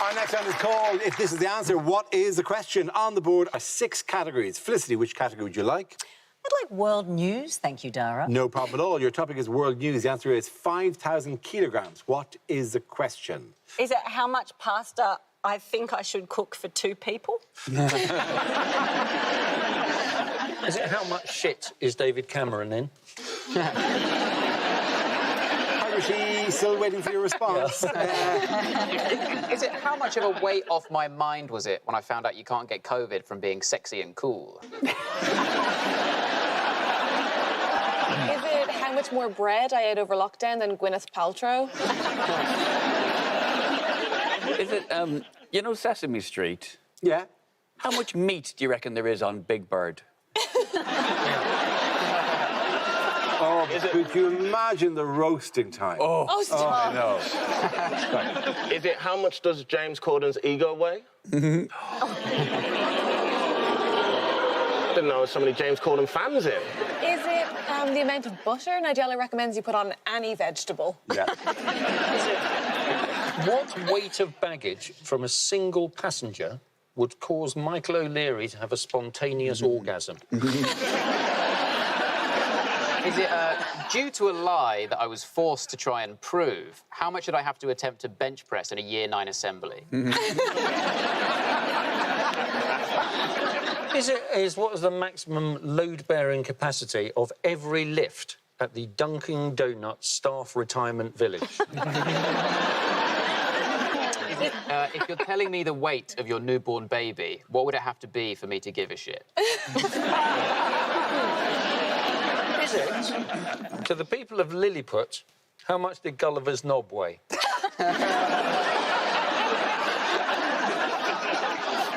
[SPEAKER 1] Our next round is called If This Is the Answer, What Is the Question? On the board are 6 categories. Felicity, which category would you like?
[SPEAKER 17] I'd like world news, thank you, Dara.
[SPEAKER 1] No problem at all. Your topic is world news. The answer is 5,000 kilograms. What is the question?
[SPEAKER 17] Is it how much pasta I think I should cook for 2 people?
[SPEAKER 6] Is it how much shit is David Cameron in?
[SPEAKER 1] Hi, Rishi. Still waiting for your response.
[SPEAKER 14] Is it how much of a weight off my mind was it when I found out you can't get COVID from being sexy and cool?
[SPEAKER 18] Is it how much more bread I ate over lockdown than Gwyneth Paltrow?
[SPEAKER 16] Is it, you know Sesame Street?
[SPEAKER 1] Yeah.
[SPEAKER 16] How much meat do you reckon there is on Big Bird?
[SPEAKER 1] Oh, could you imagine the roasting time?
[SPEAKER 15] Oh,
[SPEAKER 1] I know.
[SPEAKER 15] Is it how much does James Corden's ego weigh? Didn't know so many James Corden fans in.
[SPEAKER 18] Is it the amount of butter Nigella recommends you put on any vegetable?
[SPEAKER 1] Yeah.
[SPEAKER 6] What weight of baggage from a single passenger would cause Michael O'Leary to have a spontaneous orgasm?
[SPEAKER 14] Is it due to a lie that I was forced to try and prove? How much did I have to attempt to bench press in a Year 9 assembly?
[SPEAKER 6] What is the maximum load-bearing capacity of every lift at the Dunkin' Donuts Staff Retirement Village?
[SPEAKER 14] If you're telling me the weight of your newborn baby, what would it have to be for me to give a shit?
[SPEAKER 6] Is it? To the people of Lilliput, how much did Gulliver's Knob weigh?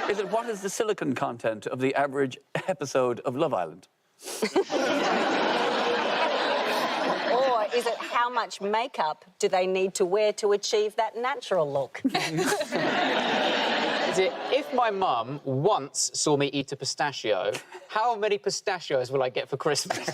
[SPEAKER 16] Is it what is the silicon content of the average episode of Love Island?
[SPEAKER 17] Or is it how much makeup do they need to wear to achieve that natural look?
[SPEAKER 14] Is it if my mum once saw me eat a pistachio, how many pistachios will I get for Christmas?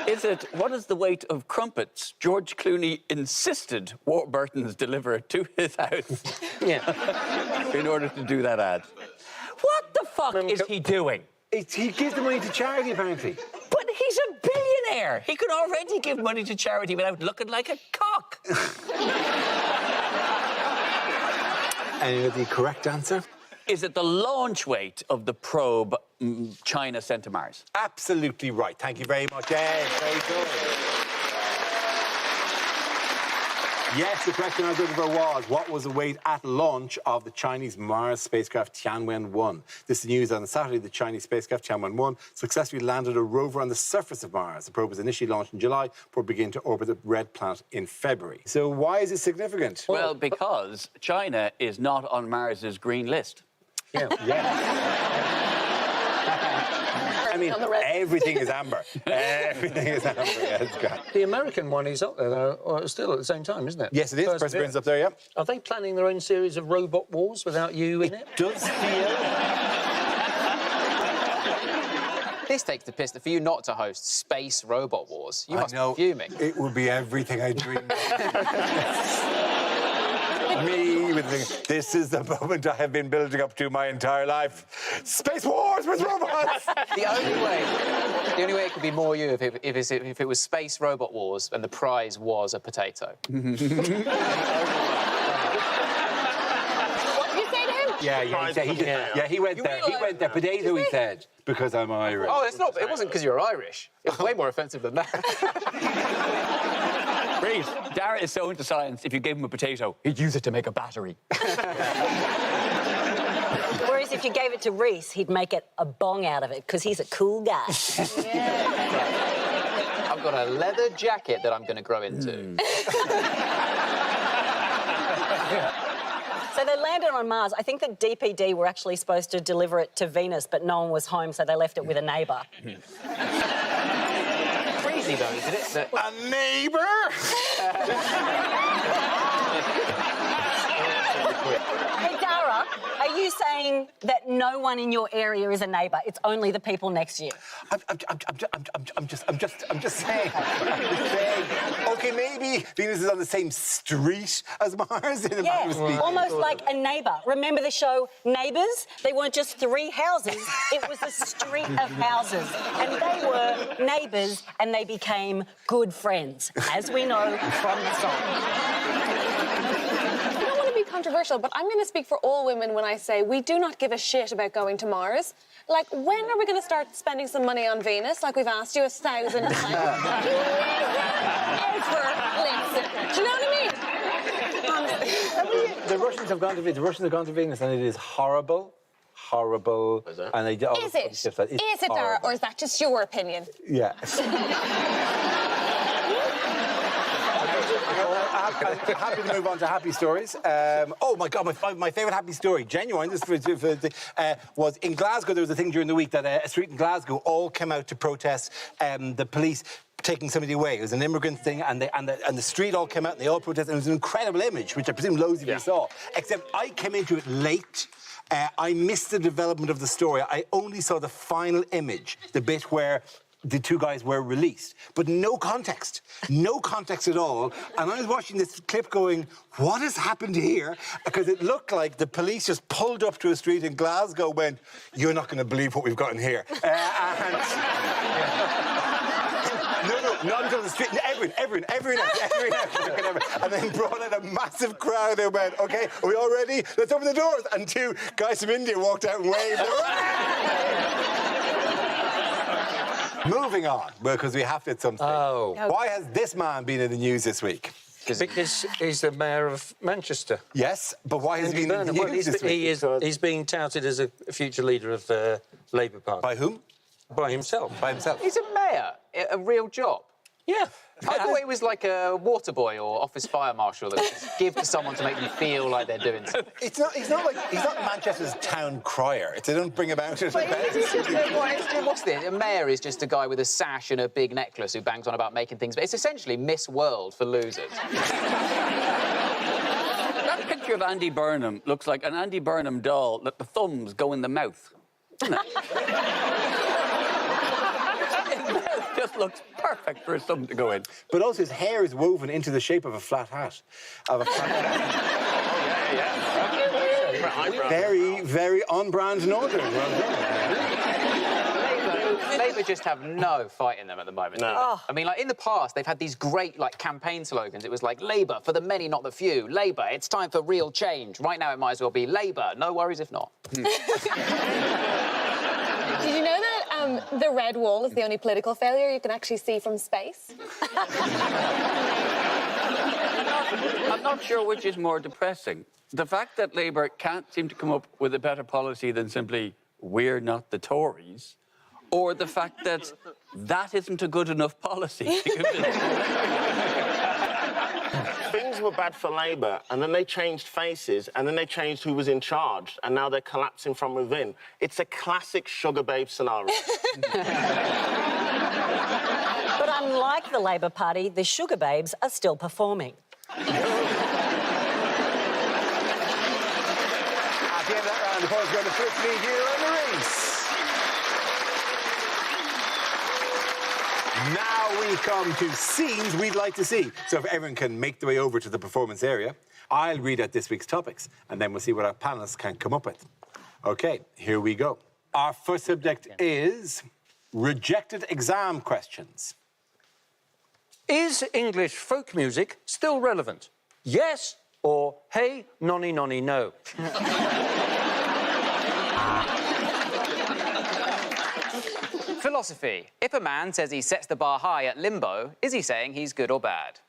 [SPEAKER 16] Is it what is the weight of crumpets George Clooney insisted Warburton's deliver to his house?
[SPEAKER 6] Yeah.
[SPEAKER 16] In order to do that ad. What the fuck is he doing?
[SPEAKER 1] He gives the money to charity, apparently.
[SPEAKER 16] But he's a billionaire. He could already give money to charity without looking like a cock.
[SPEAKER 1] And the correct answer?
[SPEAKER 16] Is it the launch weight of the probe China sent to Mars?
[SPEAKER 1] Absolutely right. Thank you very much, Ed. Very good. Yes, the correct answer was, what was the weight at launch of the Chinese Mars spacecraft Tianwen-1? This is news on Saturday. The Chinese spacecraft Tianwen-1 successfully landed a rover on the surface of Mars. The probe was initially launched in July before beginning to orbit the red planet in February. So why is it significant?
[SPEAKER 16] Well, because China is not on Mars's green list.
[SPEAKER 1] Yeah. I mean, everything is amber. Everything is amber. Yeah, it's great.
[SPEAKER 6] The American one is up there, though, or still at the same time, isn't it?
[SPEAKER 1] Yes, it is. Perseverance up there, yeah.
[SPEAKER 6] Are they planning their own series of robot wars without you in it?
[SPEAKER 1] Does feel...
[SPEAKER 14] This takes the piss that for you not to host Space Robot Wars, you must be fuming.
[SPEAKER 1] It would be everything I dreamed of. Me with this is the moment I have been building up to my entire life. Space wars with robots!
[SPEAKER 14] The only way it could be more you if it was Space Robot Wars and the prize was a potato.
[SPEAKER 18] What did you say to him?
[SPEAKER 1] He went there. He went there. Potato, he said. Because I'm Irish.
[SPEAKER 14] Oh, it wasn't because you're Irish. It was way more offensive than that.
[SPEAKER 16] Reece, Dara is so into science, if you gave him a potato, he'd use it to make a battery.
[SPEAKER 17] Whereas if you gave it to Reece, he'd make it a bong out of it, because he's a cool guy.
[SPEAKER 14] I've got a leather jacket that I'm going to grow into.
[SPEAKER 17] So they landed on Mars. I think that DPD were actually supposed to deliver it to Venus, but no one was home, so they left it with a neighbour.
[SPEAKER 14] Crazy, though, isn't it?
[SPEAKER 1] A neighbour?
[SPEAKER 17] Hey, Dara, are you saying that no one in your area is a neighbour? It's only the people next to you?
[SPEAKER 1] I'm just saying. Okay, maybe Venus is on the same street as Mars.
[SPEAKER 17] Yeah, almost like a neighbour. Remember the show Neighbours? They weren't just 3 houses, it was a street of houses. And they were neighbours and they became good friends, as we know from the song.
[SPEAKER 18] I don't want to be controversial, but I'm going to speak for all women when I say we do not give a shit about going to Mars. Like, when are we going to start spending some money on Venus, like we've asked you 1,000 times? You never listen. Do you know what I mean?
[SPEAKER 1] The Russians have gone to Venus, and it is horrible. Horrible.
[SPEAKER 18] Is it?
[SPEAKER 1] And they do.
[SPEAKER 18] Is it? Is it, Dara, or is that just your opinion?
[SPEAKER 1] Yeah. I'm happy to move on to happy stories. Oh my God, my favourite happy story, genuine, was in Glasgow. There was a thing during the week that a street in Glasgow all came out to protest the police taking somebody away. It was an immigrant thing, and the street all came out and they all protested. And it was an incredible image, which I presume loads of you saw. Except I came into it late. I missed the development of the story. I only saw the final image, the bit where the two guys were released, but no context at all. And I was watching this clip going, what has happened here? Because it looked like the police just pulled up to a street in Glasgow, went, you're not going to believe what we've got in here. No, not until the street. Everyone. And then brought in a massive crowd and went, OK, are we all ready? Let's open the doors. And two guys from India walked out and waved. Moving on, because we have to at some stage.
[SPEAKER 6] Oh.
[SPEAKER 1] Why has this man been in the news this week?
[SPEAKER 6] Because he's the mayor of Manchester.
[SPEAKER 1] Yes, but why has he been in the news this week?
[SPEAKER 6] He's being touted as a future leader of the Labour Party.
[SPEAKER 1] By whom?
[SPEAKER 6] By himself.
[SPEAKER 1] By himself.
[SPEAKER 14] He's a mayor, a real job.
[SPEAKER 6] Yeah.
[SPEAKER 14] I thought it was like a water boy or office fire marshal that would give to someone to make them feel like they're doing something.
[SPEAKER 1] He's not Manchester's town crier. They don't bring about it.
[SPEAKER 14] What's this? A mayor is just a guy with a sash and a big necklace who bangs on about making things. But it's essentially Miss World for losers.
[SPEAKER 16] That picture of Andy Burnham looks like an Andy Burnham doll that the thumbs go in the mouth. Doesn't it? Just looks perfect for his thumb to go in.
[SPEAKER 1] But also his hair is woven into the shape of a flat hat. Very, very on-brand northern.
[SPEAKER 14] Labour just have no fight in them at the moment.
[SPEAKER 15] No.
[SPEAKER 14] Oh. I mean, like, in the past, they've had these great, like, campaign slogans. It was like, Labour for the many, not the few. Labour, it's time for real change. Right now, it might as well be Labour. No worries if not.
[SPEAKER 18] Did you know that the red wall is the only political failure you can actually see from space?
[SPEAKER 16] I'm not sure which is more depressing. The fact that Labour can't seem to come up with a better policy than simply, we're not the Tories, or the fact that that isn't a good enough policy.
[SPEAKER 15] Things were bad for Labour, and then they changed faces, and then they changed who was in charge, and now they're collapsing from within. It's a classic sugar babe scenario.
[SPEAKER 17] But unlike the Labour Party, the sugar babes are still performing.
[SPEAKER 1] At the end of that round, the polls go to 50 here in the race. Now we come to scenes we'd like to see. So if everyone can make their way over to the performance area, I'll read out this week's topics, and then we'll see what our panellists can come up with. OK, here we go. Our first subject is rejected exam questions.
[SPEAKER 6] Is English folk music still relevant? Yes or hey, nonny, nonny, no?
[SPEAKER 14] Philosophy. If a man says he sets the bar high at limbo, is he saying he's good or bad?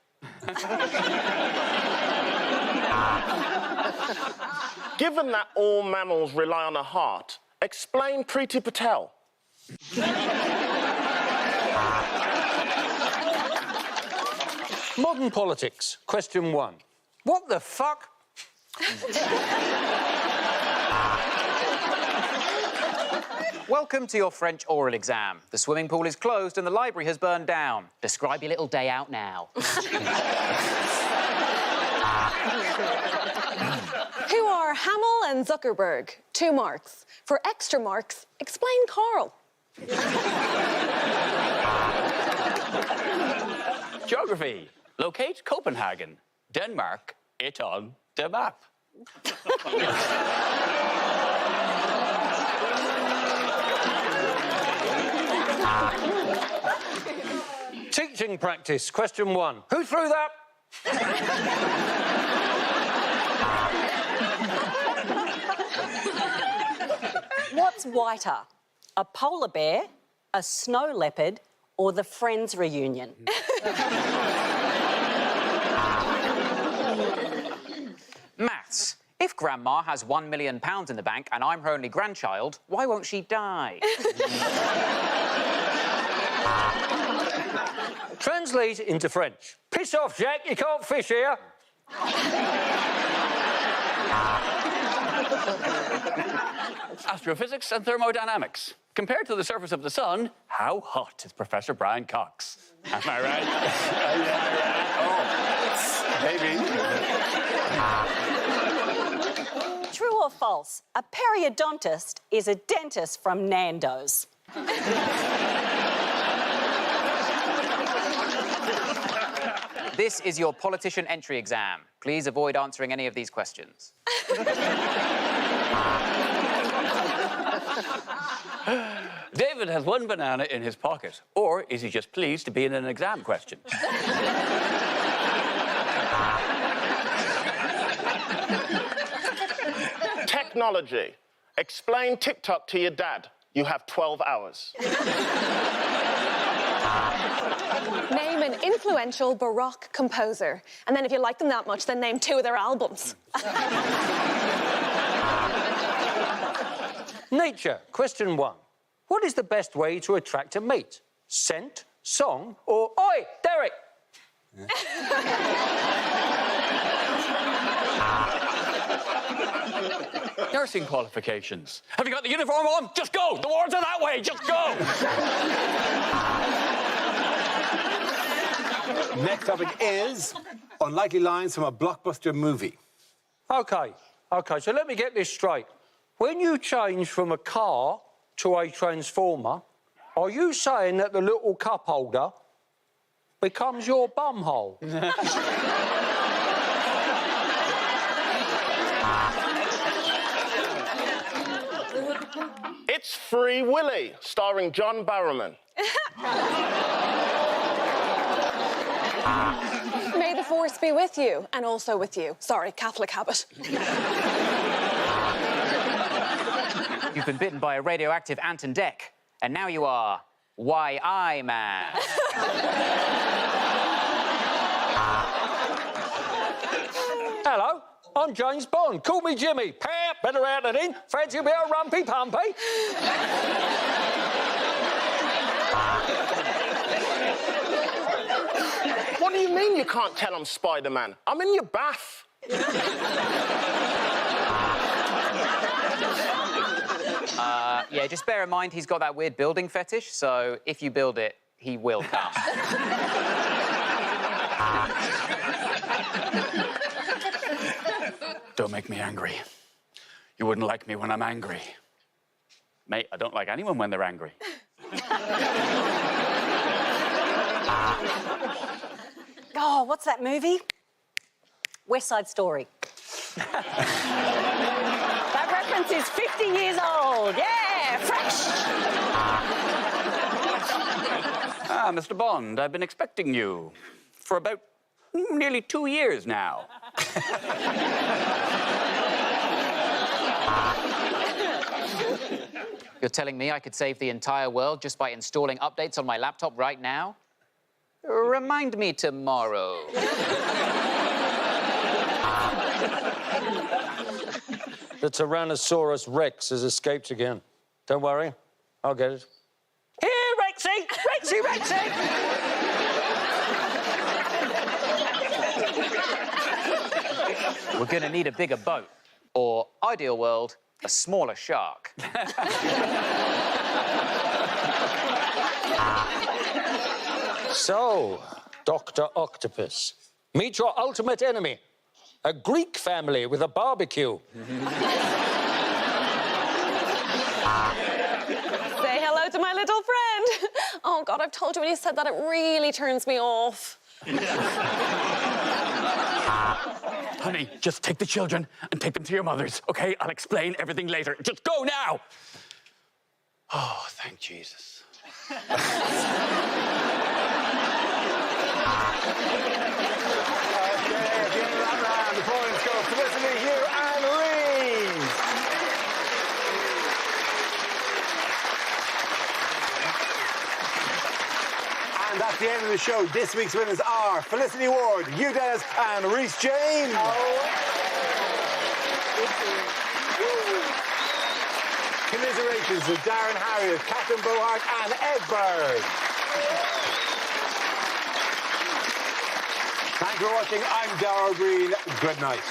[SPEAKER 15] Given that all mammals rely on a heart, explain Priti Patel.
[SPEAKER 6] Modern politics. Question 1. What the fuck?
[SPEAKER 14] Welcome to your French oral exam. The swimming pool is closed and the library has burned down. Describe your little day out now.
[SPEAKER 18] Who are Hamill and Zuckerberg? 2 marks. For extra marks, explain Carl.
[SPEAKER 16] Geography. Locate Copenhagen. Denmark. It on the map.
[SPEAKER 6] Teaching practice. Question 1. Who threw that?
[SPEAKER 17] What's whiter? A polar bear, a snow leopard, or the Friends reunion?
[SPEAKER 14] Maths. If Grandma has £1 million in the bank and I'm her only grandchild, why won't she die?
[SPEAKER 6] Translate into French. Piss off, Jack, you can't fish here.
[SPEAKER 16] Astrophysics and thermodynamics. Compared to the surface of the sun, how hot is Professor Brian Cox? Am I right?
[SPEAKER 1] Maybe.
[SPEAKER 17] True or false? A periodontist is a dentist from Nando's.
[SPEAKER 14] This is your politician entry exam. Please avoid answering any of these questions.
[SPEAKER 16] David has one banana in his pocket. Or is he just pleased to be in an exam question?
[SPEAKER 15] Technology. Explain TikTok to your dad. You have 12 hours.
[SPEAKER 18] Name an influential Baroque composer. And then if you like them that much, then name 2 of their albums.
[SPEAKER 6] Nature. Question 1. What is the best way to attract a mate? Scent, song, or... Oi, Derek!
[SPEAKER 16] Nursing qualifications. Have you got the uniform on? Just go! The wards are that way! Just go!
[SPEAKER 1] Next topic is unlikely lines from a blockbuster movie.
[SPEAKER 6] OK, so let me get this straight. When you change from a car to a transformer, are you saying that the little cup holder becomes your bumhole?
[SPEAKER 15] It's Free Willy, starring John Barrowman.
[SPEAKER 18] May the force be with you, and also with you. Sorry, Catholic habit.
[SPEAKER 14] You've been bitten by a radioactive Anton Deck, and now you are Why-I Man.
[SPEAKER 6] Hello, I'm James Bond. Call me Jimmy. Pap, better out than in. Fancy a bit of rumpy-pumpy?
[SPEAKER 15] What do you mean you can't tell I'm Spider-Man? I'm in your bath.
[SPEAKER 14] Yeah, just bear in mind he's got that weird building fetish, so if you build it, he will come.
[SPEAKER 16] Don't make me angry. You wouldn't like me when I'm angry. Mate, I don't like anyone when they're angry.
[SPEAKER 17] Oh, what's that movie? West Side Story. That reference is 50 years old. Yeah, fresh.
[SPEAKER 16] Ah, Mr. Bond, I've been expecting you for about nearly 2 years now.
[SPEAKER 14] You're telling me I could save the entire world just by installing updates on my laptop right now? Remind me tomorrow.
[SPEAKER 6] The Tyrannosaurus Rex has escaped again. Don't worry, I'll get it. Here, Rexy! Rexy, Rexy!
[SPEAKER 14] We're gonna need a bigger boat. Or, ideal world, a smaller shark.
[SPEAKER 6] So, Dr. Octopus, meet your ultimate enemy, a Greek family with a barbecue.
[SPEAKER 18] Say hello to my little friend. Oh, God, I've told you when you said that, it really turns me off.
[SPEAKER 16] Honey, just take the children and take them to your mothers, OK? I'll explain everything later. Just go now! Oh, thank Jesus.
[SPEAKER 1] And that's the end of the show. This week's winners are Felicity Ward, Hugh Dennis, and Rhys James. Commiserations to Darren Harriott, Catherine Bohart, and Ed Byrne. Thank you for watching. I'm Dara Green. Good night.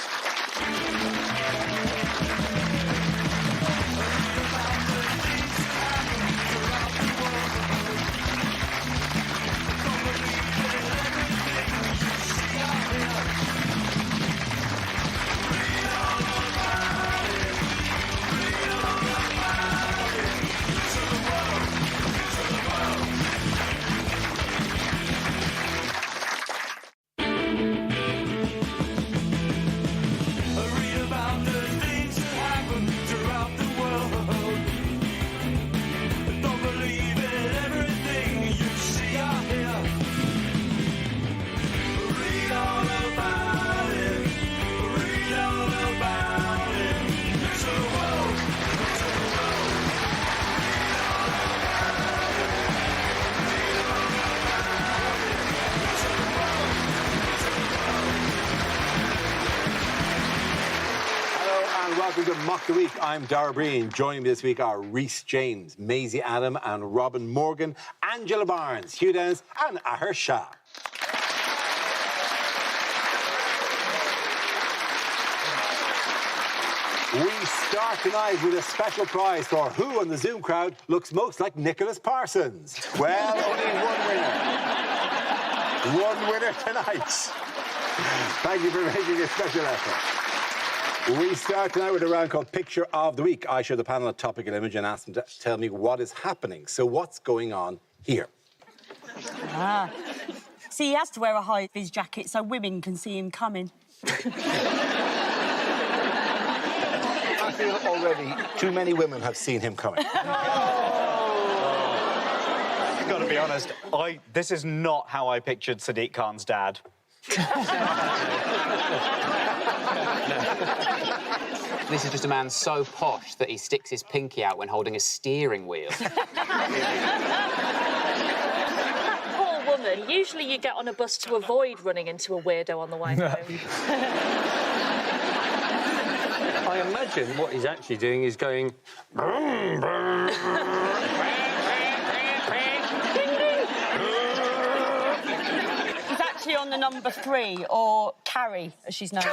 [SPEAKER 1] Welcome to Mock the Week. I'm Dara Breen. Joining me this week are Rhys James, Maisie Adam and Robin Morgan, Angela Barnes, Hugh Downs and Ahir Shah. We start tonight with a special prize for who on the Zoom crowd looks most like Nicholas Parsons. Well, only one winner. One winner tonight. Thank you for making a special effort. We start tonight with a round called Picture of the Week. I show the panel a topical image and ask them to tell me what is happening. So what's going on here?
[SPEAKER 2] See, he has to wear a high-vis jacket so women can see him coming.
[SPEAKER 1] I feel already too many women have seen him coming.
[SPEAKER 9] I've got to be honest, this is not how I pictured Sadiq Khan's dad.
[SPEAKER 14] This is just a man so posh that he sticks his pinky out when holding a steering wheel.
[SPEAKER 5] That poor woman. Usually you get on a bus to avoid running into a weirdo on the way home.
[SPEAKER 6] I imagine what he's actually doing is going...
[SPEAKER 2] He's actually on the number 3, or Carrie, as she's known.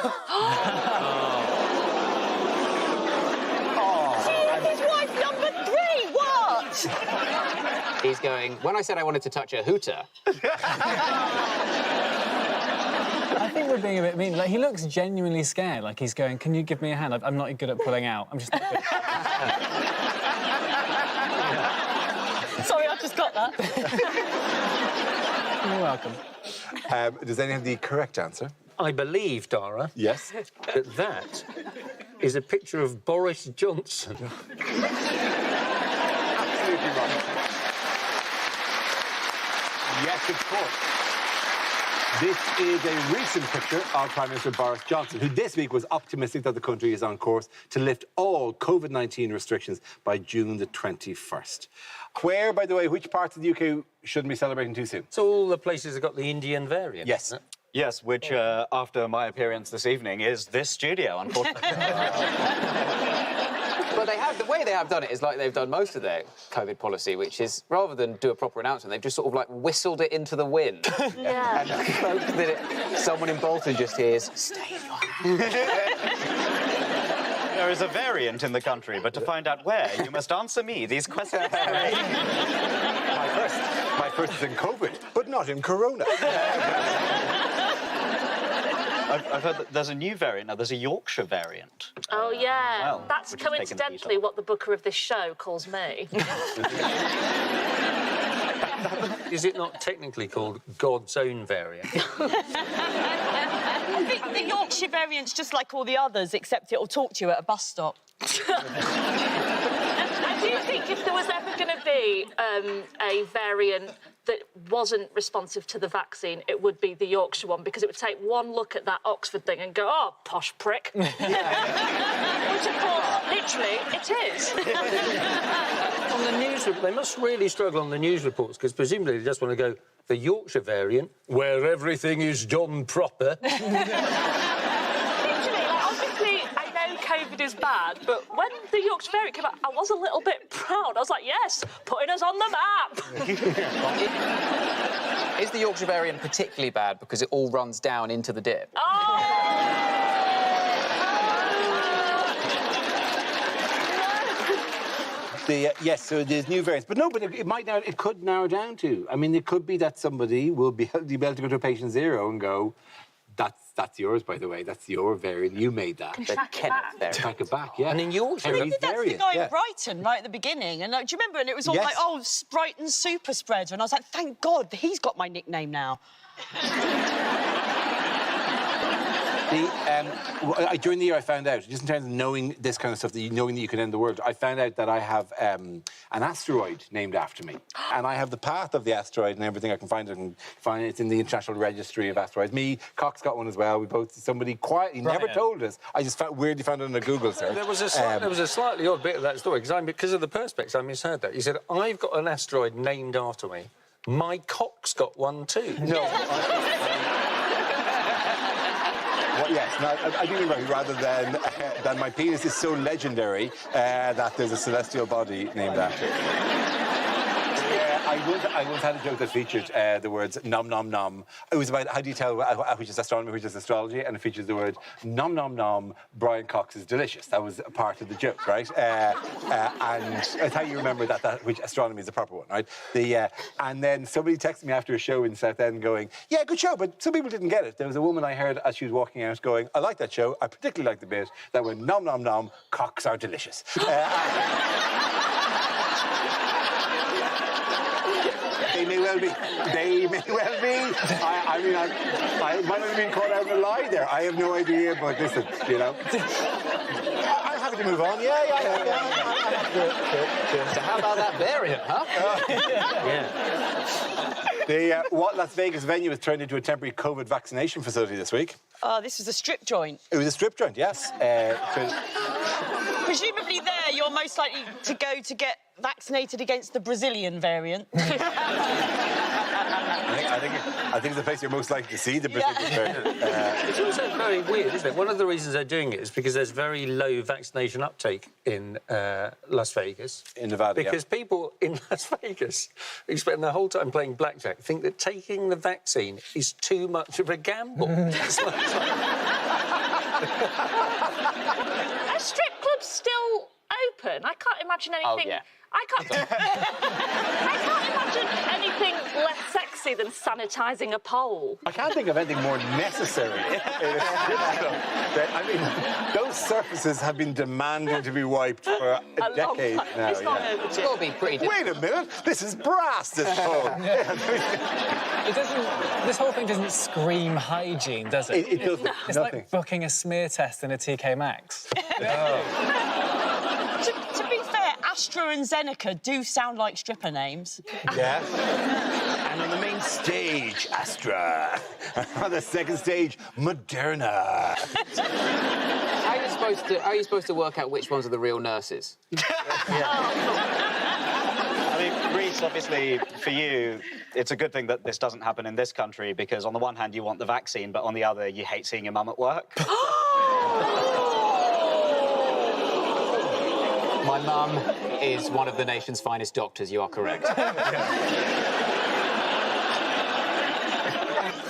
[SPEAKER 14] He's going, when I said I wanted to touch a hooter.
[SPEAKER 19] I think we're being a bit mean. Like, he looks genuinely scared. Like, he's going, can you give me a hand? I'm not good at pulling out. I'm just not good.
[SPEAKER 2] Sorry, I just got that.
[SPEAKER 19] You're welcome.
[SPEAKER 1] Does anyone have the correct answer?
[SPEAKER 6] I believe, Dara...
[SPEAKER 1] Yes?
[SPEAKER 6] that is a picture of Boris Johnson.
[SPEAKER 1] Absolutely right. Yes, of course. This is a recent picture of Prime Minister Boris Johnson, who this week was optimistic that the country is on course to lift all COVID-19 restrictions by June the 21st. Where, by the way, which parts of the UK shouldn't be celebrating too soon?
[SPEAKER 6] So all the places have got the Indian variant.
[SPEAKER 1] Yes.
[SPEAKER 9] Yes, which, after my appearance this evening, is this studio, unfortunately.
[SPEAKER 14] But the way they have done it is like they've done most of their COVID policy, which is, rather than do a proper announcement, they've just sort of, like, whistled it into the wind.
[SPEAKER 5] Yeah.
[SPEAKER 14] And hoped that someone in Bolton just hears, stay in your house.
[SPEAKER 9] There is a variant in the country, but to find out where, you must answer me these questions.
[SPEAKER 1] My first is in COVID, but not in Corona.
[SPEAKER 9] I've heard that there's a new variant now. There's a Yorkshire variant.
[SPEAKER 5] Oh, yeah.
[SPEAKER 9] well,
[SPEAKER 5] That's
[SPEAKER 9] which has taken the heat
[SPEAKER 5] coincidentally what the booker of this show calls me.
[SPEAKER 6] Is it not technically called God's own variant?
[SPEAKER 2] I think the Yorkshire variant's just like all the others, except it'll talk to you at a bus stop.
[SPEAKER 5] I do think if there was ever going to be a variant that wasn't responsive to the vaccine, it would be the Yorkshire one, because it would take one look at that Oxford thing and go, oh, posh prick. Which, of course, literally, it is.
[SPEAKER 6] On the news, they must really struggle on the news reports, because presumably they just want to go, the Yorkshire variant, where everything is done proper.
[SPEAKER 5] Literally, like, obviously, I know COVID COVID is bad, but when the Yorkshire variant came out, I was a little bit proud. I was like, yes, putting us on the map.
[SPEAKER 14] Is the Yorkshire variant particularly bad because it all runs down into the dip?
[SPEAKER 1] Yes, so there's new variants, but no, but it could narrow down to. I mean, it could be that somebody will be able to go to patient zero and go, that's yours, by the way. That's your variant. You made that.
[SPEAKER 5] Track
[SPEAKER 1] it back, yeah.
[SPEAKER 6] And in Yorkshire,
[SPEAKER 2] And they did that to the guy in Brighton right at the beginning. And do you remember? And it was all like, oh, Brighton super spreader. And I was like, thank God, he's got my nickname now.
[SPEAKER 1] During the year, I found out, just in terms of knowing this kind of stuff, knowing that you can end the world, I found out that I have an asteroid named after me. And I have the path of the asteroid and everything I can find. It's in the International Registry of Asteroids. Me, Cox got one as well. We both, somebody quietly, never told us. I just weirdly found it on a Google search.
[SPEAKER 6] There was a slightly odd bit of that story, because of the perspex, I misheard that. He said, I've got an asteroid named after me. My cock's got one too.
[SPEAKER 1] No. Well, yes, no, I do mean rather than my penis is so legendary that there's a celestial body named after it. I once had a joke that featured the words nom nom nom. It was about how do you tell which is astronomy, which is astrology, and it features the word nom nom nom. Brian Cox is delicious. That was a part of the joke, right? And it's how you remember that which astronomy is the proper one, right? And then somebody texted me after a show in Southend going, yeah, good show, but some people didn't get it. There was a woman I heard as she was walking out going, I like that show. I particularly like the bit that went nom nom nom. Cocks are delicious. They may well be. They may well be. I mean, I might have been caught out in a lie there. I have no idea, but listen, you know. I'm happy to move on. Yeah.
[SPEAKER 14] So how about that variant, huh?
[SPEAKER 1] The Las Vegas venue was turned into a temporary COVID vaccination facility this week.
[SPEAKER 2] Oh, this was a strip joint.
[SPEAKER 1] It was a strip joint, yes.
[SPEAKER 2] Presumably there, you're most likely to go to get vaccinated against the Brazilian variant.
[SPEAKER 1] I think it's the place you're most likely to see the Brazilian variant.
[SPEAKER 6] It's also very weird, isn't it? One of the reasons they're doing it is because there's very low vaccination uptake in Las Vegas.
[SPEAKER 1] In Nevada,
[SPEAKER 6] Because people in Las Vegas who spend their whole time playing blackjack think that taking the vaccine is too much of a gamble.
[SPEAKER 5] Are strip clubs still open? I can't imagine anything...
[SPEAKER 14] Oh, yeah.
[SPEAKER 5] I can't imagine anything less sexy than sanitising a pole.
[SPEAKER 1] I can't think of anything more necessary in a strip club. I mean, those surfaces have been demanding to be wiped for a decade now.
[SPEAKER 5] It's not overdue.
[SPEAKER 14] It's got to be pretty
[SPEAKER 1] Wait a minute, this is brass, this pole.
[SPEAKER 19] It doesn't. This whole thing doesn't scream hygiene, does it?
[SPEAKER 1] It doesn't.
[SPEAKER 19] It's
[SPEAKER 1] Nothing.
[SPEAKER 19] like booking a smear test in a TK Maxx.
[SPEAKER 2] To be fair, Astra and Zeneca do sound like stripper names.
[SPEAKER 1] Yeah. And on the main stage, Astra. On the second stage, Moderna.
[SPEAKER 14] How are you supposed to work out which ones are the real nurses?
[SPEAKER 9] I mean, Reece, obviously, for you, it's a good thing that this doesn't happen in this country because, on the one hand, you want the vaccine, but on the other, you hate seeing your mum at work.
[SPEAKER 14] My mum is one of the nation's finest doctors, you are correct.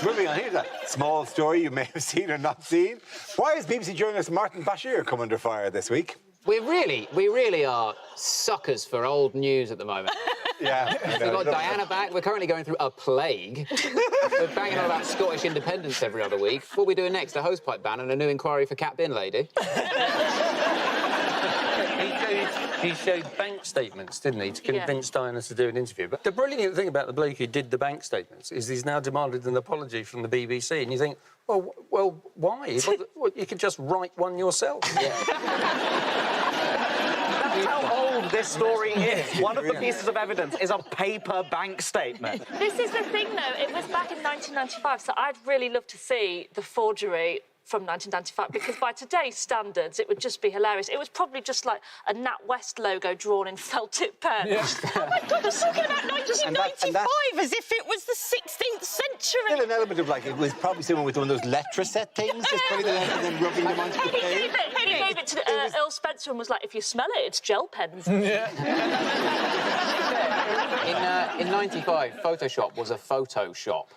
[SPEAKER 1] Moving on, here's a small story you may have seen or not seen. Why is BBC journalist Martin Bashir come under fire this week?
[SPEAKER 14] We really are suckers for old news at the moment.
[SPEAKER 1] Yeah.
[SPEAKER 14] We've got Diana back. We're currently going through a plague. We're banging on about Scottish independence every other week. What are we doing next? A hosepipe ban and a new inquiry for Cat Bin Lady?
[SPEAKER 6] He showed bank statements, didn't he, to convince Diana to do an interview. But the brilliant thing about the bloke who did the bank statements is he's now demanded an apology from the BBC. And you think, well, why? Well, you could just write one yourself.
[SPEAKER 9] That's how old this story is. One of the pieces of evidence is a paper bank statement.
[SPEAKER 5] This is the thing, though. It was back in 1995, so I'd really love to see the forgery from 1995 because by today's standards, it would just be hilarious. It was probably just like a NatWest logo drawn in felt-tip pen.
[SPEAKER 2] Oh my God, you're talking about 1995 as if it was the 16th century.
[SPEAKER 1] Still an element of like it was probably someone with one of those Letraset things, just putting them out and then rubbing them onto the page.
[SPEAKER 5] He gave it to Earl Spencer and was like, if you smell it, it's gel pens.
[SPEAKER 14] In 95, Photoshop was a photo shop.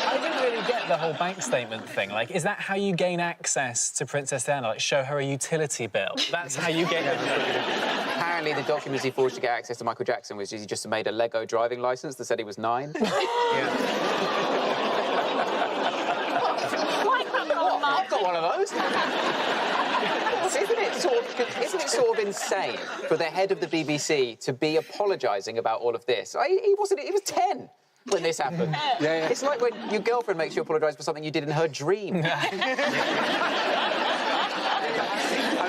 [SPEAKER 19] I didn't really get the whole bank statement thing. Like, is that how you gain access to Princess Diana? Like, show her a utility bill? That's how you get
[SPEAKER 14] Apparently, the documents he forged to get access to Michael Jackson was he just made a Lego driving licence that said he was 9. I've got one of those. Isn't it sort of insane for the head of the BBC to be apologising about all of this? He was 10 when this happened.
[SPEAKER 1] Yeah.
[SPEAKER 14] It's like when your girlfriend makes you apologise for something you did in her dream.
[SPEAKER 1] I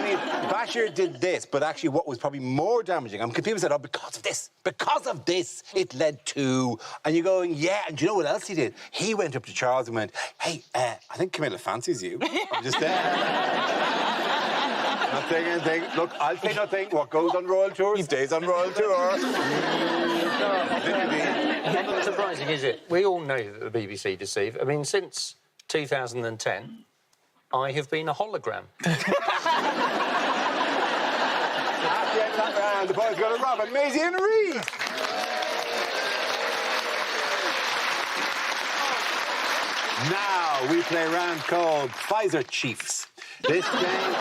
[SPEAKER 1] mean, Bashir did this, but actually what was probably more damaging, people said, oh, because of this, it led to... And you're going, yeah, and do you know what else he did? He went up to Charles and went, hey, I think Camilla fancies you. I'm just not saying anything. Look, I'll say nothing. What goes on Royal Tour stays on Royal Tour.
[SPEAKER 6] Not surprising, is it? We all know that the BBC deceive. I mean, since 2010, I have been a hologram.
[SPEAKER 1] At the end of that round, the boys go to Robin, Maisie and Reece. Now we play a round called Pfizer Chiefs. This game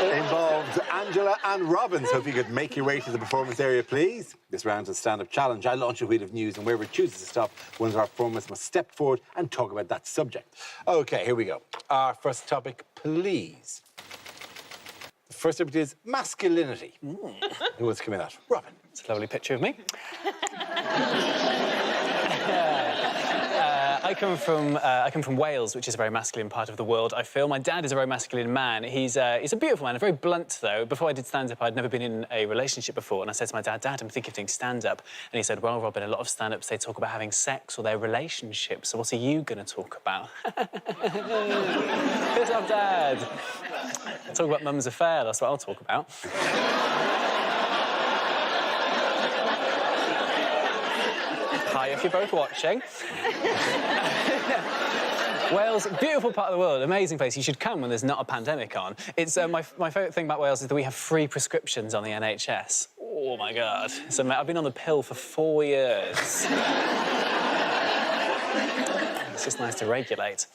[SPEAKER 1] involves Angela and Robin, so if you could make your way to the performance area, please. This round is a stand-up challenge. I launch a wheel of news, and wherever it chooses to stop, one of our performers must step forward and talk about that subject. OK, here we go. Our first topic, please. The first subject is masculinity. Who wants to come in at? Robin.
[SPEAKER 19] It's a lovely picture of me. I come from Wales, which is a very masculine part of the world, I feel. My dad is a very masculine man. He's a beautiful man, very blunt, though. Before I did stand-up, I'd never been in a relationship before, and I said to my dad, Dad, I'm thinking of doing stand-up. And he said, well, Robin, a lot of stand-ups, they talk about having sex or their relationships, so what are you going to talk about? Who's up, Dad? Talk about mum's affair, that's what I'll talk about. Hi, if you're both watching. Wales, beautiful part of the world, amazing place. You should come when there's not a pandemic on. It's my favourite thing about Wales is that we have free prescriptions on the NHS. Oh my God! So I've been on the pill for 4 years. It's just nice to regulate.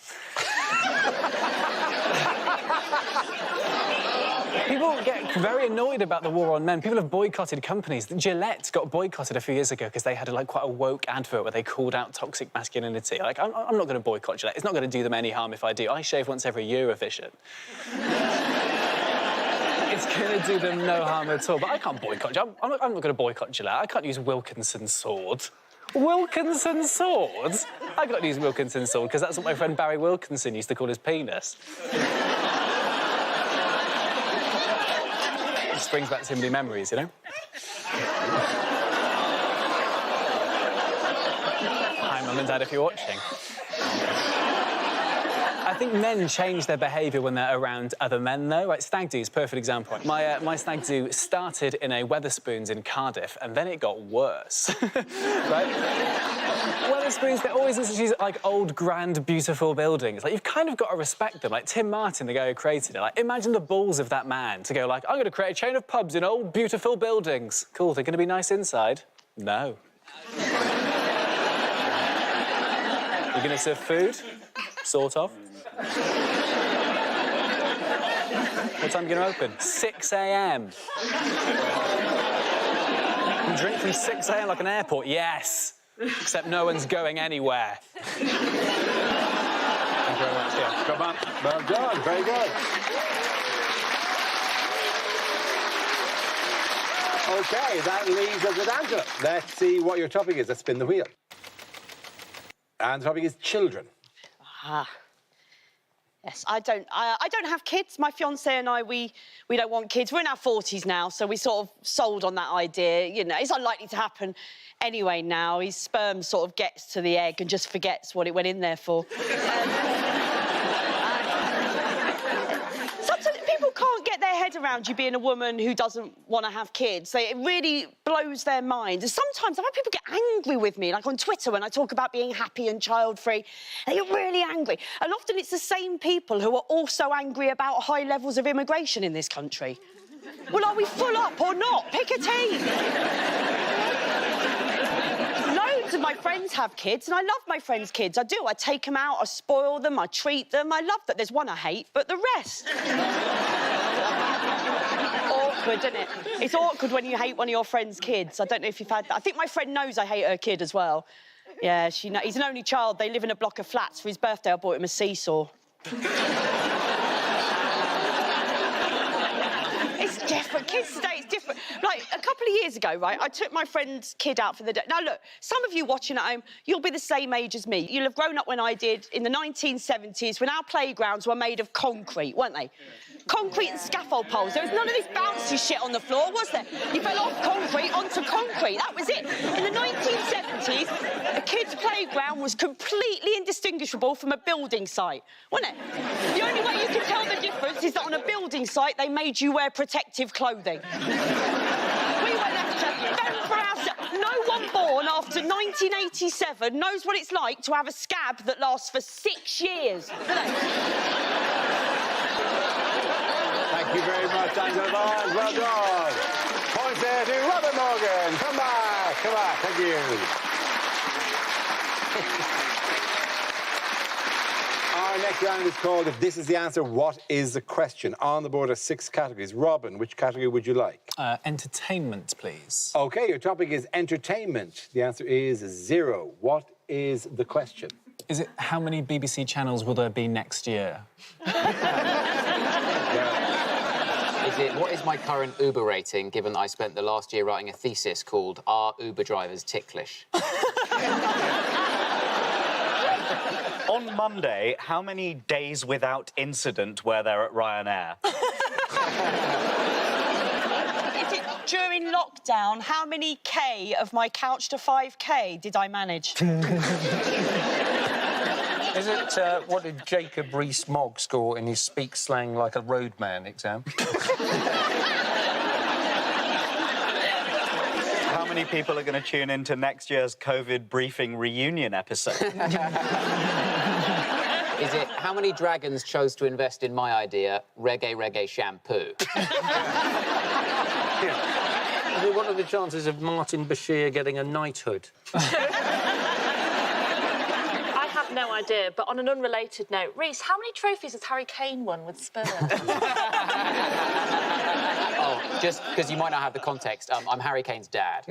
[SPEAKER 19] People get very annoyed about the war on men. People have boycotted companies. Gillette got boycotted a few years ago because they had quite a woke advert where they called out toxic masculinity. Like, I'm not going to boycott Gillette. It's not going to do them any harm if I do. I shave once every Eurovision. It's going to do them no harm at all. But I can't boycott Gillette. I'm not going to boycott Gillette. I can't use Wilkinson sword. Wilkinson sword? I can't use Wilkinson sword because that's what my friend Barry Wilkinson used to call his penis. Just brings back so many memories, you know? Hi, Mum and Dad, if you're watching. I think men change their behaviour when they're around other men, though. Like, stag do is a perfect example. My stag do started in a Wetherspoons in Cardiff, and then it got worse. Right? Wetherspoons, they're always in such, like, old, grand, beautiful buildings. Like, you've kind of got to respect them. Like, Tim Martin, the guy who created it, like, imagine the balls of that man to go, like, I'm going to create a chain of pubs in old, beautiful buildings. Cool, they're going to be nice inside? No. You're going to serve food? Sort of. What time are you going to open? 6 a.m. You drink from 6 a.m. like an airport? Yes. Except no one's going anywhere. Thank you very much, yeah.
[SPEAKER 1] Come on. Well done. Very good. OK, that leaves us with Angela. Let's see what your topic is. Let's spin the wheel. And the topic is children.
[SPEAKER 2] Yes, I don't have kids. My fiancé and I, we don't want kids. We're in our 40s now, so we sort of sold on that idea. You know, it's unlikely to happen anyway now. His sperm sort of gets to the egg and just forgets what it went in there for. Sometimes people can't get their head around you being a woman who doesn't want to have kids. It really blows their minds. And sometimes I've had people get angry with me, like on Twitter when I talk about being happy and child-free. They get really angry. And often it's the same people who are also angry about high levels of immigration in this country. Well, are we full up or not? Pick a team. Loads of my friends have kids, and I love my friends' kids. I do. I take them out, I spoil them, I treat them. I love that. There's one I hate, but the rest... Awkward, isn't it? It's awkward when you hate one of your friend's kids. I don't know if you've had that. I think my friend knows I hate her kid as well. Yeah, she knows. He's an only child. They live in a block of flats. For his birthday, I bought him a seesaw. It's different. Kids today, it's different. Like, a couple of years ago, right, I took my friend's kid out for the day. Now, look, some of you watching at home, you'll be the same age as me. You'll have grown up when I did in the 1970s, when our playgrounds were made of concrete, weren't they? Concrete and scaffold poles. There was none of this bouncy shit on the floor, was there? You fell off concrete onto concrete. That was it. In the 1970s, a kid's playground was completely indistinguishable from a building site, wasn't it? The only way you could tell the difference is that on a building site, they made you wear protective clothing. We went out to fend for ourselves. No one born after 1987 knows what it's like to have a scab that lasts for 6 years.
[SPEAKER 1] Thank you very much, Angela Barnes. Well done. Points there to Robin Morgan. Come back. Come back. Thank you. Our next round is called If This Is the Answer, What is the Question? On the board are 6 categories. Robin, which category would you like?
[SPEAKER 19] Entertainment, please.
[SPEAKER 1] OK, your topic is entertainment. The answer is 0. What is the question?
[SPEAKER 19] Is it how many BBC channels will there be next year?
[SPEAKER 14] What is my current Uber rating, given that I spent the last year writing a thesis called Are Uber Drivers Ticklish?
[SPEAKER 9] On Monday, how many days without incident were there at Ryanair?
[SPEAKER 2] Is it during lockdown, how many K of my couch to 5K did I manage?
[SPEAKER 6] Is it, what did Jacob Rees-Mogg score in his Speak Slang Like a Roadman exam?
[SPEAKER 9] How many people are going to tune into next year's COVID briefing reunion episode?
[SPEAKER 14] Is it how many dragons chose to invest in my idea, reggae shampoo?
[SPEAKER 6] Is it what are the chances of Martin Bashir getting a knighthood?
[SPEAKER 5] No idea, but on an unrelated note, Reese, how many trophies has Harry Kane won with Spurs?
[SPEAKER 14] Oh, just because you might not have the context, I'm Harry Kane's dad.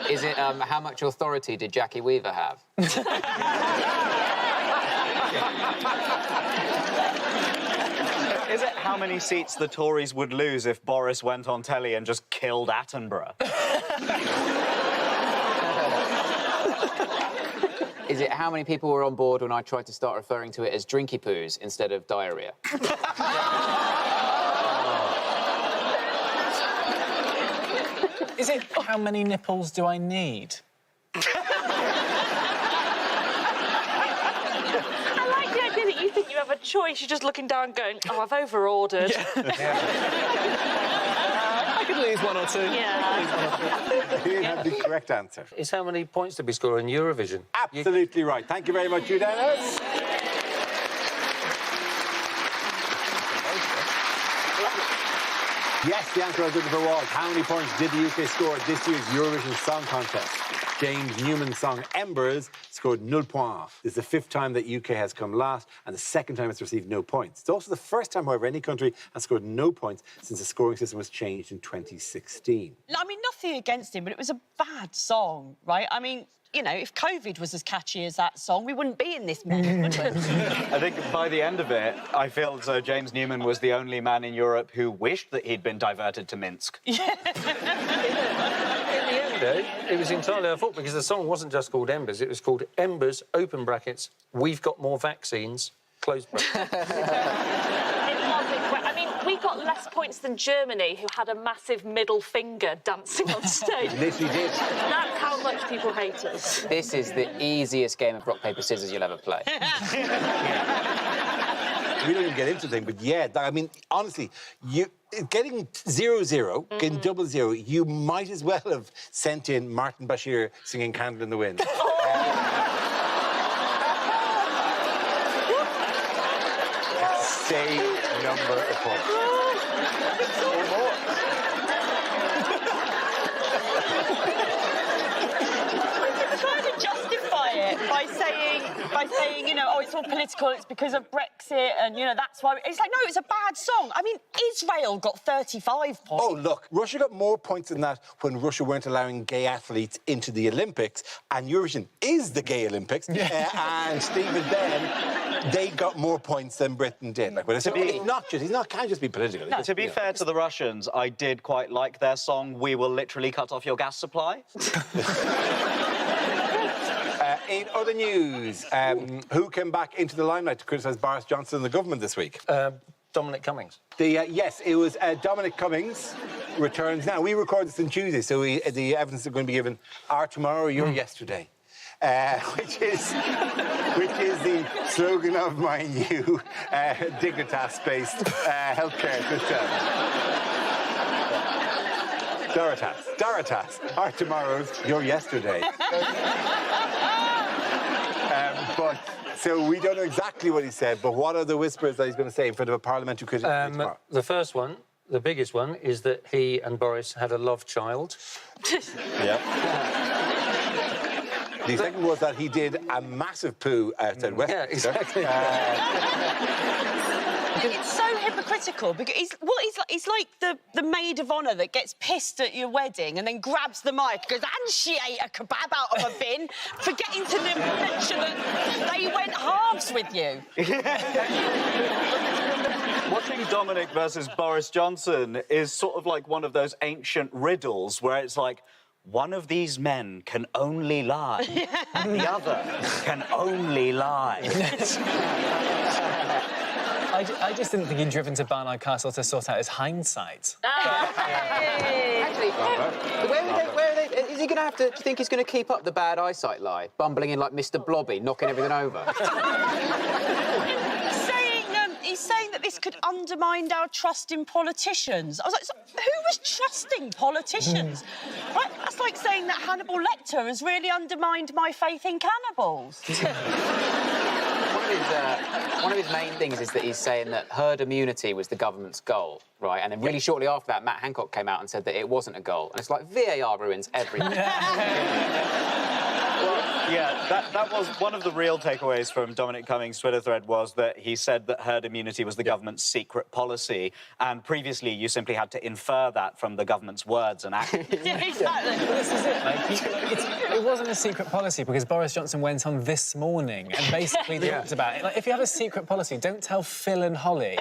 [SPEAKER 14] Is it how much authority did Jackie Weaver have?
[SPEAKER 9] Is it how many seats the Tories would lose if Boris went on telly and just killed Attenborough?
[SPEAKER 14] Is it how many people were on board when I tried to start referring to it as drinky poos instead of diarrhea?
[SPEAKER 19] Is it how many nipples do I need?
[SPEAKER 5] I like the idea that you think you have a choice. You're just looking down going, oh, I've over-ordered.
[SPEAKER 19] I could lose 1 or 2.
[SPEAKER 5] Yeah.
[SPEAKER 1] You have the correct answer.
[SPEAKER 6] Is how many points did we score in Eurovision?
[SPEAKER 1] Absolutely right. Thank you very much, you Dennis. Yes, the answer I was looking for was how many points did the UK score at this year's Eurovision Song Contest? James Newman's song Embers scored 0 points. This is the 5th time that UK has come last and the 2nd time it's received no points. It's also the first time, however, any country has scored no points since the scoring system was changed in 2016.
[SPEAKER 2] I mean, nothing against him, but it was a bad song, right? I mean, you know, if COVID was as catchy as that song, we wouldn't be in this mess, would we?
[SPEAKER 9] I think by the end of it, I feel as though James Newman was the only man in Europe who wished that he'd been diverted to Minsk.
[SPEAKER 6] In the end, though, it was entirely our fault because the song wasn't just called Embers, it was called Embers, open brackets, we've got more vaccines, close brackets.
[SPEAKER 5] I mean, we got less points than Germany, who had a massive middle finger dancing on stage.
[SPEAKER 1] Literally did.
[SPEAKER 5] That's how much people hate us.
[SPEAKER 14] This is the easiest game of rock, paper, scissors you'll ever play.
[SPEAKER 1] We don't even get into the thing, but yeah, I mean, honestly, getting 0-0, getting 0-0, you might as well have sent in Martin Bashir singing Candle in the Wind. Same number of points. Or more.
[SPEAKER 2] Trying to justify it by saying, you know, oh, it's all political, it's because of Brexit, and, you know, that's why... It's like, no, it's a bad song. I mean, Israel got 35 points.
[SPEAKER 1] Oh, look, Russia got more points than that when Russia weren't allowing gay athletes into the Olympics, and Eurovision is the gay Olympics, and Stephen then, they got more points than Britain did. Like, but it's not just, can't just be political.
[SPEAKER 9] No. To be fair to the Russians, I did quite like their song, We Will Literally Cut Off Your Gas Supply.
[SPEAKER 1] In other news, who came back into the limelight to criticise Boris Johnson and the government this week?
[SPEAKER 6] Dominic Cummings.
[SPEAKER 1] Yes, it was Dominic Cummings returns. Now, we record this on Tuesday, so the evidence is going to be given our tomorrow or your yesterday. Which is the slogan of my new Dignitas-based healthcare system. Doritas, our tomorrows, your yesterday. So we don't know exactly what he said, but what are the whispers that he's going to say in front of a parliamentary critic tomorrow?
[SPEAKER 6] The first one, the biggest one, is that he and Boris had a love child.
[SPEAKER 1] Yep. The second was that he did a massive poo outside Westminster.
[SPEAKER 6] Yeah, exactly.
[SPEAKER 2] It's so hypocritical because he's like the maid of honour that gets pissed at your wedding and then grabs the mic and goes, and she ate a kebab out of a bin, forgetting to mention that they went halves with you.
[SPEAKER 9] Watching Dominic versus Boris Johnson is sort of like one of those ancient riddles where it's like, one of these men can only lie, and the other can only lie.
[SPEAKER 19] I just didn't think he'd driven to Barnard Castle to sort out his hindsight.
[SPEAKER 14] Actually, where are they? Is he going to have to... Do you think he's going to keep up the bad eyesight lie? Bumbling in like Mr. Blobby, knocking everything over?
[SPEAKER 2] He's saying that this could undermine our trust in politicians. I was like, who was trusting politicians? Right? That's like saying that Hannibal Lecter has really undermined my faith in cannibals.
[SPEAKER 14] One of his main things is that he's saying that herd immunity was the government's goal, right? And then really shortly after that, Matt Hancock came out and said that it wasn't a goal. And it's like, VAR ruins everything.
[SPEAKER 9] Yeah, that was one of the real takeaways from Dominic Cummings' Twitter thread was that he said that herd immunity was the government's secret policy, and previously you simply had to infer that from the government's words and actions.
[SPEAKER 2] Yeah, exactly.
[SPEAKER 19] This is it. Like, it wasn't a secret policy because Boris Johnson went on This Morning and basically talked about it. Like, if you have a secret policy, don't tell Phil and Holly.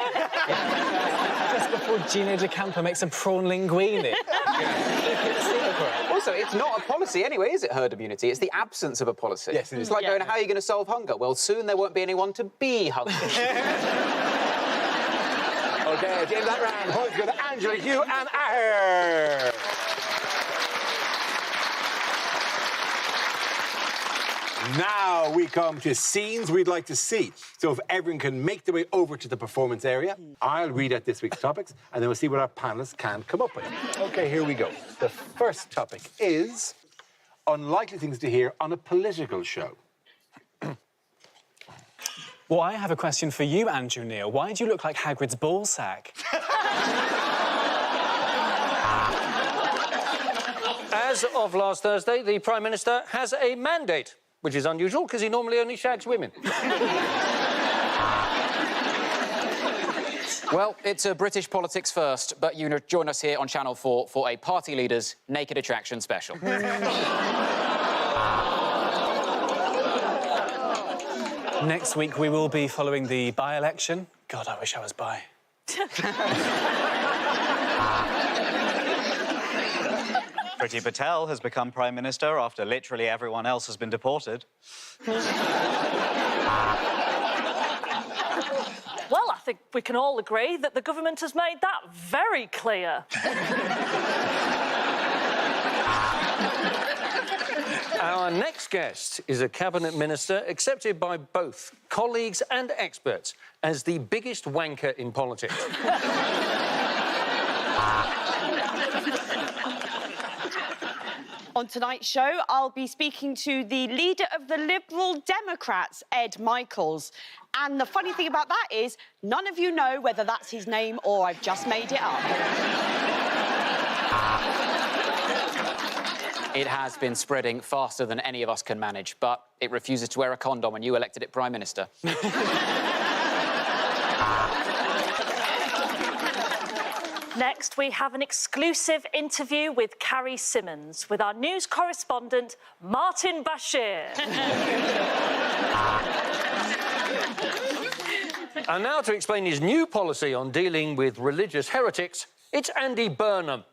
[SPEAKER 19] Just before Gino De Campo makes a prawn linguine.
[SPEAKER 14] Also, it's not a policy anyway, is it, herd immunity? It's the absence of a policy.
[SPEAKER 1] Yes, it is.
[SPEAKER 14] It's like going, how are you going to solve hunger? Well, soon there won't be anyone to be hungry.
[SPEAKER 1] OK, at the end of that round, points go to Angela, Hugh and Aher. Now we come to scenes we'd like to see. So if everyone can make their way over to the performance area, I'll read out this week's topics, and then we'll see what our panellists can come up with. OK, here we go. The first topic is unlikely things to hear on a political show.
[SPEAKER 19] Well, I have a question for you, Andrew Neil. Why do you look like Hagrid's ballsack?
[SPEAKER 6] As of last Thursday, the Prime Minister has a mandate, which is unusual because he normally only shags women.
[SPEAKER 14] Well, it's a British politics first, but you join us here on Channel 4 for a Party Leaders Naked Attraction special.
[SPEAKER 19] Next week, we will be following the by-election. God, I wish I was by.
[SPEAKER 9] Priti Patel has become Prime Minister after literally everyone else has been deported.
[SPEAKER 5] Well, I think we can all agree that the government has made that very clear.
[SPEAKER 6] Our next guest is a cabinet minister accepted by both colleagues and experts as the biggest wanker in politics.
[SPEAKER 2] On tonight's show, I'll be speaking to the leader of the Liberal Democrats, Ed Michaels. And the funny thing about that is, none of you know whether that's his name or I've just made it up.
[SPEAKER 14] It has been spreading faster than any of us can manage, but it refuses to wear a condom and you elected it Prime Minister.
[SPEAKER 5] Next, we have an exclusive interview with Carrie Simmons with our news correspondent, Martin Bashir.
[SPEAKER 6] And now to explain his new policy on dealing with religious heretics, it's Andy Burnham.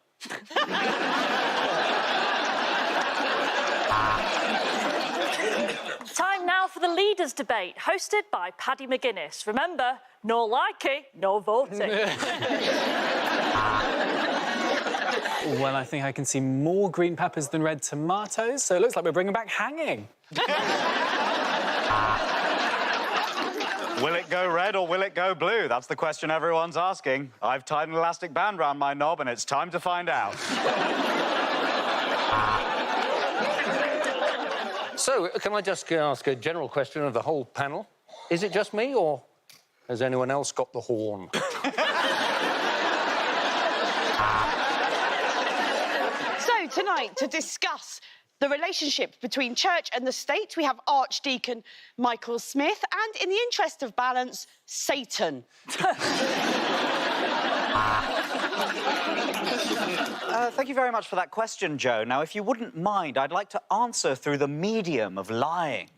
[SPEAKER 5] Time now for the leaders' debate, hosted by Paddy McGuinness. Remember, no likey, no voting.
[SPEAKER 19] Well, I think I can see more green peppers than red tomatoes, so it looks like we're bringing back hanging.
[SPEAKER 9] Will it go red or will it go blue? That's the question everyone's asking. I've tied an elastic band round my knob and it's time to find out.
[SPEAKER 6] So, can I just ask a general question of the whole panel? Is it just me, or has anyone else got the horn?
[SPEAKER 2] So, tonight, to discuss the relationship between church and the state, we have Archdeacon Michael Smith and, in the interest of balance, Satan.
[SPEAKER 9] Thank you very much for that question, Joe. Now, if you wouldn't mind, I'd like to answer through the medium of lying.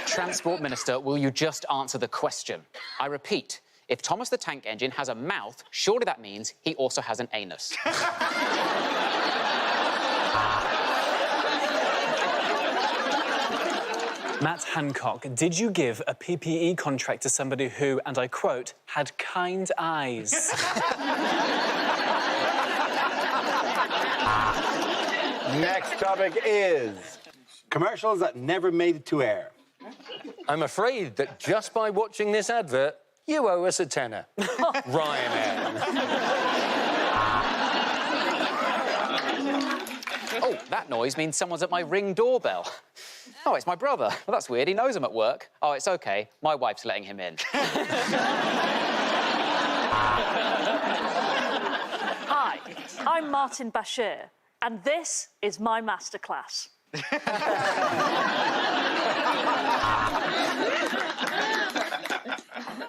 [SPEAKER 14] Transport Minister, will you just answer the question? I repeat, if Thomas the Tank Engine has a mouth, surely that means he also has an anus.
[SPEAKER 19] Matt Hancock, did you give a PPE contract to somebody who, and I quote, had kind eyes?
[SPEAKER 1] Next topic is commercials that never made it to air.
[SPEAKER 6] I'm afraid that just by watching this advert, you owe us a tenner. Ryanair.
[SPEAKER 14] Oh, that noise means someone's at my Ring doorbell. Oh, it's my brother. Well, that's weird. He knows I'm at work. Oh, it's OK. My wife's letting him in.
[SPEAKER 5] Hi, I'm Martin Bashir, and this is my masterclass.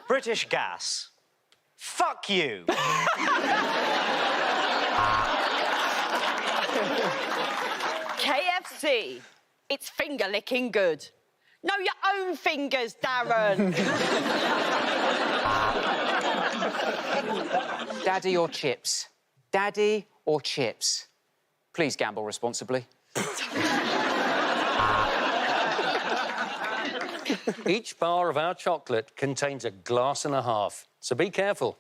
[SPEAKER 9] British Gas. Fuck you.
[SPEAKER 2] KFC. It's finger-licking good. Know your own fingers, Darren.
[SPEAKER 14] Daddy or chips? Daddy or chips? Please gamble responsibly.
[SPEAKER 6] Each bar of our chocolate contains a glass and a half. So be careful,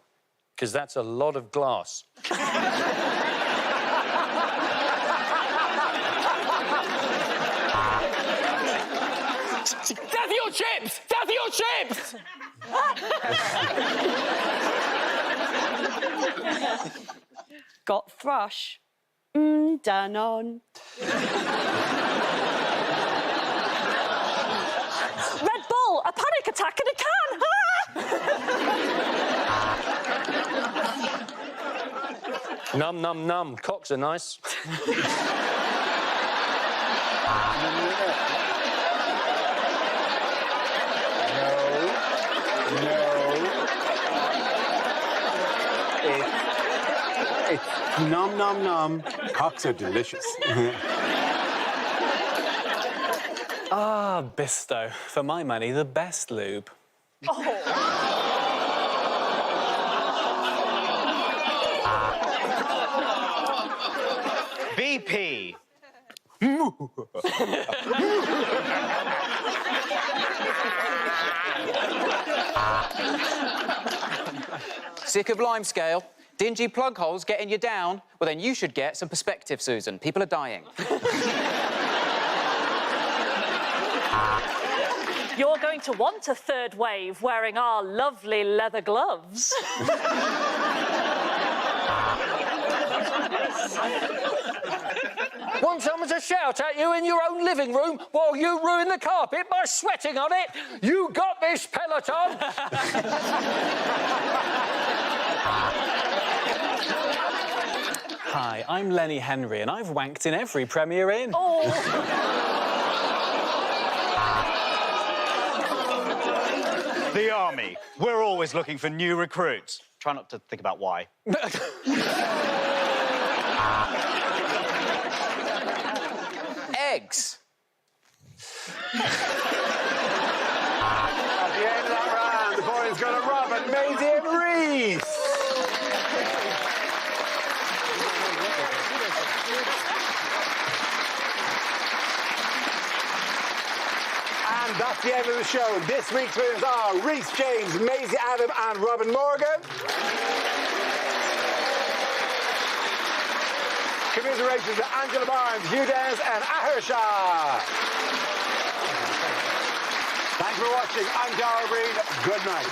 [SPEAKER 6] because that's a lot of glass.
[SPEAKER 8] Daddy or chips! Daddy or chips!
[SPEAKER 2] Got thrush. Done on.
[SPEAKER 5] Red Bull, a panic attack in a can!
[SPEAKER 6] Num, num, num. Cocks are nice.
[SPEAKER 1] It's nom nom nom. Cocks are delicious.
[SPEAKER 19] Ah, Bisto. For my money, the best lube.
[SPEAKER 9] BP.
[SPEAKER 14] Sick of limescale? Dingy plug holes getting you down? Well, then you should get some perspective, Susan. People are dying.
[SPEAKER 5] You're going to want a third wave wearing our lovely leather gloves.
[SPEAKER 6] Want someone to shout at you in your own living room while you ruin the carpet by sweating on it? You got this, Peloton!
[SPEAKER 19] Hi, I'm Lenny Henry, and I've wanked in every Premier Inn.
[SPEAKER 9] The army. We're always looking for new recruits. Try not to think about why.
[SPEAKER 14] Eggs.
[SPEAKER 1] At the end of that round, the boys got a Robin, Maisie and Reese. And that's the end of the show. This week's winners are Reese James, Maisie Adam and Robin Morgan. Commiserations to Angela Barnes, Hugh Dennis and Ahir Shah. Thanks for watching. I'm Dara Breen. Good night.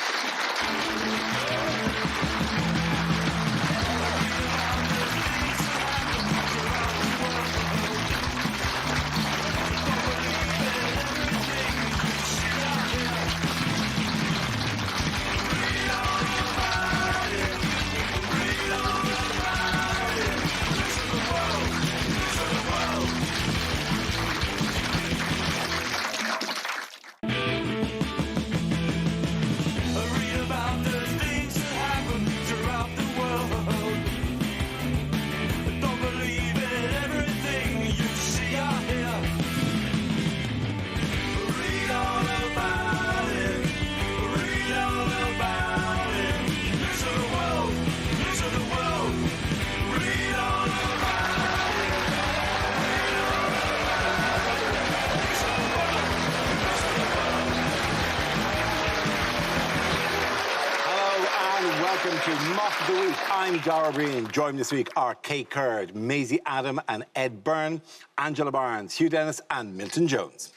[SPEAKER 1] Welcome to Mock of the Week. I'm Dara Breen. Joined this week are Kate Curd, Maisie Adam and Ed Byrne, Angela Barnes, Hugh Dennis and Milton Jones.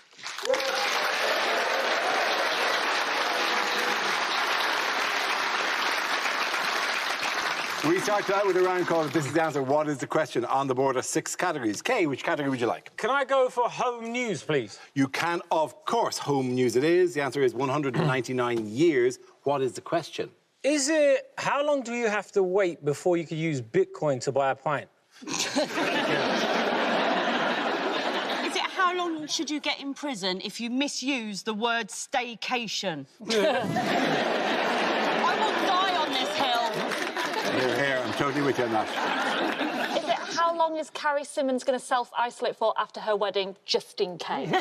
[SPEAKER 1] We start out with a round called This Is the Answer. What is the question? On the board are 6 categories. Kay, which category would you like?
[SPEAKER 6] Can I go for home news, please?
[SPEAKER 1] You can, of course. Home news it is. The answer is 199 years. What is the question?
[SPEAKER 6] Is it, how long do you have to wait before you can use Bitcoin to buy a pint?
[SPEAKER 2] Is it how long should you get in prison if you misuse the word staycation? I will die on this hill.
[SPEAKER 1] Here, I'm totally with you on that.
[SPEAKER 5] Is it how long is Carrie Simmons going to self-isolate for after her wedding, just in case?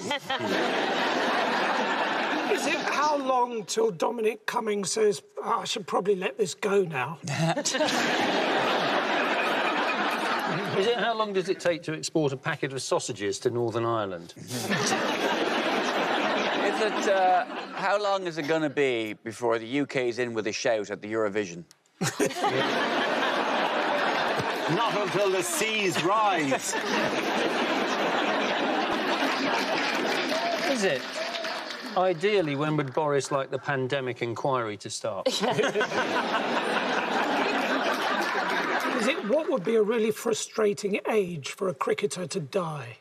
[SPEAKER 7] Is it how long till Dominic Cummings says, I should probably let this go now?
[SPEAKER 6] Is it how long does it take to export a packet of sausages to Northern Ireland?
[SPEAKER 16] Is it, how long is it going to be before the UK's in with a shout at the Eurovision?
[SPEAKER 1] Not until the seas rise.
[SPEAKER 6] Is it? Ideally, when would Boris like the pandemic inquiry to start?
[SPEAKER 7] Is it what would be a really frustrating age for a cricketer to die?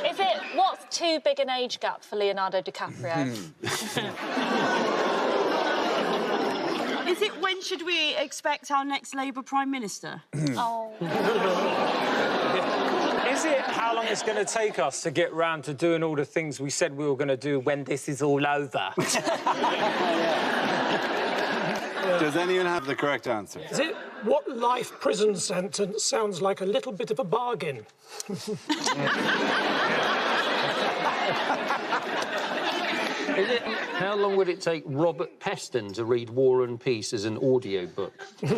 [SPEAKER 5] Is it what's too big an age gap for Leonardo DiCaprio?
[SPEAKER 2] Is it when should we expect our next Labour Prime Minister?
[SPEAKER 5] Oh.
[SPEAKER 6] Is it how long it's going to take us to get round to doing all the things we said we were going to do when this is all over?
[SPEAKER 1] Does anyone have the correct answer?
[SPEAKER 7] Is it what life prison sentence sounds like a little bit of a bargain?
[SPEAKER 6] Is it, how long would it take Robert Peston to read War and Peace as an audiobook?
[SPEAKER 7] Is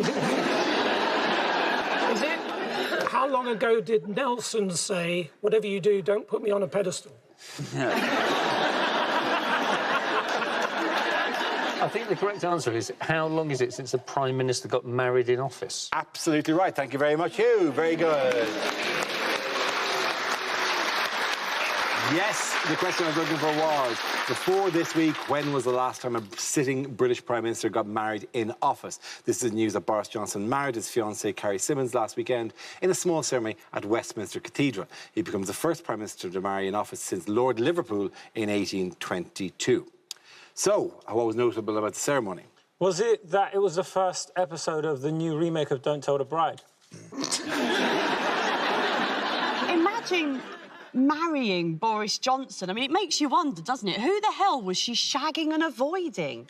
[SPEAKER 7] it how long ago did Nelson say, whatever you do, don't put me on a pedestal?
[SPEAKER 6] I think the correct answer is, how long is it since the Prime Minister got married in office?
[SPEAKER 1] Absolutely right. Thank you very much, Hugh. Very good. Yes, the question I was looking for was, before this week, when was the last time a sitting British Prime Minister got married in office? This is news that Boris Johnson married his fiancée, Carrie Symonds, last weekend in a small ceremony at Westminster Cathedral. He becomes the first Prime Minister to marry in office since Lord Liverpool in 1822. So, what was notable about the ceremony?
[SPEAKER 8] Was it that it was the first episode of the new remake of Don't Tell the Bride?
[SPEAKER 2] Imagine marrying Boris Johnson. I mean, it makes you wonder, doesn't it? Who the hell was she shagging and avoiding?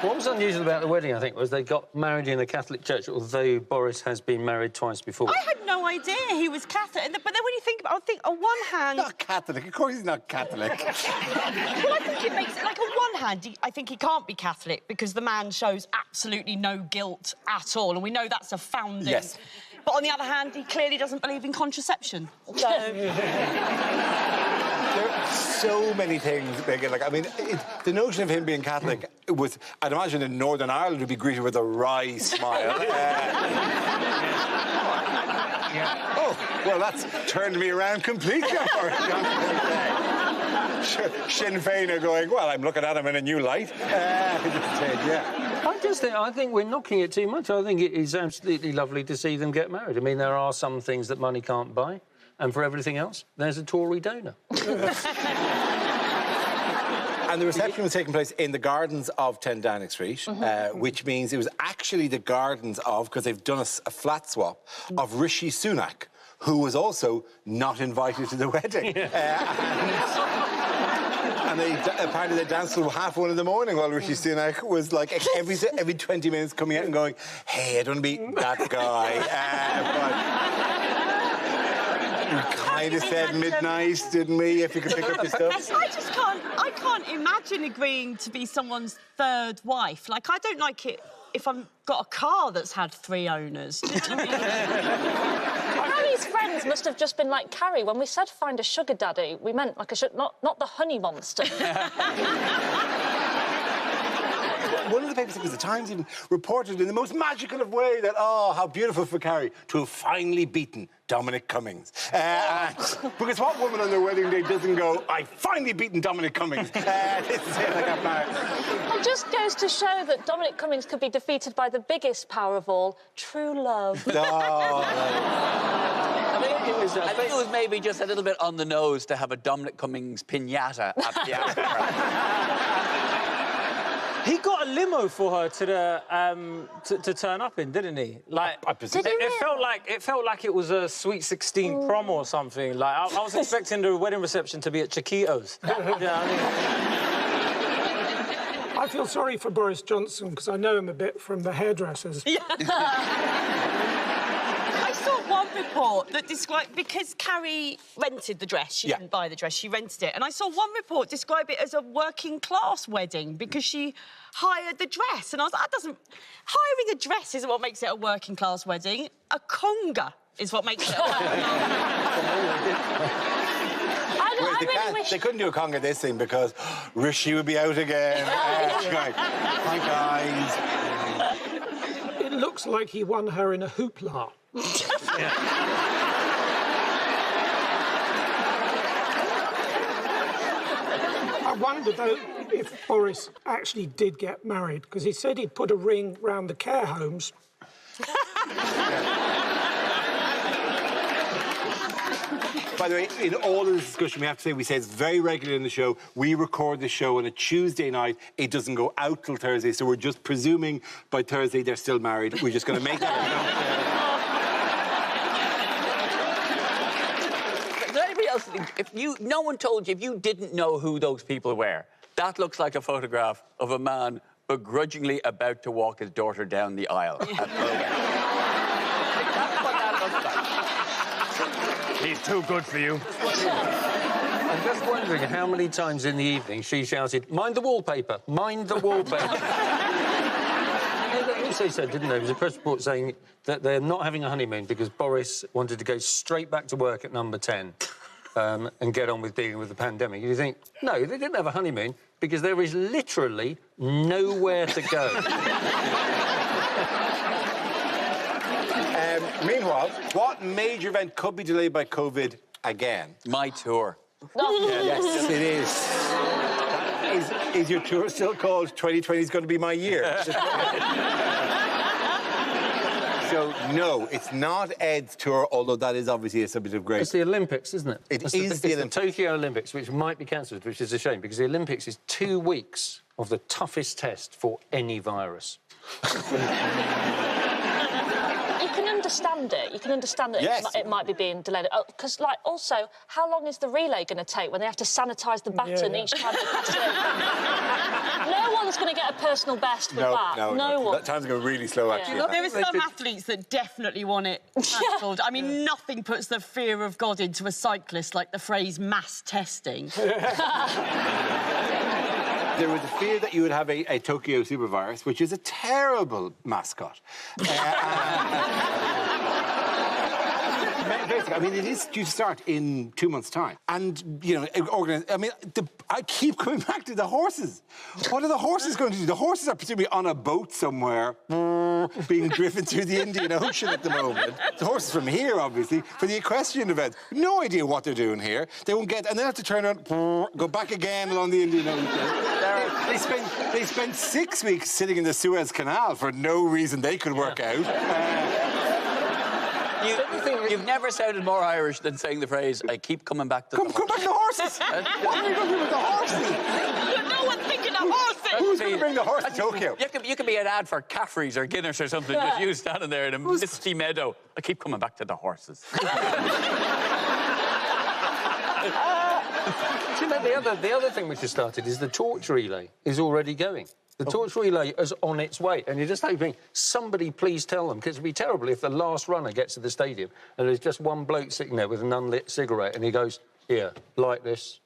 [SPEAKER 6] What was unusual about the wedding, I think, was they got married in a Catholic church, although Boris has been married twice before.
[SPEAKER 2] I had no idea he was Catholic. But then when you think about it, I think on one hand...
[SPEAKER 1] Not Catholic. Of course he's not Catholic.
[SPEAKER 2] Well, I think it makes it... Like, on one hand, I think he can't be Catholic because the man shows absolutely no guilt at all, and we know that's a founding...
[SPEAKER 1] Yes.
[SPEAKER 2] But on the other hand, he clearly doesn't believe in contraception. So...
[SPEAKER 1] There are so many things, Megan. Like, I mean, the notion of him being Catholic was, I'd imagine in Northern Ireland, would be greeted with a wry smile. Oh, well, that's turned me around completely. Sinn Féin are going, well, I'm looking at him in a new light.
[SPEAKER 6] I think we're knocking it too much. I think it is absolutely lovely to see them get married. I mean, there are some things that money can't buy. And for everything else, there's a Tory donor.
[SPEAKER 1] And the reception was taking place in the gardens of 10 Downing Street, which means it was actually the gardens of, because they've done a flat swap, of Rishi Sunak, who was also not invited to the wedding. And apparently they danced till 1:30 in the morning while Rishi Sunak was like every 20 minutes coming out and going, hey, I don't want to be that guy. We kind of said midnight, didn't we, if you could pick up your stuff?
[SPEAKER 2] I can't imagine agreeing to be someone's third wife. Like, I don't like it if I've got a car that's had 3 owners.
[SPEAKER 5] Carrie's friends must have just been like, Carrie, when we said find a sugar daddy, we meant like not the honey monster.
[SPEAKER 1] One of the papers, because the Times even reported in the most magical of way that, oh, how beautiful for Carrie to have finally beaten Dominic Cummings. Because what woman on their wedding day doesn't go, I finally beaten Dominic Cummings. This is it, I got married.
[SPEAKER 5] It just goes to show that Dominic Cummings could be defeated by the biggest power of all, true love.
[SPEAKER 16] I think it was maybe just a little bit on the nose to have a Dominic Cummings piñata at the
[SPEAKER 8] He got a limo for her to the to turn up in, didn't he? Like, it felt like it was a Sweet 16 prom or something. Like, I was expecting the wedding reception to be at Chiquitos.
[SPEAKER 7] I feel sorry for Boris Johnson because I know him a bit from the hairdressers.
[SPEAKER 2] I saw one report that described, because Carrie rented the dress, she didn't buy the dress, she rented it, and I saw one report describe it as a working-class wedding because she hired the dress, and I was like, hiring a dress isn't what makes it a working-class wedding. A conga is what makes it a
[SPEAKER 1] They couldn't do a conga this thing because Rishi would be out again. Hi, guys.
[SPEAKER 7] It looks like he won her in a hoopla. I wonder, though, if Boris actually did get married, because he said he'd put a ring round the care homes.
[SPEAKER 1] By the way, in all of this discussion, we have to say, we say it's very regular in the show. We record the show on a Tuesday night. It doesn't go out till Thursday, so we're just presuming by Thursday they're still married. We're just going to make that.
[SPEAKER 16] Does anybody else think, no one told you, if you didn't know who those people were, That looks like a photograph of a man begrudgingly about to walk his daughter down the aisle. That's what that looks like.
[SPEAKER 6] He's too good for you. I'm just wondering how many times in the evening she shouted, "Mind the wallpaper, mind the wallpaper." They also said, didn't they? There was a press report saying that they're not having a honeymoon because Boris wanted to go straight back to work at number 10 and get on with dealing with the pandemic. You think, no, they didn't have a honeymoon because there is literally nowhere to go.
[SPEAKER 1] Meanwhile, what major event could be delayed by COVID again?
[SPEAKER 16] My tour.
[SPEAKER 1] Yes, it is. Is your tour still called 2020 is going to be my year? So, no, it's not Ed's tour, although that is obviously a subject of great...
[SPEAKER 6] It's the Olympics, isn't it?
[SPEAKER 1] It
[SPEAKER 6] it's
[SPEAKER 1] is the Olympics.
[SPEAKER 6] The Tokyo Olympics, which might be cancelled, which is a shame, because the Olympics is 2 weeks of the toughest test for any virus.
[SPEAKER 5] You can understand it. You can understand that
[SPEAKER 1] Yes.
[SPEAKER 5] it might be being delayed. Because, like, also, how long is the relay going to take when they have to sanitise the baton each time they pass it? No one's going to get a personal best with that. No one.
[SPEAKER 1] That time's going really slow, actually.
[SPEAKER 2] Look, there are some athletes that definitely want it cancelled. I mean, nothing puts the fear of God into a cyclist like the phrase mass testing.
[SPEAKER 1] There was a fear that you would have a Tokyo supervirus, which is a terrible mascot. Basically, I mean, it is due to start in 2 months' time. And, you know, I keep coming back to the horses. What are the horses going to do? The horses are presumably on a boat somewhere, being driven through the Indian Ocean at the moment. The horses from here, obviously, for the equestrian event. No idea what they're doing here. They won't get... And then have to turn around, go back again along the Indian Ocean. They spent 6 weeks sitting in the Suez Canal for no reason they could work out.
[SPEAKER 16] You've never sounded more Irish than saying the phrase, "I keep coming back to the horses."
[SPEAKER 1] Come back to the horses! What are we going to do with the horses?
[SPEAKER 2] No one's thinking of horses!
[SPEAKER 1] Who's going to bring the horse to Tokyo?
[SPEAKER 16] You could be an ad for Caffrey's or Guinness or something, just you standing there in a misty meadow. I keep coming back to the horses.
[SPEAKER 6] Do you know, the other thing which has started is the torch relay is already going. The torch relay is on its way, and you're just hoping somebody please tell them, because it'd be terrible if the last runner gets to the stadium and there's just one bloke sitting there with an unlit cigarette and he goes, "Here, light this."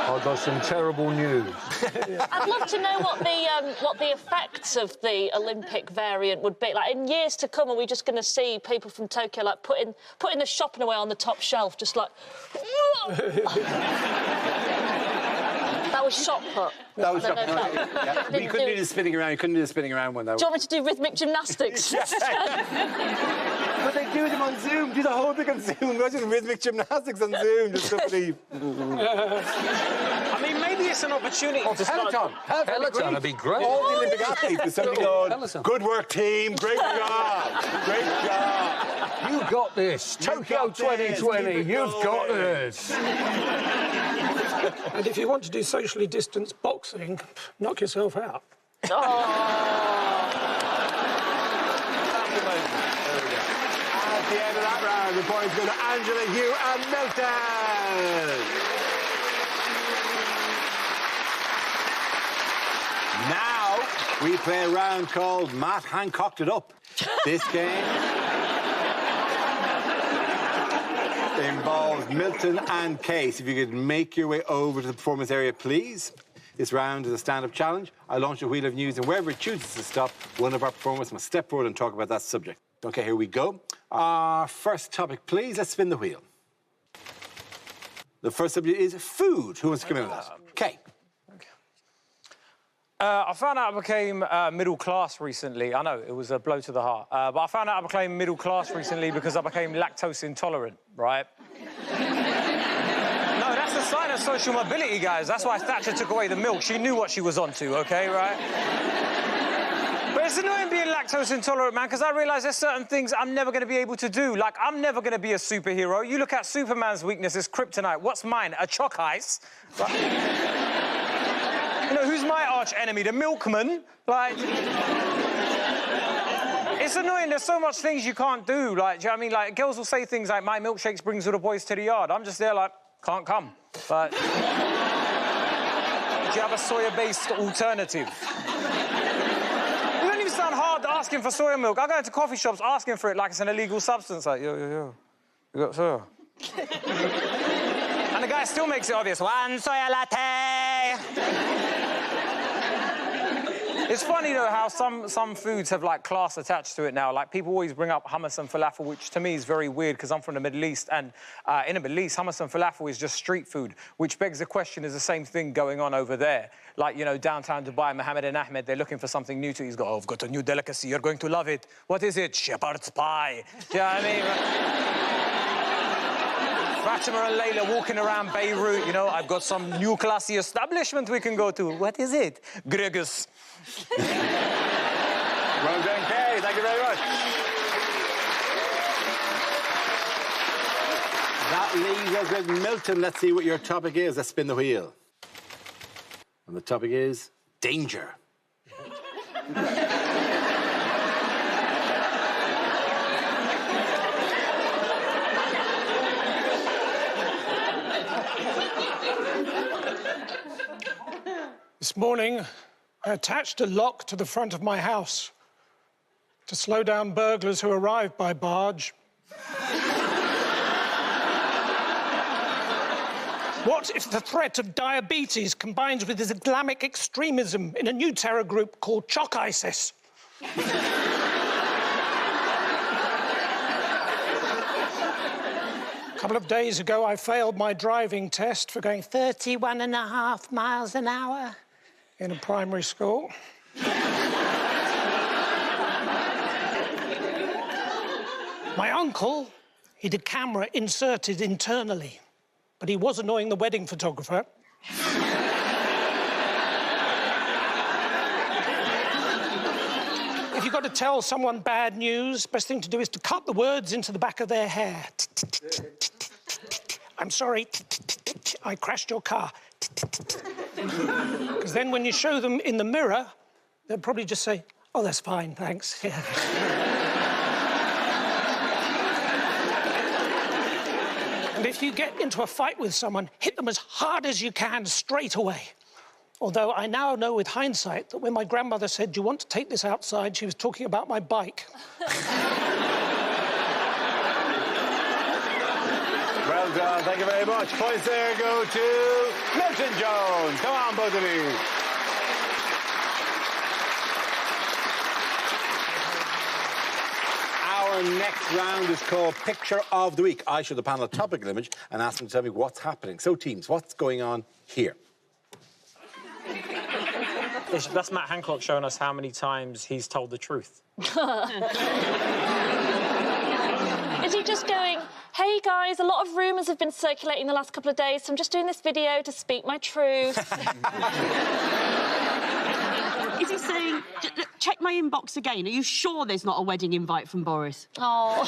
[SPEAKER 6] I've got some terrible news.
[SPEAKER 5] I'd love to know what the effects of the Olympic variant would be. Like, in years to come, are we just going to see people from Tokyo, like, putting the shopping away on the top shelf, just like... That was shot put.
[SPEAKER 1] That was shot put. Yeah. But you couldn't do the spinning around. You couldn't do the spinning around one, though.
[SPEAKER 5] Do you want me to do rhythmic gymnastics?
[SPEAKER 1] But they do them on Zoom. Do the whole thing on Zoom. Imagine rhythmic gymnastics on Zoom. Just somebody...
[SPEAKER 8] I mean, maybe it's an opportunity to start...
[SPEAKER 6] Peloton would be great.
[SPEAKER 1] All the Olympic athletes with somebody going, "Good work, team. Great job. Great job.
[SPEAKER 6] You got this. Tokyo 2020. You've got this.
[SPEAKER 7] And if you want to do socially distanced boxing, knock yourself out.
[SPEAKER 1] At the end of that round, the points go to Angela, Hugh and Milton. Now, we play a round called Matt Hancocked It Up. This game involves Milton and Case. If you could make your way over to the performance area, please. This round is a stand-up challenge. I launch a wheel of news, and wherever it chooses to stop, one of our performers must step forward and talk about that subject. OK, here we go. Our first topic, please. Let's spin the wheel. The first subject is food. Who wants to come in with that? Kay.
[SPEAKER 8] I found out I became middle class recently. I know, it was a blow to the heart. But I found out I became middle class recently because I became lactose intolerant, right? No, that's a sign of social mobility, guys. That's why Thatcher took away the milk. She knew what she was onto, OK, right? But it's annoying being lactose intolerant, man, because I realise there's certain things I'm never going to be able to do. Like, I'm never going to be a superhero. You look at Superman's weakness, it's kryptonite. What's mine? A chalk ice? Right? You know, who's my arch enemy? The milkman? Like... It's annoying. There's so much things you can't do. Like, do you know what I mean? Like, girls will say things like, "My milkshakes brings all the boys to the yard." I'm just there like, can't come. But do you have a soya-based alternative? You don't even sound hard asking for soya milk. I go into coffee shops asking for it like it's an illegal substance. Like, yo, you got soya? And the guy still makes it obvious. 1 soya latte! It's funny, though, how some foods have, like, class attached to it now. Like, people always bring up hummus and falafel, which to me is very weird because I'm from the Middle East, and in the Middle East, hummus and falafel is just street food, which begs the question, is the same thing going on over there? Like, you know, downtown Dubai, Mohammed and Ahmed, they're looking for something new to eat. He's got, oh, I've got a new delicacy. You're going to love it. What is it? Shepherd's pie. Do you know what I mean? Fatima and Layla walking around Beirut, you know, I've got some new classy establishment we can go to. What is it? Gregos.
[SPEAKER 1] Well done, Kay. Thank you very much. That leaves us with Milton. Let's see what your topic is. Let's spin the wheel. And the topic is danger.
[SPEAKER 7] This morning, I attached a lock to the front of my house to slow down burglars who arrive by barge. What if the threat of diabetes combines with Islamic extremism in a new terror group called Choc ISIS? A couple of days ago, I failed my driving test for going 31.5 miles an hour in a primary school. My uncle, he had a camera inserted internally, but he was annoying the wedding photographer. If you've got to tell someone bad news, best thing to do is to cut the words into the back of their hair. I'm sorry, I crashed your car. Because then when you show them in the mirror, they'll probably just say, oh, that's fine, thanks. Yeah. And if you get into a fight with someone, hit them as hard as you can straight away. Although I now know with hindsight that when my grandmother said, do you want to take this outside, she was talking about my bike.
[SPEAKER 1] Well done, thank you very much. Points there go to Milton Jones. Come on, both of you. Our next round is called Picture of the Week. I show the panel a topical image and ask them to tell me what's happening. So, teams, what's going on here?
[SPEAKER 8] That's Matt Hancock showing us how many times he's told the truth.
[SPEAKER 5] Is he just going, hey, guys, a lot of rumours have been circulating the last couple of days, so I'm just doing this video to speak my truth?
[SPEAKER 2] Is he saying, check my inbox again? Are you sure there's not a wedding invite from Boris?
[SPEAKER 5] Oh.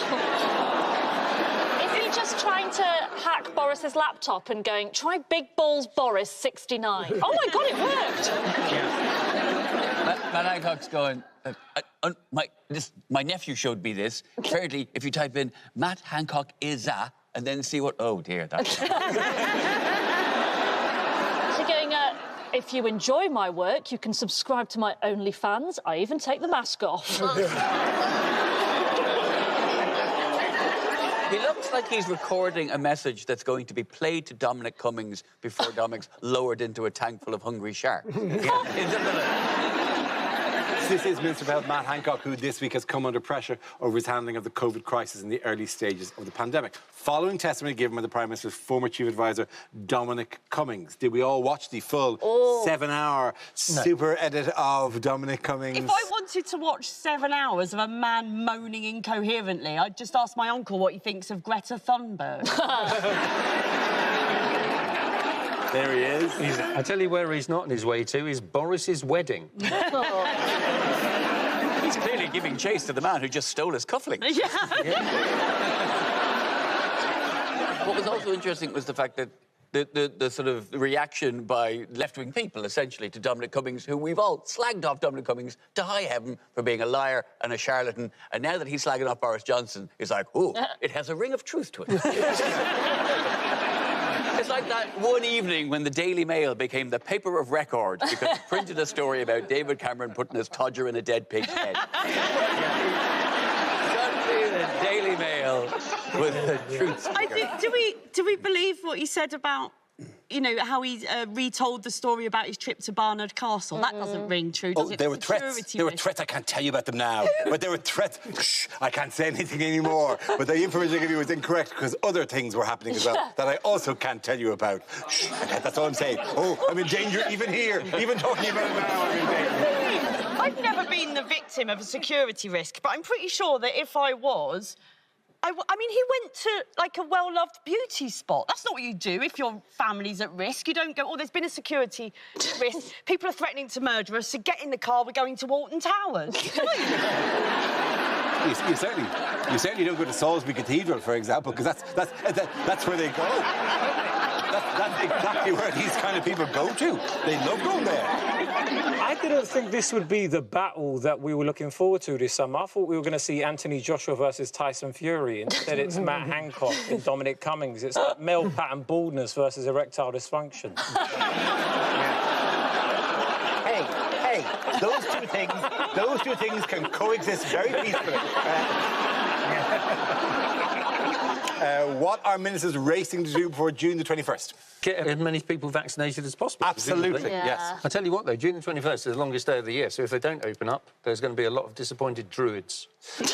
[SPEAKER 5] Is he just trying to hack Boris's laptop and going, try Big Balls Boris 69? Oh, my God, it worked!
[SPEAKER 16] Matt Hancock's going, my nephew showed me this. Apparently, if you type in Matt Hancock is a, and then see what... Oh, dear, that's...
[SPEAKER 5] So going, if you enjoy my work, you can subscribe to my OnlyFans. I even take the mask off.
[SPEAKER 16] He looks like he's recording a message that's going to be played to Dominic Cummings before Dominic's lowered into a tank full of hungry sharks.
[SPEAKER 1] This is Minister for Health Matt Hancock, who this week has come under pressure over his handling of the COVID crisis in the early stages of the pandemic, following testimony given by the Prime Minister's former Chief Advisor, Dominic Cummings. Did we all watch the full 7-hour super edit of Dominic Cummings?
[SPEAKER 2] If I wanted to watch 7 hours of a man moaning incoherently, I'd just ask my uncle what he thinks of Greta Thunberg.
[SPEAKER 1] There he is.
[SPEAKER 6] I tell you where he's not on his way to, is Boris's wedding.
[SPEAKER 16] He's clearly giving chase to the man who just stole his cufflinks. What was also interesting was the fact that the sort of reaction by left-wing people, essentially, to Dominic Cummings, who we've all slagged off Dominic Cummings to high heaven for being a liar and a charlatan, and now that he's slagging off Boris Johnson, it's like, oh, it has a ring of truth to it. It's like that one evening when the Daily Mail became the paper of record because it printed a story about David Cameron putting his todger in a dead pig's head. Suddenly, the Daily Mail with the truth.
[SPEAKER 2] Do we believe what he said about, you know, how he retold the story about his trip to Barnard Castle? That doesn't ring true, does it?
[SPEAKER 1] There were threats. There were threats. I can't tell you about them now. But there were threats. Shh, I can't say anything anymore. But the information I gave you was incorrect because other things were happening as well that I also can't tell you about. Shh, that's all I'm saying. Oh, I'm in danger even here. Even talking about it now, I'm in danger.
[SPEAKER 2] I've never been the victim of a security risk, but I'm pretty sure that if I was... I mean, he went to, like, a well-loved beauty spot. That's not what you do if your family's at risk. You don't go, oh, there's been a security risk. People are threatening to murder us, so get in the car, we're going to Alton Towers.
[SPEAKER 1] You certainly don't go to Salisbury Cathedral, for example, because that's where they go. That's exactly where these kind of people go to. They love going there.
[SPEAKER 8] I didn't think this would be the battle that we were looking forward to this summer. I thought we were going to see Anthony Joshua versus Tyson Fury. Instead, it's Matt Hancock and Dominic Cummings. It's like male pattern baldness versus erectile dysfunction.
[SPEAKER 1] Hey, those two things can coexist very peacefully. What are ministers racing to do before June the 21st?
[SPEAKER 6] Get as many people vaccinated as possible.
[SPEAKER 1] Absolutely, yes.
[SPEAKER 6] I tell you what, though, June the 21st is the longest day of the year, so if they don't open up, there's going to be a lot of disappointed druids.
[SPEAKER 1] That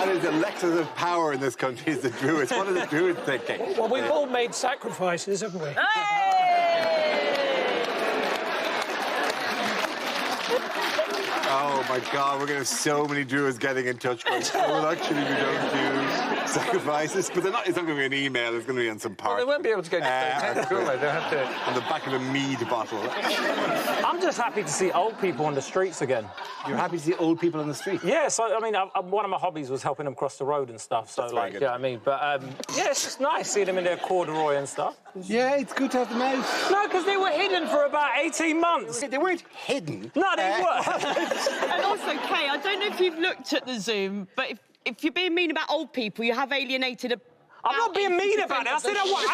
[SPEAKER 1] is the Lexus of power in this country, is the druids. What are the druids thinking?
[SPEAKER 7] Well, we've all made sacrifices, haven't we?
[SPEAKER 1] Oh, my God, we're going to have so many druids getting in touch going, well, actually, we don't do sacrifices. But it's not going to be an email, it's going to be on some part.
[SPEAKER 6] Well, they won't be able to go to They'll have to...
[SPEAKER 1] on the back of a mead bottle.
[SPEAKER 8] I'm just happy to see old people on the streets again.
[SPEAKER 1] You're happy to see old people on the street?
[SPEAKER 8] Yeah, so, I mean, one of my hobbies was helping them cross the road and stuff, so,
[SPEAKER 1] That's
[SPEAKER 8] like,
[SPEAKER 1] very good.
[SPEAKER 8] you know what I mean? But, yeah, it's just nice seeing them in their corduroy and stuff.
[SPEAKER 1] Yeah, it's good to have them out.
[SPEAKER 8] No, because they were hidden for about 18 months.
[SPEAKER 1] They weren't hidden.
[SPEAKER 8] No, they were.
[SPEAKER 2] And also, Kay, I don't know if you've looked at the Zoom, but if you're being mean about old people, you have alienated
[SPEAKER 8] I'm not being mean about it. I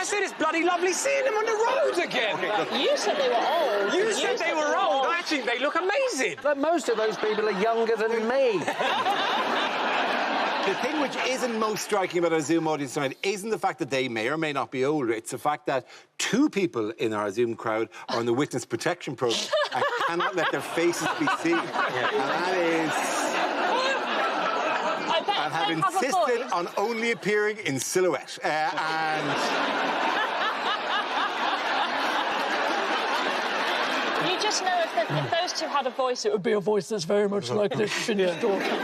[SPEAKER 8] said it's bloody lovely seeing them on the road again.
[SPEAKER 5] You said they were old.
[SPEAKER 8] You said they were old. Actually, they look amazing.
[SPEAKER 6] But most of those people are younger than me.
[SPEAKER 1] The thing which isn't most striking about our Zoom audience tonight isn't the fact that they may or may not be older. It's the fact that 2 people in our Zoom crowd are on the witness protection program and cannot let their faces be seen. And that is... and have insisted on only appearing in silhouette.
[SPEAKER 5] You just know if those two had a voice, it would be a voice that's very much like this finished daughter.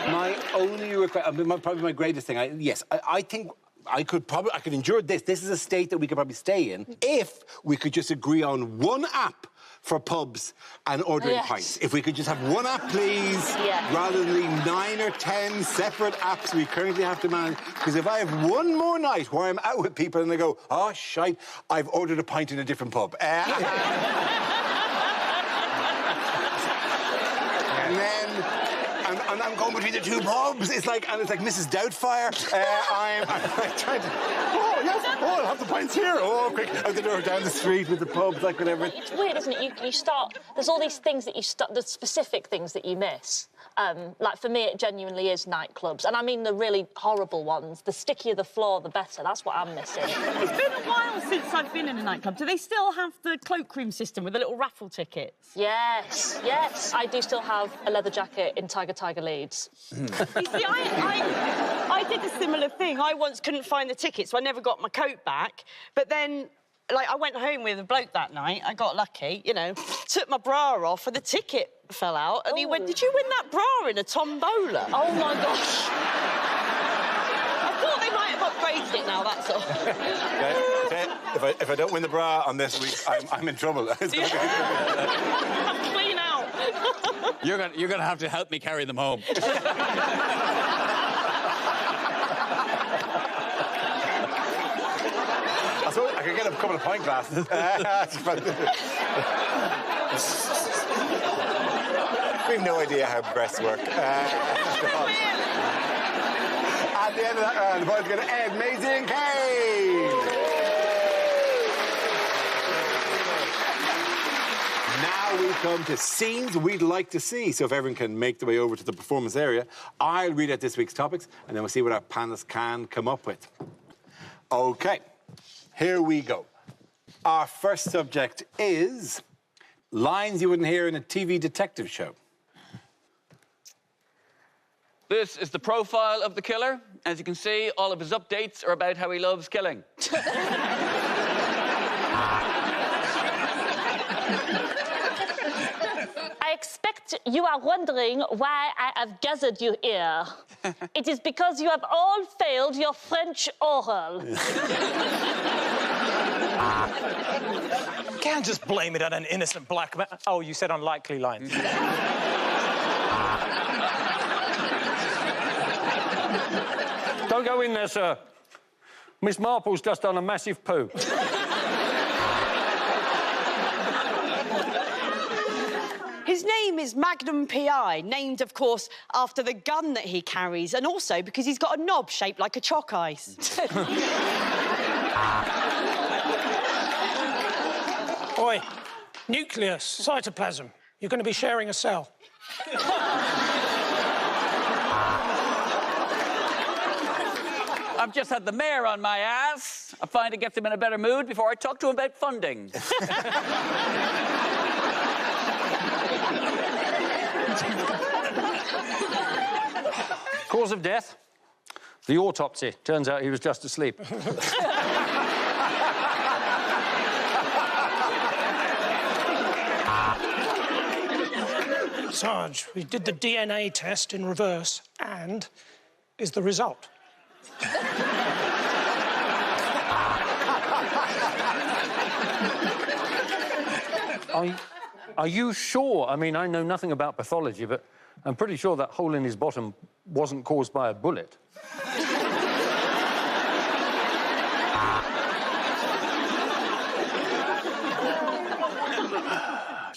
[SPEAKER 1] My only request, probably my greatest thing, I think I could endure this. This is a state that we could probably stay in if we could just agree on one app for pubs and ordering pints. If we could just have one app, please, rather than the 9 or 10 separate apps we currently have to manage. Because if I have one more night where I'm out with people and they go, oh, shite, I've ordered a pint in a different pub. And then... And I'm going between the 2 pubs. It's like Mrs. Doubtfire. I'm trying to... I'll have the pints here. Oh, quick, out the door, down the street with the pubs, like whatever.
[SPEAKER 5] It's weird, isn't it? You start... There's all these things that you start... The specific things that you miss. Like, for me, it genuinely is nightclubs. And I mean the really horrible ones. The stickier the floor, the better. That's what I'm missing.
[SPEAKER 2] It's been a while since I've been in a nightclub. Do they still have the cloakroom system with the little raffle tickets?
[SPEAKER 5] Yes, yes. I do still have a leather jacket in Tiger Leeds.
[SPEAKER 2] You see, I did a similar thing. I once couldn't find the tickets, so I never got my coat back. But then, like, I went home with a bloke that night. I got lucky, you know, took my bra off and the ticket fell out. And he went, did you win that bra in a tombola? Oh, my gosh. I thought they might have upgraded it now, that's all.
[SPEAKER 1] Okay, if I don't win the bra on this week, I'm in trouble.
[SPEAKER 2] Clean out.
[SPEAKER 16] You're gonna have to help me carry them home.
[SPEAKER 1] I thought I could get a couple of pint glasses. We've no idea how breasts work. At the end of that round, the boys are going to Ed, Maisie and Kane. Now we come to scenes we'd like to see. So if everyone can make their way over to the performance area, I'll read out this week's topics, and then we'll see what our panelists can come up with. OK, here we go. Our first subject is lines you wouldn't hear in a TV detective show.
[SPEAKER 16] This is the profile of the killer. As you can see, all of his updates are about how he loves killing.
[SPEAKER 5] I expect you are wondering why I have gathered you here. It is because you have all failed your French oral.
[SPEAKER 8] Can't just blame it on an innocent black man. Oh, you said unlikely lines.
[SPEAKER 6] Don't go in there, sir. Miss Marple's just done a massive poo.
[SPEAKER 2] His name is Magnum P.I., named, of course, after the gun that he carries, and also because he's got a knob shaped like a chalk ice.
[SPEAKER 7] Oi, nucleus, cytoplasm. You're going to be sharing a cell.
[SPEAKER 16] I've just had the mayor on my ass. I find it gets him in a better mood before I talk to him about funding.
[SPEAKER 6] Cause of death? The autopsy. Turns out he was just asleep.
[SPEAKER 7] Sarge, we did the DNA test in reverse, and is the result.
[SPEAKER 6] Are you sure? I mean, I know nothing about pathology, but I'm pretty sure that hole in his bottom wasn't caused by a bullet.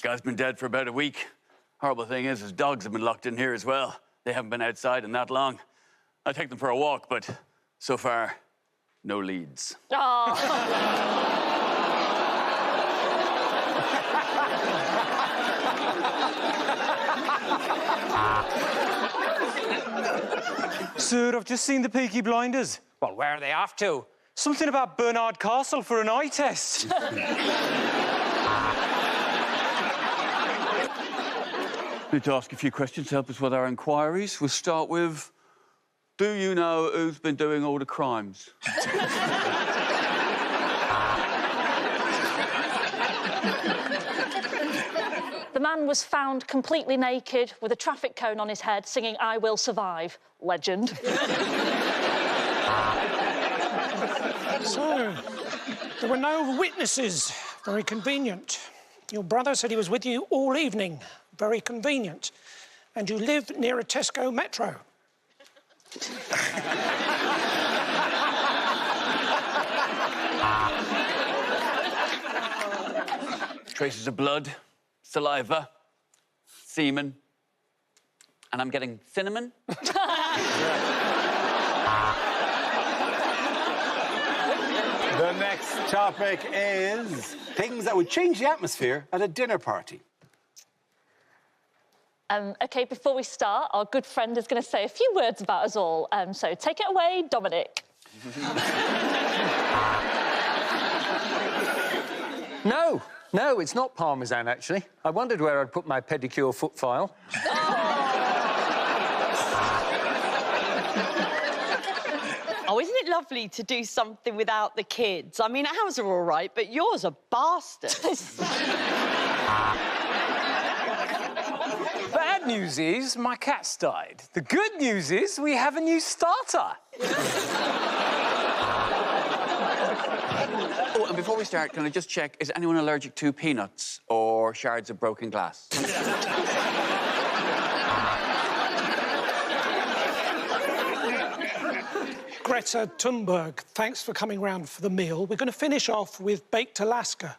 [SPEAKER 16] Guy's been dead for about a week. Horrible thing is, his dogs have been locked in here as well. They haven't been outside in that long. I take them for a walk, but so far, no leads.
[SPEAKER 8] Sir, I've just seen the Peaky Blinders. Well, where are they off to? Something about Bernard Castle for an eye test.
[SPEAKER 16] Need to ask a few questions to help us with our inquiries. We'll start with, do you know who's been doing all the crimes?
[SPEAKER 5] The man was found completely naked with a traffic cone on his head singing I Will Survive. Legend.
[SPEAKER 7] So, there were no witnesses. Very convenient. Your brother said he was with you all evening. Very convenient. And you live near a Tesco Metro.
[SPEAKER 16] Traces of blood, saliva, semen, and I'm getting cinnamon.
[SPEAKER 1] The next topic is things that would change the atmosphere at a dinner party.
[SPEAKER 5] OK, before we start, our good friend is going to say a few words about us all. So take it away, Dominic.
[SPEAKER 6] No, it's not Parmesan, actually. I wondered where I'd put my pedicure foot file.
[SPEAKER 2] Oh, isn't it lovely to do something without the kids? I mean, ours are all right, but yours are bastards.
[SPEAKER 8] Bad news is my cat's died. The good news is we have a new starter.
[SPEAKER 16] Oh, and before we start, can I just check, is anyone allergic to peanuts or shards of broken glass?
[SPEAKER 7] Greta Thunberg, thanks for coming round for the meal. We're going to finish off with baked Alaska.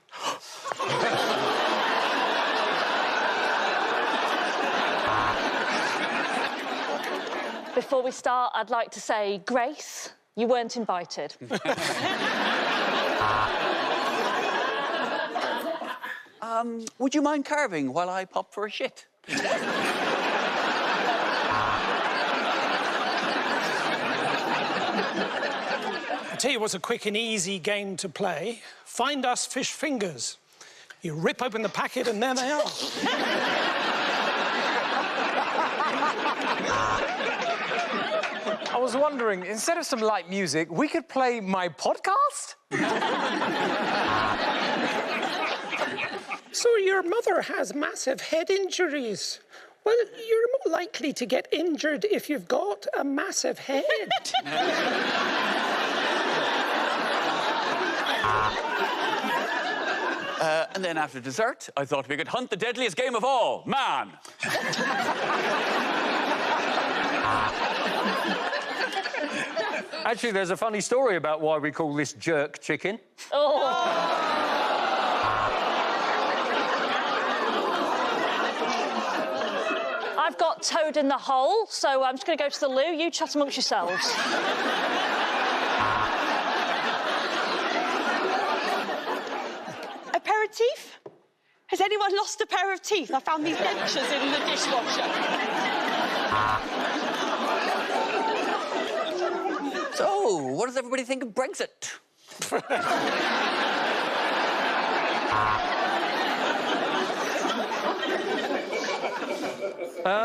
[SPEAKER 5] Before we start, I'd like to say, Grace, you weren't invited.
[SPEAKER 16] Would you mind carving while I pop for a shit?
[SPEAKER 7] I'll tell you what's a quick and easy game to play. Find us fish fingers. You rip open the packet and there they are.
[SPEAKER 8] I was wondering, instead of some light music, we could play my podcast?
[SPEAKER 7] So your mother has massive head injuries. Well, you're more likely to get injured if you've got a massive head.
[SPEAKER 16] And then after dessert, I thought we could hunt the deadliest game of all, man.
[SPEAKER 6] Actually, there's a funny story about why we call this jerk chicken.
[SPEAKER 5] I've got toad in the hole, so I'm just going to go to the loo. You chat amongst yourselves.
[SPEAKER 2] Aperitif? Has anyone lost a pair of teeth? I found these dentures in the dishwasher.
[SPEAKER 16] So, what does everybody think of Brexit?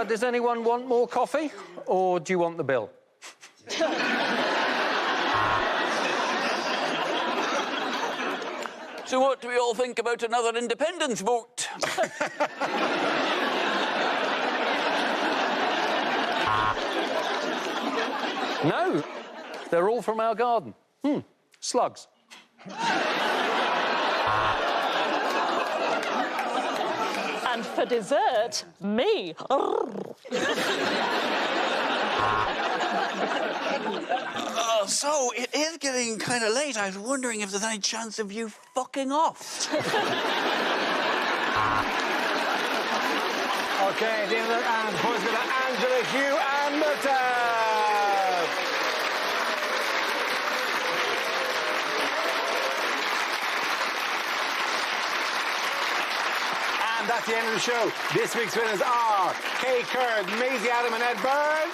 [SPEAKER 6] Does anyone want more coffee, or do you want the bill?
[SPEAKER 16] So what do we all think about another independence vote?
[SPEAKER 6] No, they're all from our garden. Slugs.
[SPEAKER 5] And for dessert, me.
[SPEAKER 16] So it is getting kind of late. I was wondering if there's any chance of you fucking off.
[SPEAKER 1] OK, the end of and points to Angela, Hugh and Milton. And that's the end of the show. This week's winners are Kay Kurd, Maisie Adam and Ed Byrne.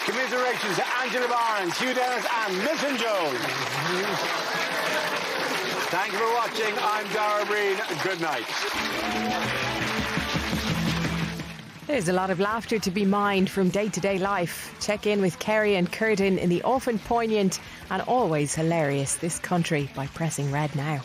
[SPEAKER 1] Commiserations to Angela Barnes, Hugh Dennis and Milton Jones. Thank you for watching. I'm Dara Breen. Good night.
[SPEAKER 20] There's a lot of laughter to be mined from day-to-day life. Check in with Kerry and Curtin in the often poignant and always hilarious This Country by pressing red now.